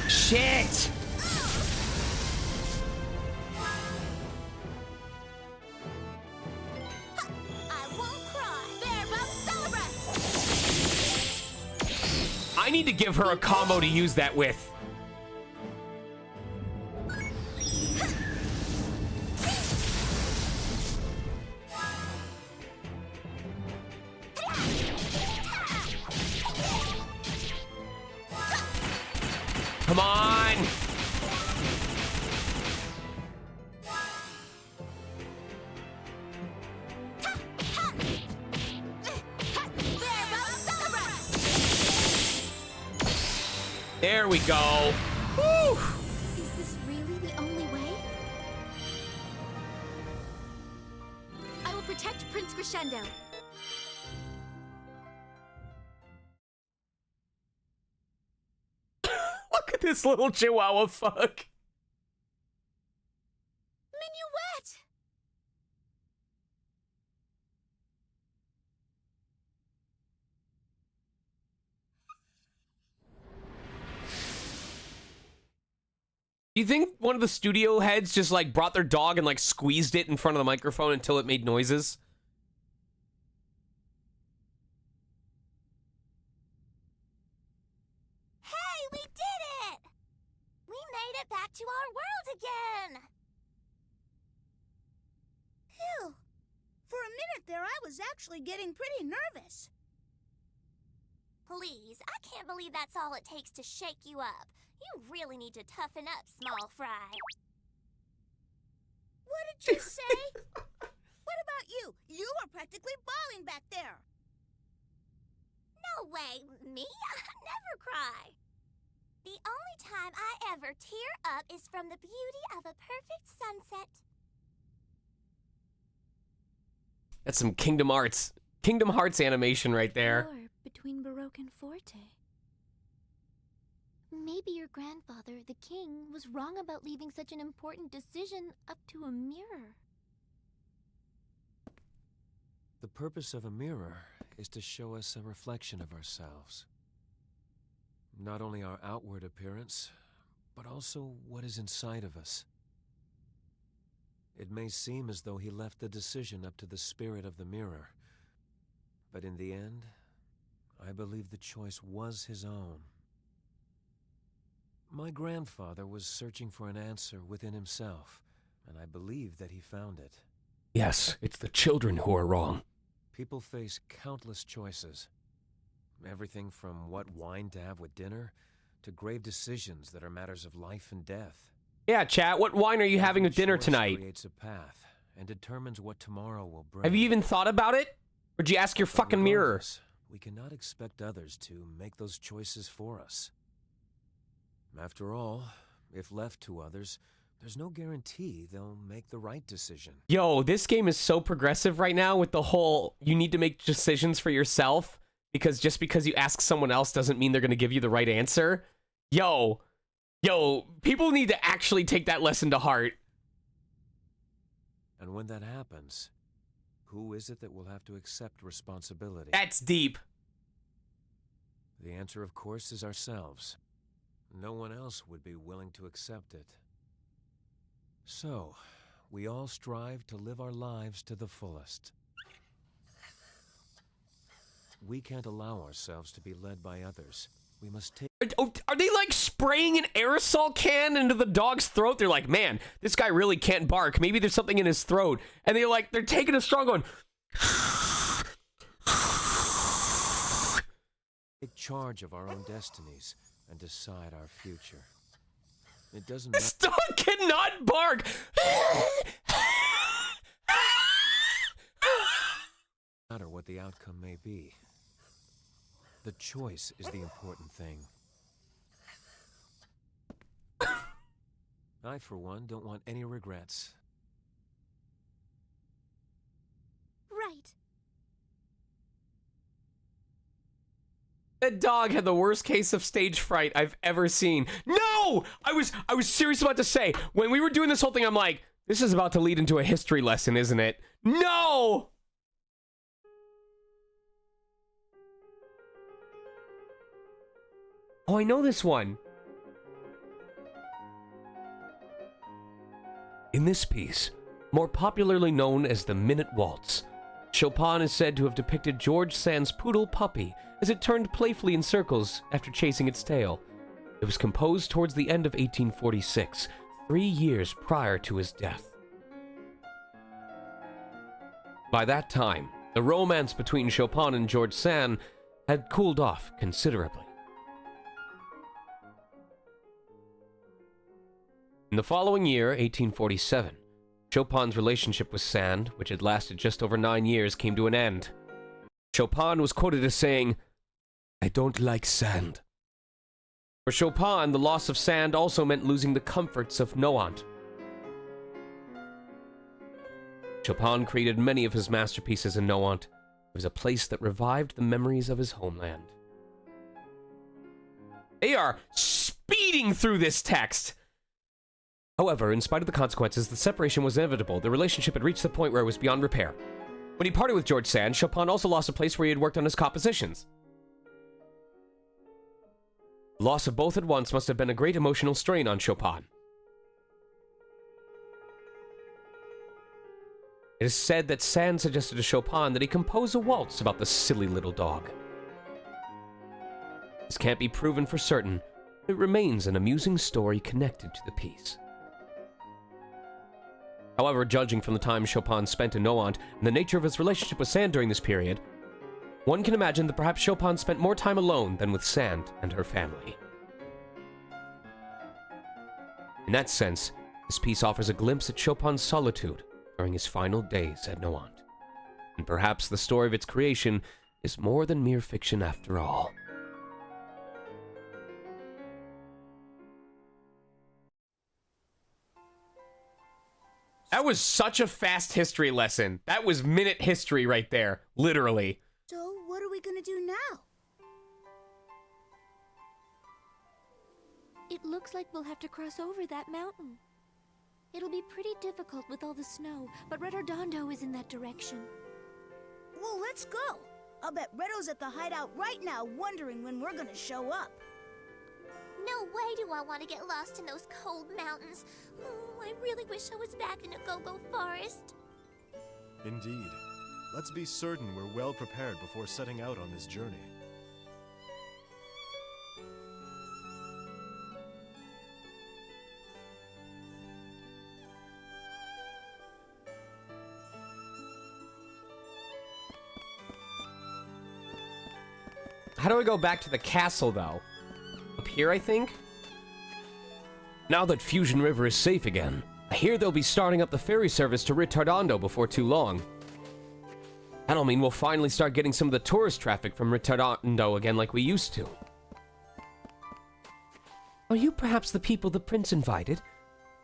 Shit. I need to give her a combo to use that with. Come on. There we go. Woo. Is this really the only way? I will protect Prince Crescendo. Look at this little chihuahua fuck. Minuet! Do you think one of the studio heads just like brought their dog and like squeezed it in front of the microphone until it made noises? Hey, we did it! We made it back to our world again! Phew. For a minute there, I was actually getting pretty nervous. Please, I can't believe that's all it takes to shake you up. You really need to toughen up, small fry. What did you say? What about you? You were practically bawling back there. No way. Me? I never cry. The only time I ever tear up is from the beauty of a perfect sunset. That's some Kingdom Hearts animation right there. Or between Baroque and Forte. Maybe your grandfather, the king, was wrong about leaving such an important decision up to a mirror. The purpose of a mirror is to show us a reflection of ourselves. Not only our outward appearance, but also what is inside of us. It may seem as though he left the decision up to the spirit of the mirror, but in the end, I believe the choice was his own. My grandfather was searching for an answer within himself, and I believe that he found it. Yes, it's the children who are wrong. People face countless choices. Everything from what wine to have with dinner, to grave decisions that are matters of life and death. Yeah, chat, what wine are you having with dinner Choice tonight? creates a path and determines what tomorrow will bring. Have you even thought about it? Or did you ask your But fucking mirror? regardless, we cannot expect others to make those choices for us. After all, if left to others, there's no guarantee they'll make the right decision. Yo, this game is so progressive right now with the whole you need to make decisions for yourself because just because you ask someone else doesn't mean they're going to give you the right answer. Yo, people need to actually take that lesson to heart. And when that happens, who is it that will have to accept responsibility? That's deep. The answer, of course, is ourselves. No one else would be willing to accept it. So, we all strive to live our lives to the fullest. We can't allow ourselves to be led by others. We must take... Are they like spraying an aerosol can into the dog's throat? They're like, man, this guy really can't bark. Maybe there's something in his throat. And they're taking a straw going... Take charge of our own destinies and decide our future. It doesn't This dog cannot bark! matter what the outcome may be. The choice is the important thing. I, for one, don't want any regrets. Right. That dog had the worst case of stage fright I've ever seen. No! I was serious about to say, when we were doing this whole thing, I'm like, this is about to lead into a history lesson, isn't it? No! Oh, I know this one. In this piece, more popularly known as the Minute Waltz, Chopin is said to have depicted George Sand's poodle puppy as it turned playfully in circles after chasing its tail. It was composed towards the end of 1846, 3 years prior to his death. By that time, the romance between Chopin and George Sand had cooled off considerably. In the following year, 1847, Chopin's relationship with Sand, which had lasted just over 9 years, came to an end. Chopin was quoted as saying, "I don't like Sand." For Chopin, the loss of Sand also meant losing the comforts of Nohant. Chopin created many of his masterpieces in Nohant. It was a place that revived the memories of his homeland. They are speeding through this text. However, in spite of the consequences, the separation was inevitable. The relationship had reached the point where it was beyond repair. When he parted with George Sand, Chopin also lost a place where he had worked on his compositions. The loss of both at once must have been a great emotional strain on Chopin. It is said that Sand suggested to Chopin that he compose a waltz about the silly little dog. This can't be proven for certain. It remains an amusing story connected to the piece. However, judging from the time Chopin spent in Nohant and the nature of his relationship with Sand during this period, one can imagine that perhaps Chopin spent more time alone than with Sand and her family. In that sense, this piece offers a glimpse at Chopin's solitude during his final days at Nohant. And perhaps the story of its creation is more than mere fiction after all. That was such a fast history lesson. That was minute history right there, literally. So, what are we gonna do now? It looks like we'll have to cross over that mountain. It'll be pretty difficult with all the snow, but Redondo is in that direction. Well, let's go. I'll bet Redo's at the hideout right now wondering when we're gonna show up. No way do I want to get lost in those cold mountains. Oh, I really wish I was back in a go-go forest. Indeed. Let's be certain we're well prepared before setting out on this journey. How do I go back to the castle, though? Up here, I think? Now that Fusion River is safe again, I hear they'll be starting up the ferry service to Retardando before too long. That'll mean we'll finally start getting some of the tourist traffic from Retardando again like we used to. Are you perhaps the people the prince invited?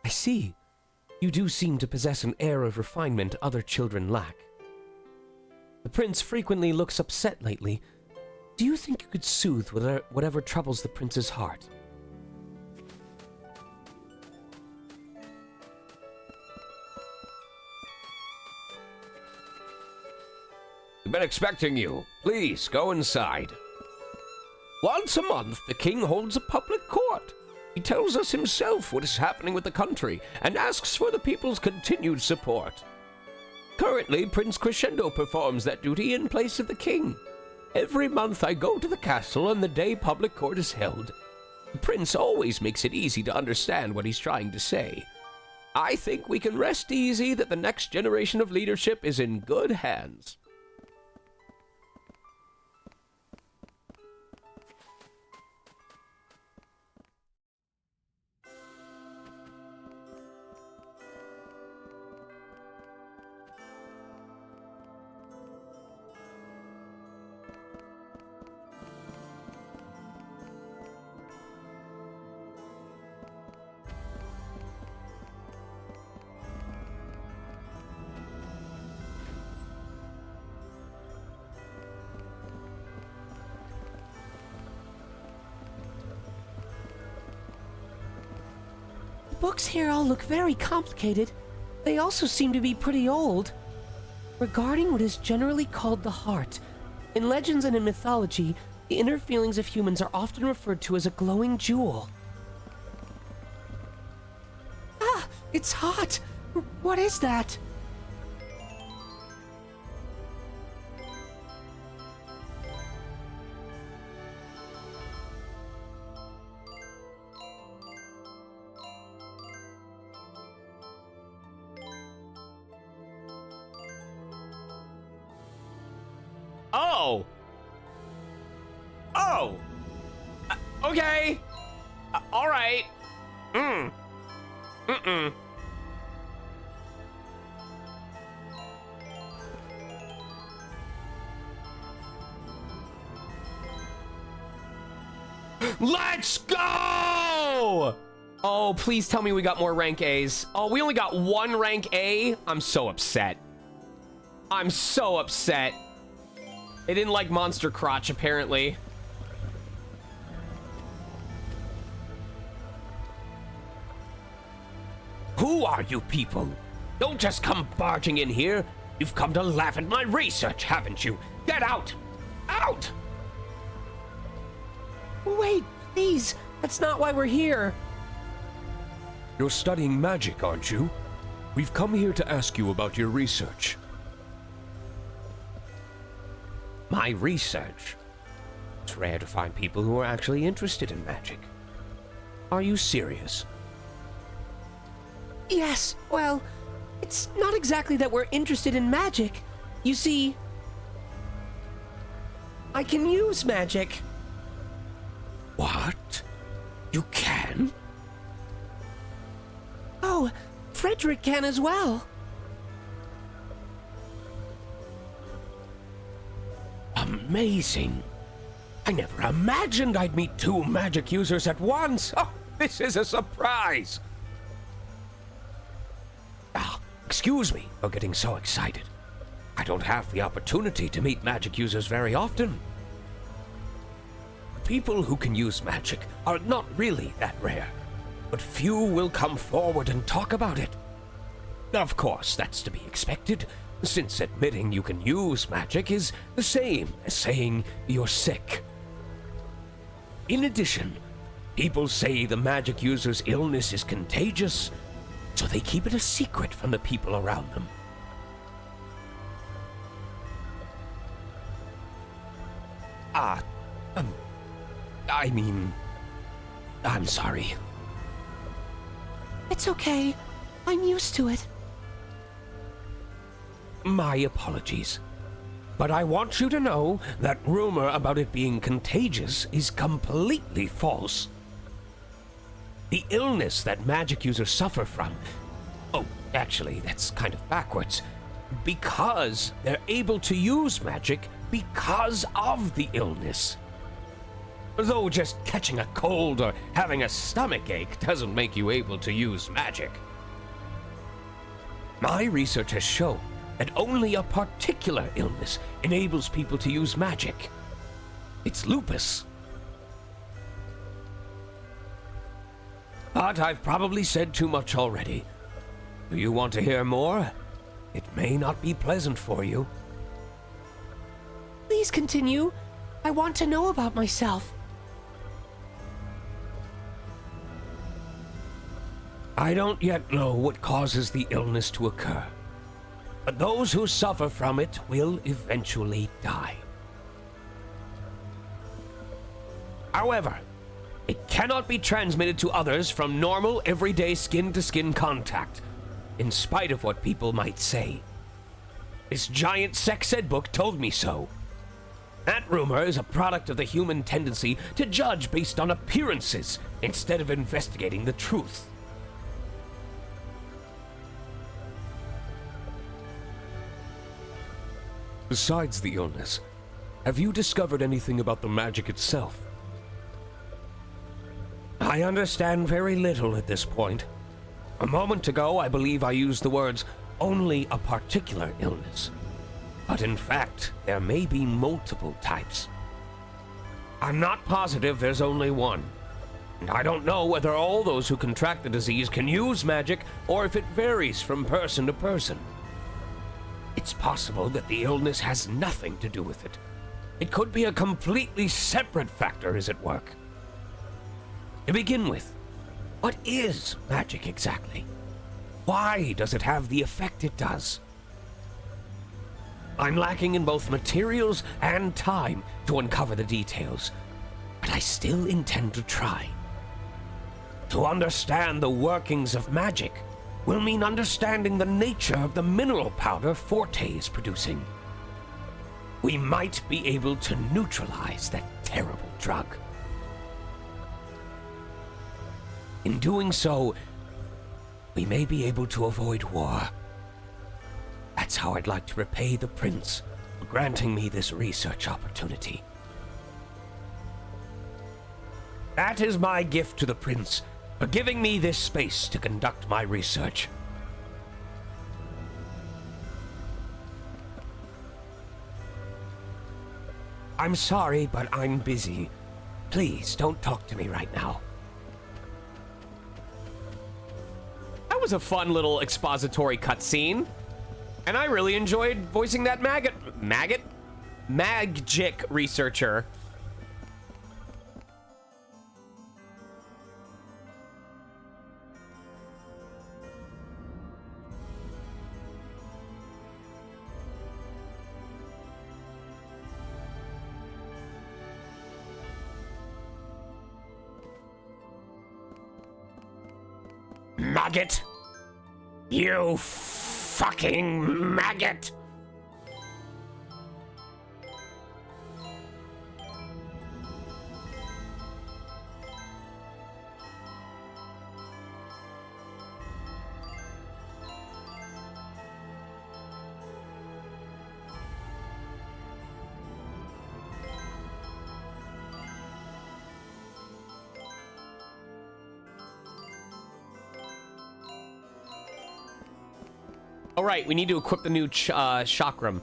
I see. You do seem to possess an air of refinement other children lack. The prince frequently looks upset lately. Do you think you could soothe whatever troubles the prince's heart? We've been expecting you. Please, go inside. Once a month, the king holds a public court. He tells us himself what is happening with the country and asks for the people's continued support. Currently, Prince Crescendo performs that duty in place of the king. Every month I go to the castle on the day public court is held. The prince always makes it easy to understand what he's trying to say. I think we can rest easy that the next generation of leadership is in good hands. The books here all look very complicated. They also seem to be pretty old. Regarding what is generally called the heart, in legends and in mythology, the inner feelings of humans are often referred to as a glowing jewel. Ah, it's hot! What is that? Oh! Oh! Okay! Alright. Mm-mm. Let's go! Oh, please tell me we got more rank A's. Oh, we only got one rank A? I'm so upset. I'm so upset. They didn't like Monster Crotch, apparently. Who are you people? Don't just come barging in here. You've come to laugh at my research, haven't you? Get out! Out! Wait, please. That's not why we're here. You're studying magic, aren't you? We've come here to ask you about your research. My research? It's rare to find people who are actually interested in magic. Are you serious? Yes, well, it's not exactly that we're interested in magic. You see, I can use magic. What? You can? Oh, Frederick can as well. Amazing. I never imagined I'd meet two magic users at once. Oh, this is a surprise. Excuse me for getting so excited. I don't have the opportunity to meet magic users very often. People who can use magic are not really that rare, but few will come forward and talk about it. Of course, that's to be expected, since admitting you can use magic is the same as saying you're sick. In addition, people say the magic user's illness is contagious, so they keep it a secret from the people around them. I'm sorry. It's okay. I'm used to it. My apologies. But I want you to know that rumor about it being contagious is completely false. The illness that magic users suffer from... Oh, actually, that's kind of backwards. Because they're able to use magic because of the illness. Though just catching a cold or having a stomach ache doesn't make you able to use magic. My research has shown that only a particular illness enables people to use magic. It's lupus. But I've probably said too much already. Do you want to hear more? It may not be pleasant for you. Please continue. I want to know about myself. I don't yet know what causes the illness to occur, but those who suffer from it will eventually die. However, it cannot be transmitted to others from normal, everyday skin-to-skin contact, in spite of what people might say. This giant sex ed book told me so. That rumor is a product of the human tendency to judge based on appearances instead of investigating the truth. Besides the illness, have you discovered anything about the magic itself? I understand very little at this point. A moment ago, I believe I used the words, only a particular illness. But in fact, there may be multiple types. I'm not positive there's only one. And I don't know whether all those who contract the disease can use magic or if it varies from person to person. It's possible that the illness has nothing to do with it. It could be a completely separate factor is at work. To begin with, what is magic exactly? Why does it have the effect it does? I'm lacking in both materials and time to uncover the details, but I still intend to try. To understand the workings of magic will mean understanding the nature of the mineral powder Forte is producing. We might be able to neutralize that terrible drug. In doing so, we may be able to avoid war. That's how I'd like to repay the prince for granting me this research opportunity. That is my gift to the prince for giving me this space to conduct my research. I'm sorry, but I'm busy. Please don't talk to me right now. That was a fun little expository cutscene. And I really enjoyed voicing that magic researcher. Maggot! You fucking maggot! All right, we need to equip the new chakram.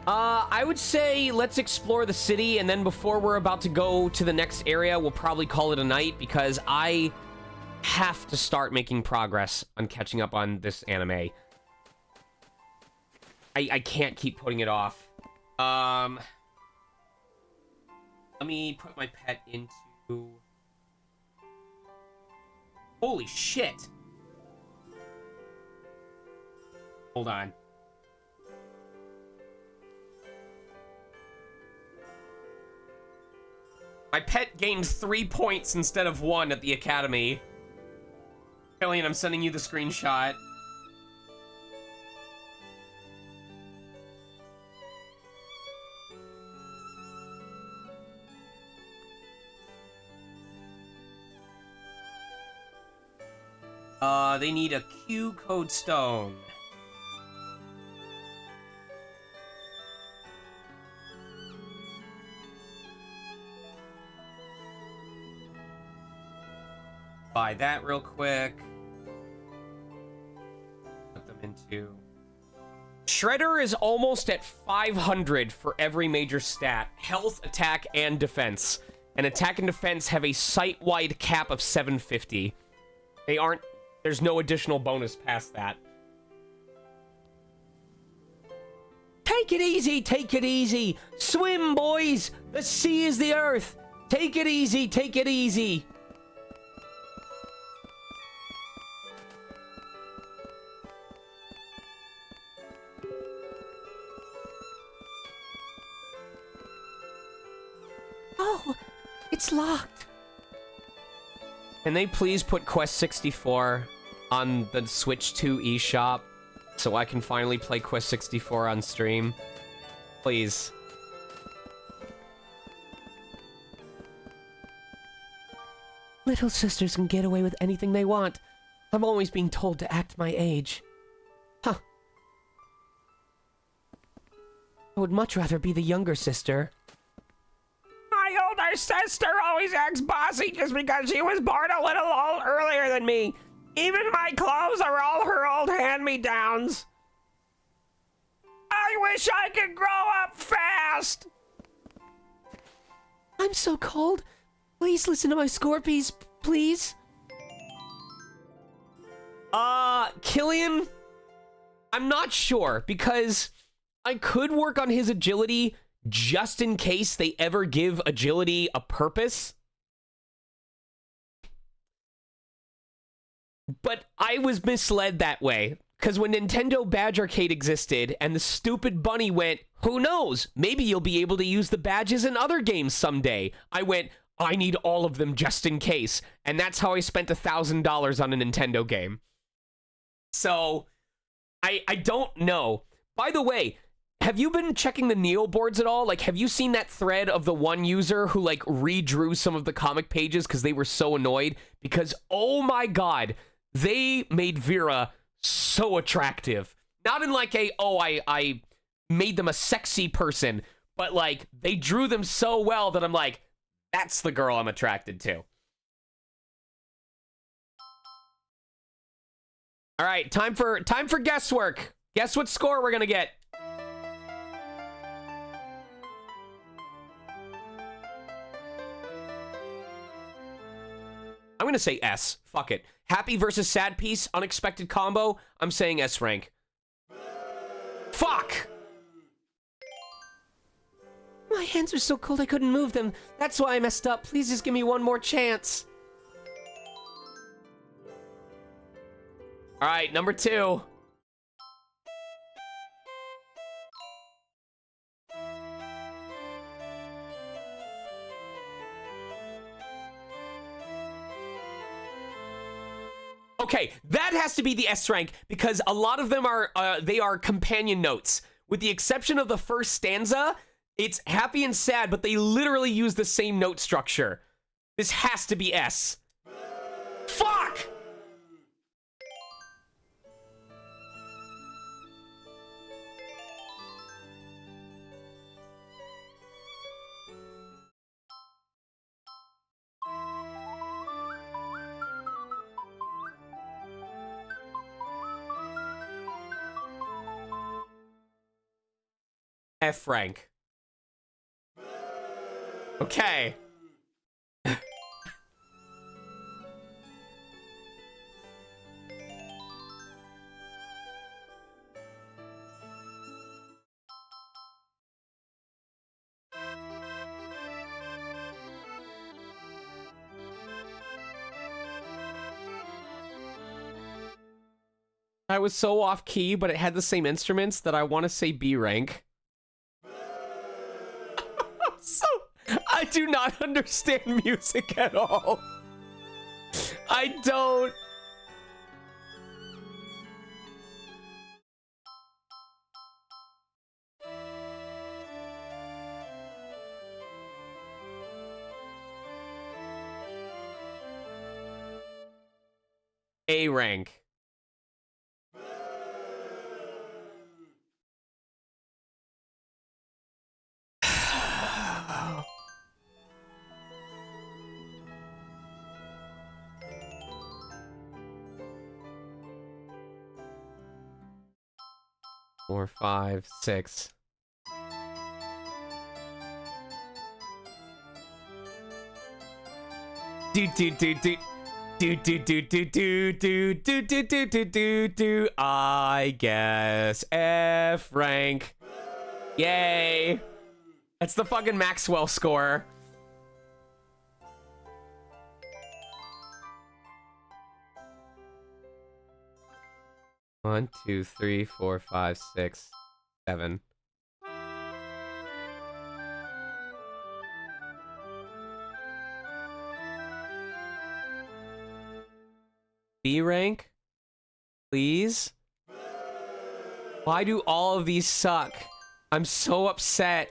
I would say let's explore the city, and then before we're about to go to the next area, we'll probably call it a night, because I have to start making progress on catching up on this anime. I can't keep putting it off. Let me put my pet into... Holy shit! Hold on. My pet gained 3 points instead of 1 at the academy. Killian, I'm sending you the screenshot. They need a Q code stone. Buy that real quick. Put them into... Shredder is almost at 500 for every major stat. Health, attack, and defense. And attack and defense have a site-wide cap of 750. They aren't... There's no additional bonus past that. Take it easy, take it easy. Swim, boys. The sea is the earth. Take it easy, take it easy. Oh, it's locked. Can they please put Quest 64 on the Switch 2 eShop so I can finally play Quest 64 on stream? Please. Little sisters can get away with anything they want. I'm always being told to act my age. Huh. I would much rather be the younger sister. My older sister always acts bossy just because she was born a little earlier than me. Even my clothes are all her old hand-me-downs. I wish I could grow up fast. I'm so cold. Please listen to my Scorpies, please. Killian, I'm not sure, because I could work on his agility just in case they ever give agility a purpose. But I was misled that way, because when Nintendo Badge Arcade existed and the stupid bunny went, who knows, maybe you'll be able to use the badges in other games someday. I went, I need all of them just in case. And that's how I spent $1,000 on a Nintendo game. So, I don't know. By the way, have you been checking the Neo boards at all? Like, have you seen that thread of the one user who, like, redrew some of the comic pages because they were so annoyed? Because, oh my god, they made Vera so attractive. Not in like a, oh, I made them a sexy person, but, like, they drew them so well that I'm like, that's the girl I'm attracted to. All right, time for guesswork. Guess what score we're gonna get. I'm gonna say S. Fuck it. Happy versus sad piece, unexpected combo. I'm saying S rank. Fuck! My hands are so cold I couldn't move them. That's why I messed up. Please just give me one more chance. All right, number 2. Okay, that has to be the S rank because a lot of them are they are companion notes. With the exception of the first stanza, it's happy and sad, but they literally use the same note structure. This has to be S. Fuck! F rank. Okay. I was so off key, but it had the same instruments that I want to say B rank. So, do not understand music at all. I don't. A rank. Four, five, six. Do do do do. Do do do do do do do do do do do do. I guess F rank. Yay! That's the fucking Maxwell score. One, two, three, four, five, six, seven. B rank, please. Why do all of these suck? I'm so upset.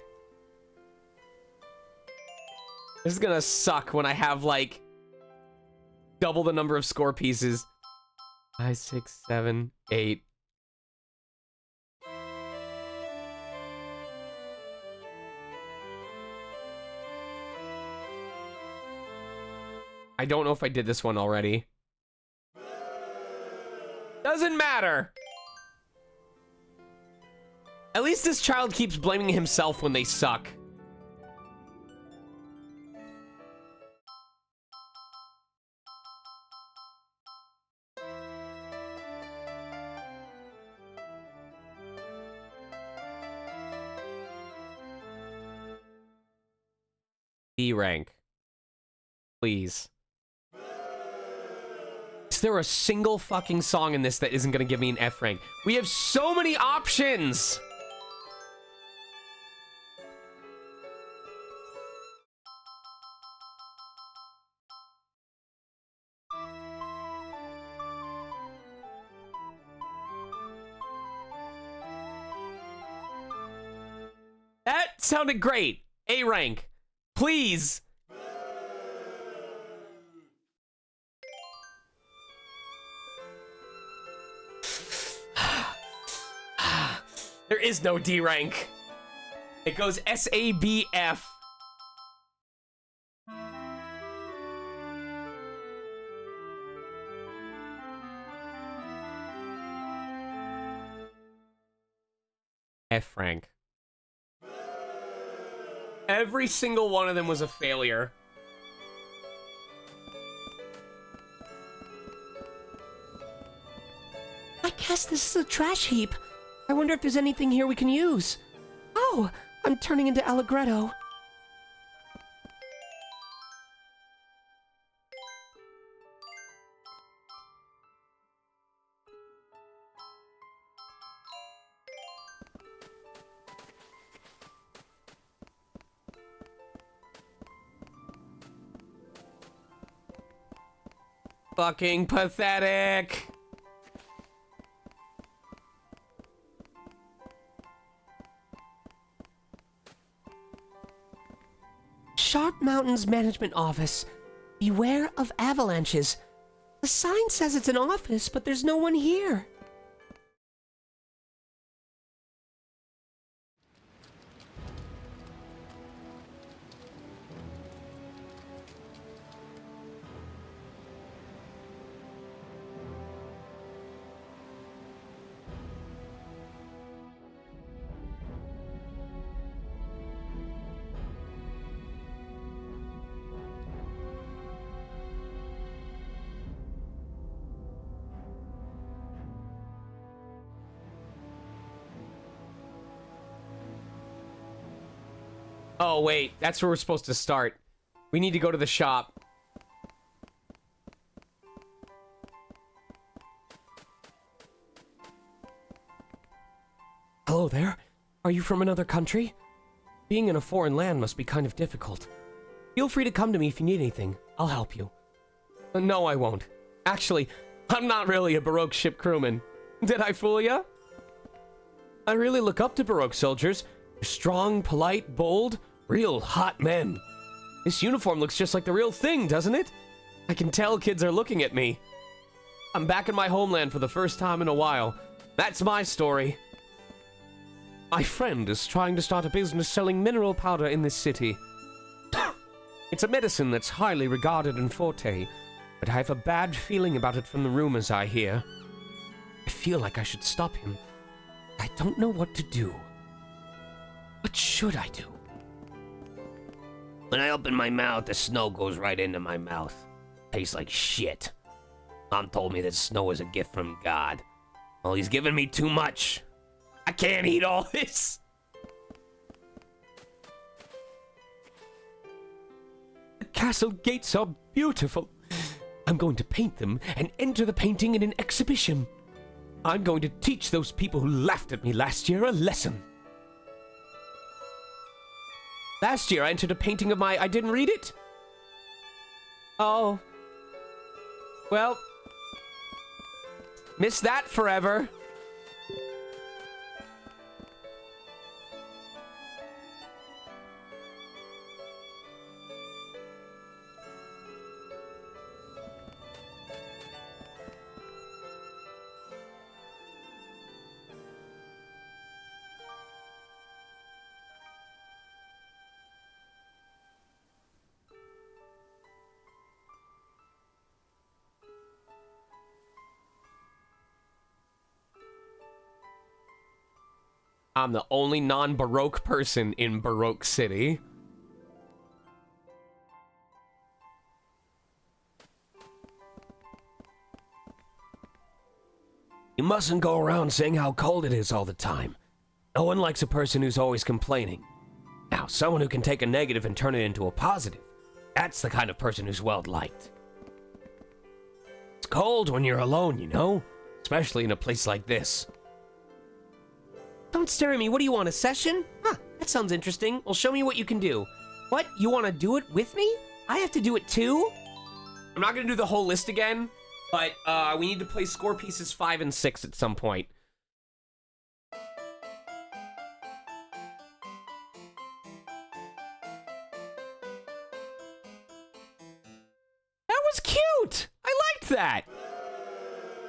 This is gonna suck when I have like double the number of score pieces. 5, 6, 7, 8. I don't know if I did this one already. Doesn't matter. At least this child keeps blaming himself when they suck. D rank. Please. Is there a single fucking song in this that isn't gonna give me an F rank? We have so many options! That sounded great. A rank. Please. There is no D rank. It goes SABF. F rank. Every single one of them was a failure. I guess this is a trash heap. I wonder if there's anything here we can use. Oh, I'm turning into Allegretto. Fucking pathetic. Sharp Mountains Management Office. Beware of avalanches. The sign says it's an office, but there's no one here. Oh, wait. That's where we're supposed to start. We need to go to the shop. Hello there. Are you from another country? Being in a foreign land must be kind of difficult. Feel free to come to me if you need anything. I'll help you. No, I won't. Actually, I'm not really a Baroque ship crewman. Did I fool ya? I really look up to Baroque soldiers. They're strong, polite, bold, real hot men. This uniform looks just like the real thing, doesn't it? I can tell kids are looking at me. I'm back in my homeland for the first time in a while. That's my story. My friend is trying to start a business selling mineral powder in this city. It's a medicine that's highly regarded in Forte, but I have a bad feeling about it from the rumors I hear. I feel like I should stop him. I don't know what to do. What should I do? When I open my mouth, the snow goes right into my mouth. Tastes like shit. Mom told me that snow is a gift from God. Well, he's giving me too much. I can't eat all this. The castle gates are beautiful. I'm going to paint them and enter the painting in an exhibition. I'm going to teach those people who laughed at me last year a lesson. Last year I entered a painting of my... I didn't read it? Oh. Well. Miss that forever. I'm the only non-Baroque person in Baroque City. You mustn't go around saying how cold it is all the time. No one likes a person who's always complaining. Now, someone who can take a negative and turn it into a positive, that's the kind of person who's well liked. It's cold when you're alone, you know? Especially in a place like this. Don't stare at me. What do you want, a session? Huh, that sounds interesting. Well, show me what you can do. What? You want to do it with me? I have to do it too? I'm not going to do the whole list again, but we need to play score pieces 5 and 6 at some point. That was cute! I liked that!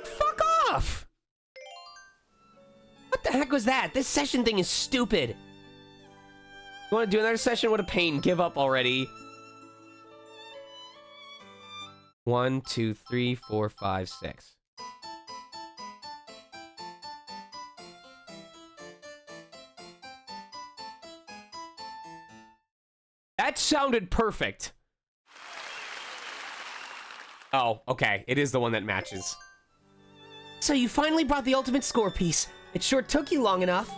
Fuck off! What the heck was that? This session thing is stupid. You want to do another session? What a pain. Give up already. 1, 2, 3, 4, 5, 6. That sounded perfect. Oh, okay. It is the one that matches. So you finally brought the ultimate score piece. It sure took you long enough.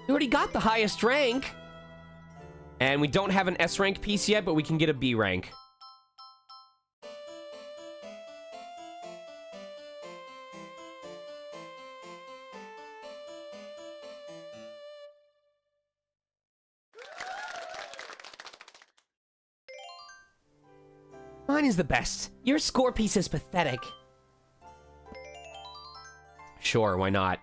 You already got the highest rank. And we don't have an S rank piece yet, but we can get a B rank. Mine is the best. Your score piece is pathetic. Sure, why not?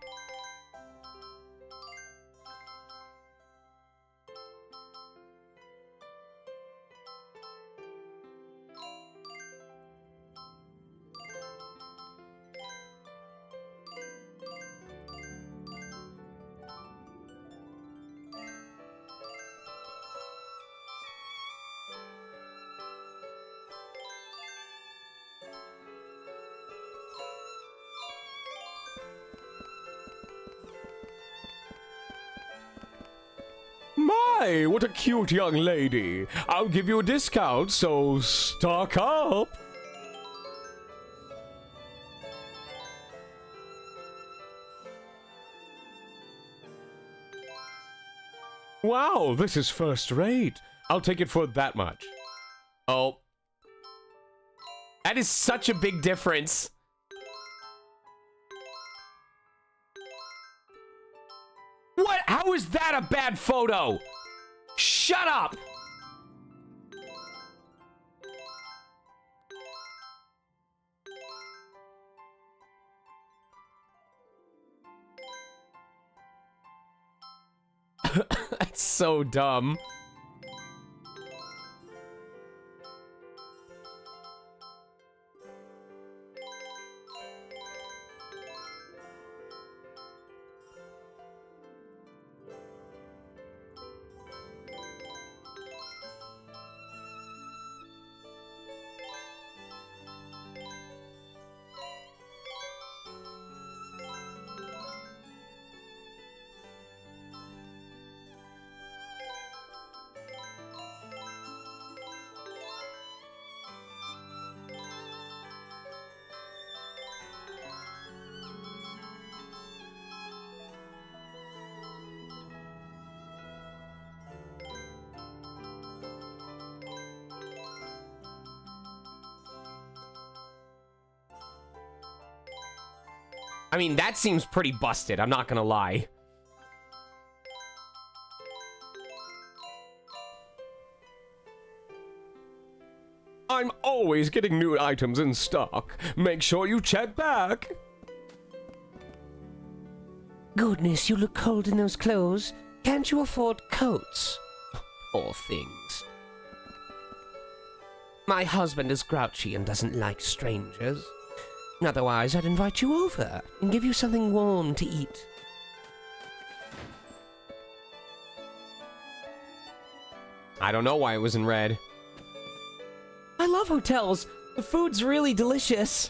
My, what a cute young lady. I'll give you a discount, so stock up. Wow, this is first rate. I'll take it for that much. Oh. That is such a big difference. What? How is that a bad photo? Shut up! That's so dumb. I mean, that seems pretty busted, I'm not gonna lie. I'm always getting new items in stock. Make sure you check back. Goodness, you look cold in those clothes. Can't you afford coats? Poor things. My husband is grouchy and doesn't like strangers. Otherwise, I'd invite you over and give you something warm to eat. I don't know why it was in red. I love hotels. The food's really delicious.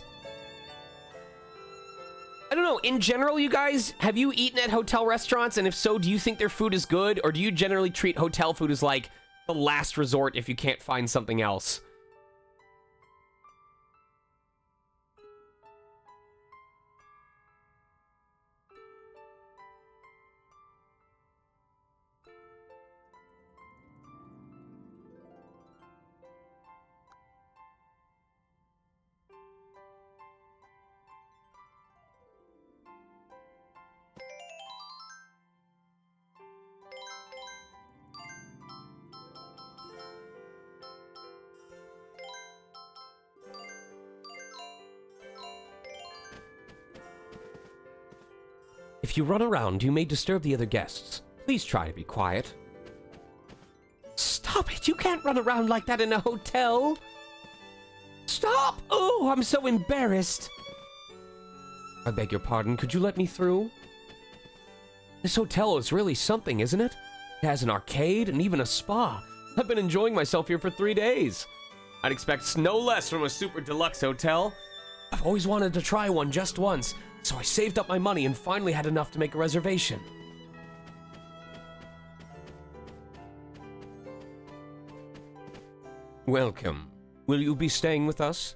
I don't know, in general, you guys, have you eaten at hotel restaurants? And if so, do you think their food is good? Or do you generally treat hotel food as like the last resort if you can't find something else? If you run around, you may disturb the other guests. Please try to be quiet. Stop it! You can't run around like that in a hotel! Stop! Oh, I'm so embarrassed. I beg your pardon, could you let me through? This hotel is really something, isn't it? It has an arcade and even a spa. I've been enjoying myself here for 3 days. I'd expect no less from a super deluxe hotel. I've always wanted to try one just once, so I saved up my money and finally had enough to make a reservation. Welcome. Will you be staying with us?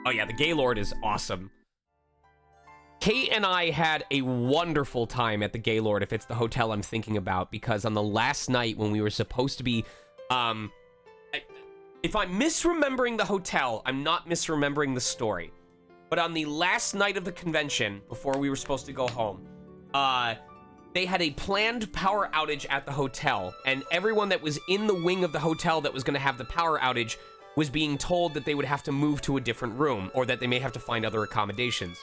Oh yeah, the Gaylord is awesome. Kate and I had a wonderful time at the Gaylord, if it's the hotel I'm thinking about, because on the last night when we were supposed to be, if I'm misremembering the hotel, I'm not misremembering the story. But on the last night of the convention, before we were supposed to go home, they had a planned power outage at the hotel, and everyone that was in the wing of the hotel that was going to have the power outage was being told that they would have to move to a different room, or that they may have to find other accommodations.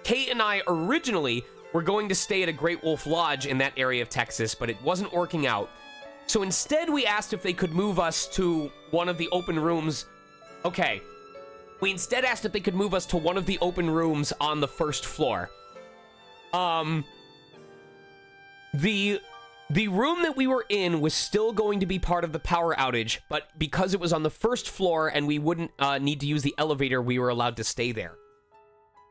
Kate and I originally were going to stay at a Great Wolf Lodge in that area of Texas, but it wasn't working out. So instead, we asked if they could move us to one of the open rooms. Okay. We instead asked if they could move us to one of the open rooms on the first floor. The room that we were in was still going to be part of the power outage, but because it was on the first floor and we wouldn't need to use the elevator, we were allowed to stay there.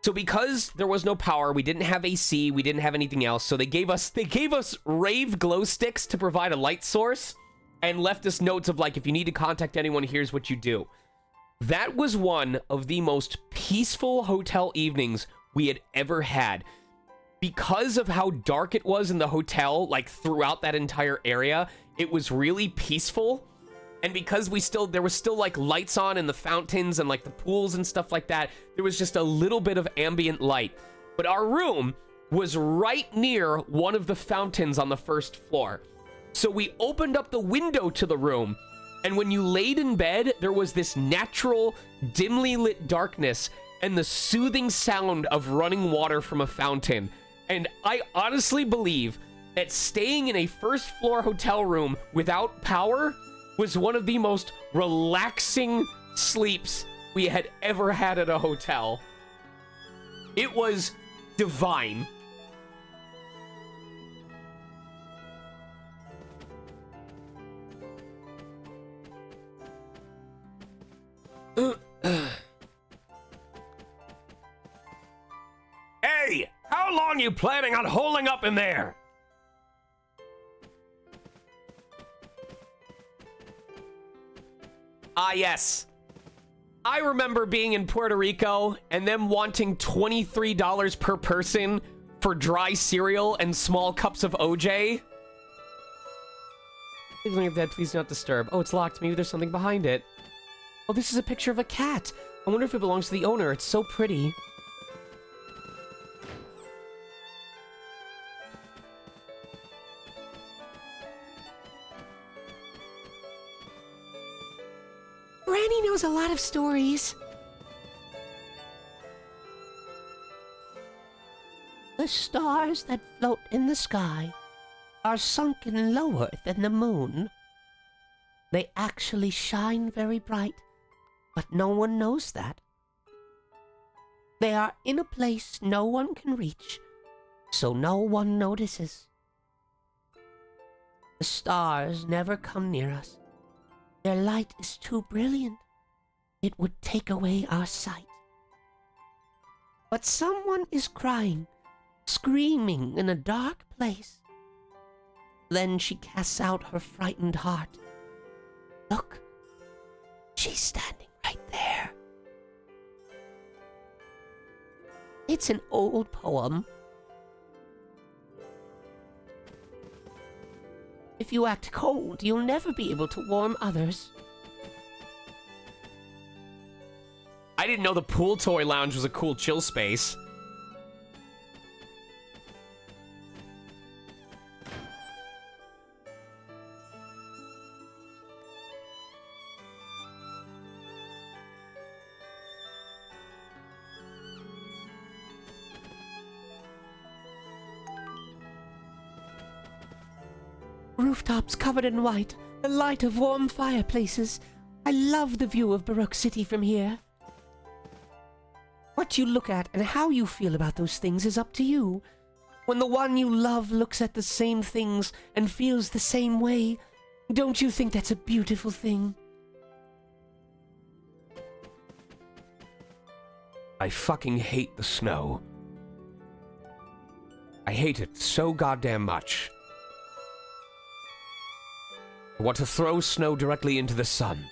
So because there was no power, we didn't have AC, we didn't have anything else, so they gave us rave glow sticks to provide a light source and left us notes of like, if you need to contact anyone, here's what you do. That was one of the most peaceful hotel evenings we had ever had. Because of how dark it was in the hotel, like throughout that entire area, it was really peaceful. And because there was still like lights on in the fountains and like the pools and stuff like that, there was just a little bit of ambient light. But our room was right near one of the fountains on the first floor. So we opened up the window to the room, and when you laid in bed, there was this natural, dimly lit darkness and the soothing sound of running water from a fountain. And I honestly believe that staying in a first floor hotel room without power was one of the most relaxing sleeps we had ever had at a hotel. It was divine. Hey, how long you planning on holding up in there? Ah, yes. I remember being in Puerto Rico and them wanting $23 per person for dry cereal and small cups of OJ. Please leave that, please do not disturb. Oh, it's locked. Maybe there's something behind it. Oh, this is a picture of a cat. I wonder if it belongs to the owner. It's so pretty. Granny knows a lot of stories. The stars that float in the sky are sunken lower than the moon. They actually shine very bright, but no one knows that. They are in a place no one can reach, so no one notices. The stars never come near us. Their light is too brilliant. It would take away our sight. But someone is crying, screaming in a dark place. Then she casts out her frightened heart. Look, she's standing right there. It's an old poem. If you act cold, you'll never be able to warm others. I didn't know the pool toy lounge was a cool chill space. Rooftops covered in white, the light of warm fireplaces. I love the view of Baroque City from here. What you look at and how you feel about those things is up to you. When the one you love looks at the same things and feels the same way, don't you think that's a beautiful thing? I fucking hate the snow. I hate it so goddamn much. I want to throw snow directly into the sun.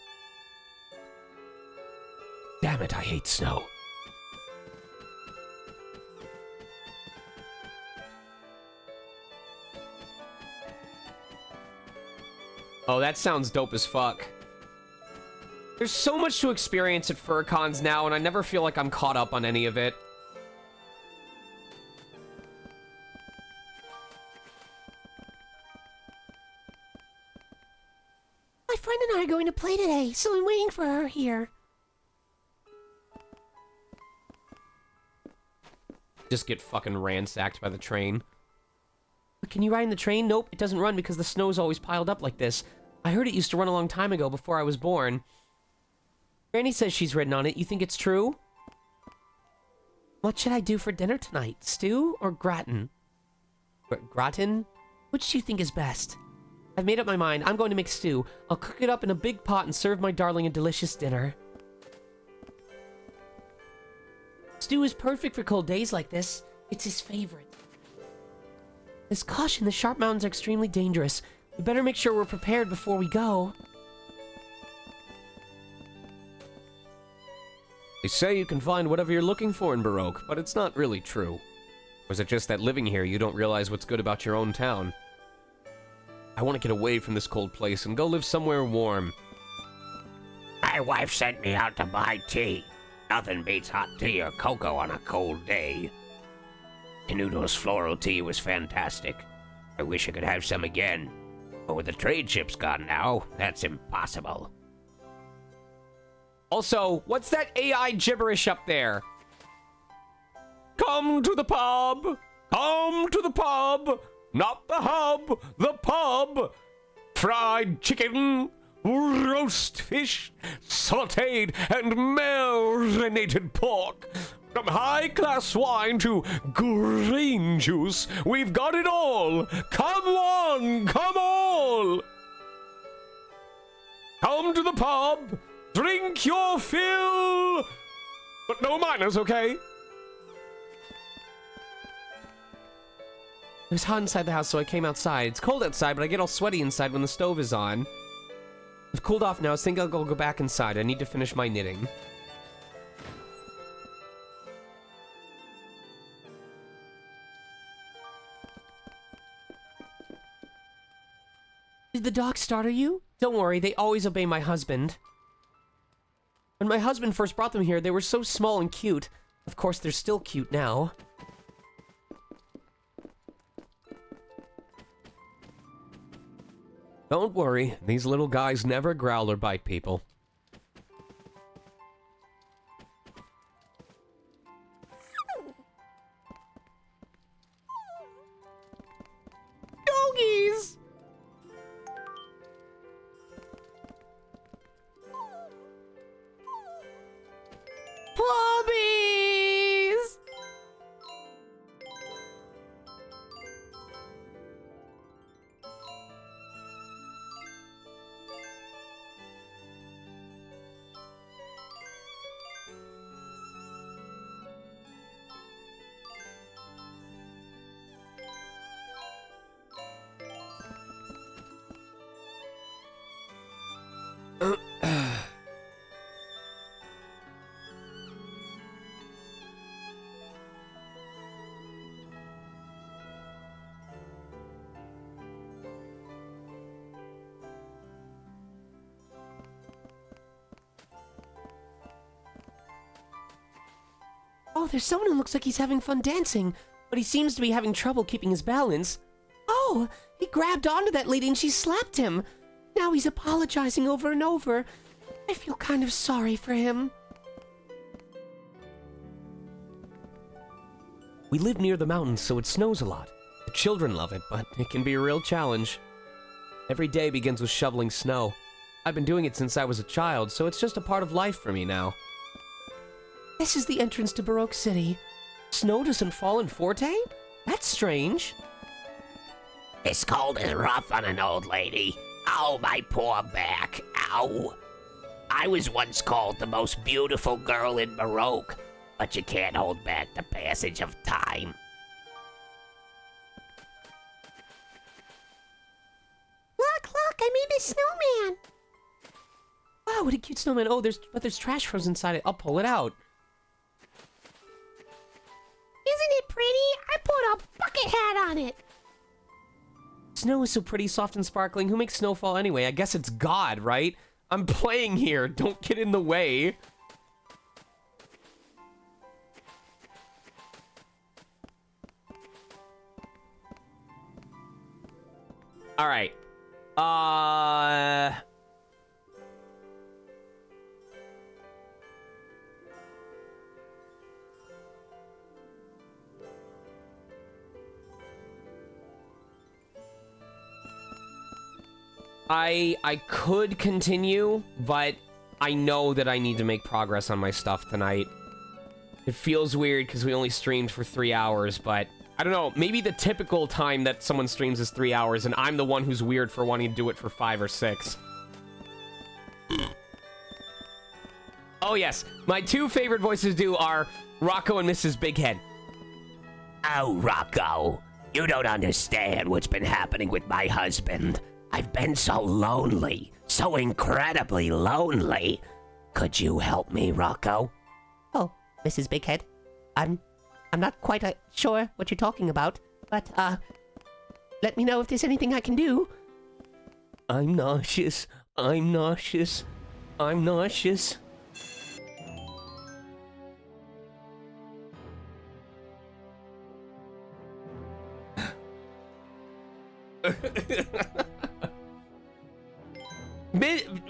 Damn it, I hate snow. Oh, that sounds dope as fuck. There's so much to experience at FurCons now, and I never feel like I'm caught up on any of it. My friend and I are going to play today, so I'm waiting for her here. Just get fucking ransacked by the train. But can you ride in the train? Nope, it doesn't run because the snow's always piled up like this. I heard it used to run a long time ago before I was born. Granny says she's ridden on it. You think it's true? What should I do for dinner tonight? Stew or gratin? Gratin? Which do you think is best? I've made up my mind. I'm going to make stew. I'll cook it up in a big pot and serve my darling a delicious dinner. Stew is perfect for cold days like this. It's his favorite. There's caution. The sharp mountains are extremely dangerous. We better make sure we're prepared before we go. They say you can find whatever you're looking for in Baroque, but it's not really true. Or is it just that living here you don't realize what's good about your own town? I want to get away from this cold place and go live somewhere warm. My wife sent me out to buy tea. Nothing beats hot tea or cocoa on a cold day. Canuto's floral tea was fantastic. I wish I could have some again. But with the trade ships gone now, that's impossible. Also, what's that AI gibberish up there? Come to the pub! Come to the pub! Not the hub, the pub! Fried chicken, roast fish, sauteed and marinated pork. From high-class wine to green juice, we've got it all! Come on, come all! Come to the pub, drink your fill! But no minors, okay? It was hot inside the house, so I came outside. It's cold outside, but I get all sweaty inside when the stove is on. I've cooled off now, so I think I'll go back inside. I need to finish my knitting. Did the dogs startle you? Don't worry, they always obey my husband. When my husband first brought them here, they were so small and cute. Of course, they're still cute now. Don't worry, these little guys never growl or bite people. Doggies! Plumbies! Oh, there's someone who looks like he's having fun dancing, but he seems to be having trouble keeping his balance. Oh, he grabbed onto that lady and she slapped him. Now he's apologizing over and over. I feel kind of sorry for him. We live near the mountains, so it snows a lot. The children love it, but it can be a real challenge. Every day begins with shoveling snow. I've been doing it since I was a child, so it's just a part of life for me now. This is the entrance to Baroque City. Snow doesn't fall in Forte? That's strange. This cold is rough on an old lady. Oh, my poor back. Ow. I was once called the most beautiful girl in Baroque, but you can't hold back the passage of time. Look, I made this snowman. Wow, what a cute snowman. Oh, there's trash frozen inside it. I'll pull it out. Isn't it pretty? I put a bucket hat on it. Snow is so pretty, soft, and sparkling. Who makes snowfall anyway? I guess it's God, right? I'm playing here. Don't get in the way. All right. I could continue, but I know that I need to make progress on my stuff tonight. It feels weird because we only streamed for 3 hours, but I don't know. Maybe the typical time that someone streams is 3 hours, and I'm the one who's weird for wanting to do it for 5 or 6. Oh yes, my two favorite voices to do are Rocco and Mrs. Bighead. Oh, Rocco, you don't understand what's been happening with my husband. I've been so lonely, so incredibly lonely. Could you help me, Rocco? Oh, Mrs. Bighead, I'm not quite sure what you're talking about, but let me know if there's anything I can do. I'm nauseous. I'm nauseous. I'm nauseous.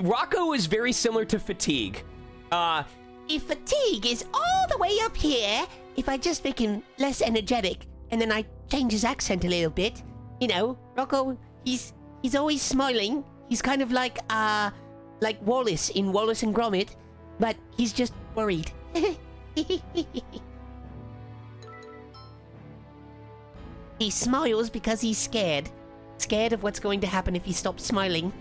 Rocco is very similar to Fatigue. If Fatigue is all the way up here, if I just make him less energetic, and then I change his accent a little bit, you know, Rocco, he's always smiling. He's kind of like Wallace in Wallace and Gromit, but he's just worried. He smiles because he's scared. Scared of what's going to happen if he stops smiling.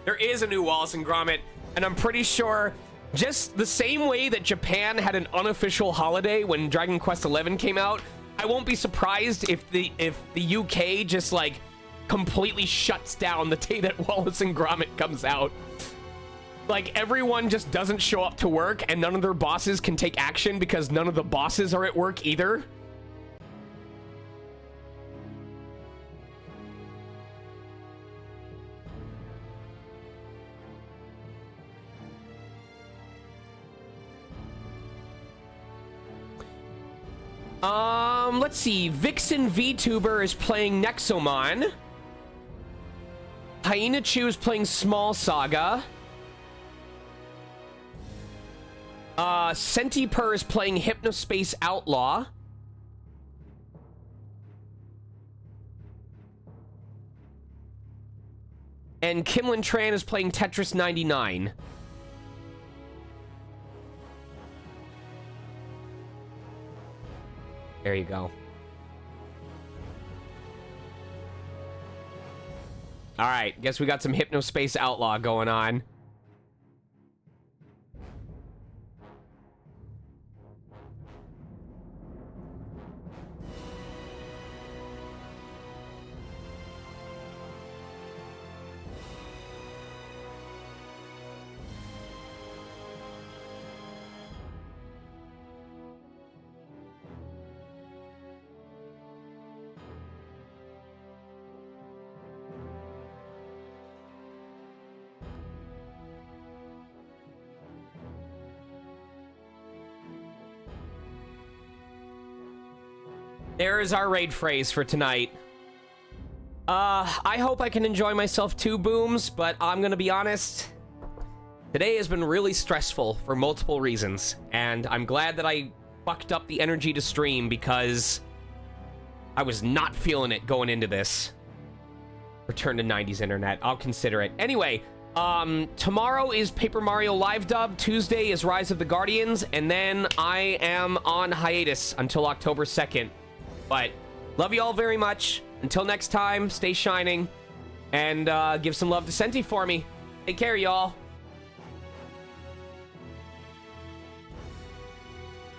There is a new Wallace and Gromit, and I'm pretty sure just the same way that Japan had an unofficial holiday when Dragon Quest XI came out, I won't be surprised if the UK just like completely shuts down the day that Wallace and Gromit comes out. Like, everyone just doesn't show up to work, and none of their bosses can take action because none of the bosses are at work either. Let's see. Vixen VTuber is playing Nexomon. Hyena Chew is playing Small Saga. Centipur is playing Hypnospace Outlaw. And Kimlin Tran is playing Tetris 99. There you go. All right, guess we got some Hypnospace Outlaw going on. There is our raid phrase for tonight. I hope I can enjoy myself too, Booms, but I'm gonna be honest. Today has been really stressful for multiple reasons, and I'm glad that I fucked up the energy to stream because I was not feeling it going into this. Return to 90s internet. I'll consider it. Anyway, tomorrow is Paper Mario Live Dub. Tuesday is Rise of the Guardians, and then I am on hiatus until October 2nd. But love you all very much. Until next time, stay shining, and give some love to Senti for me. Take care, y'all.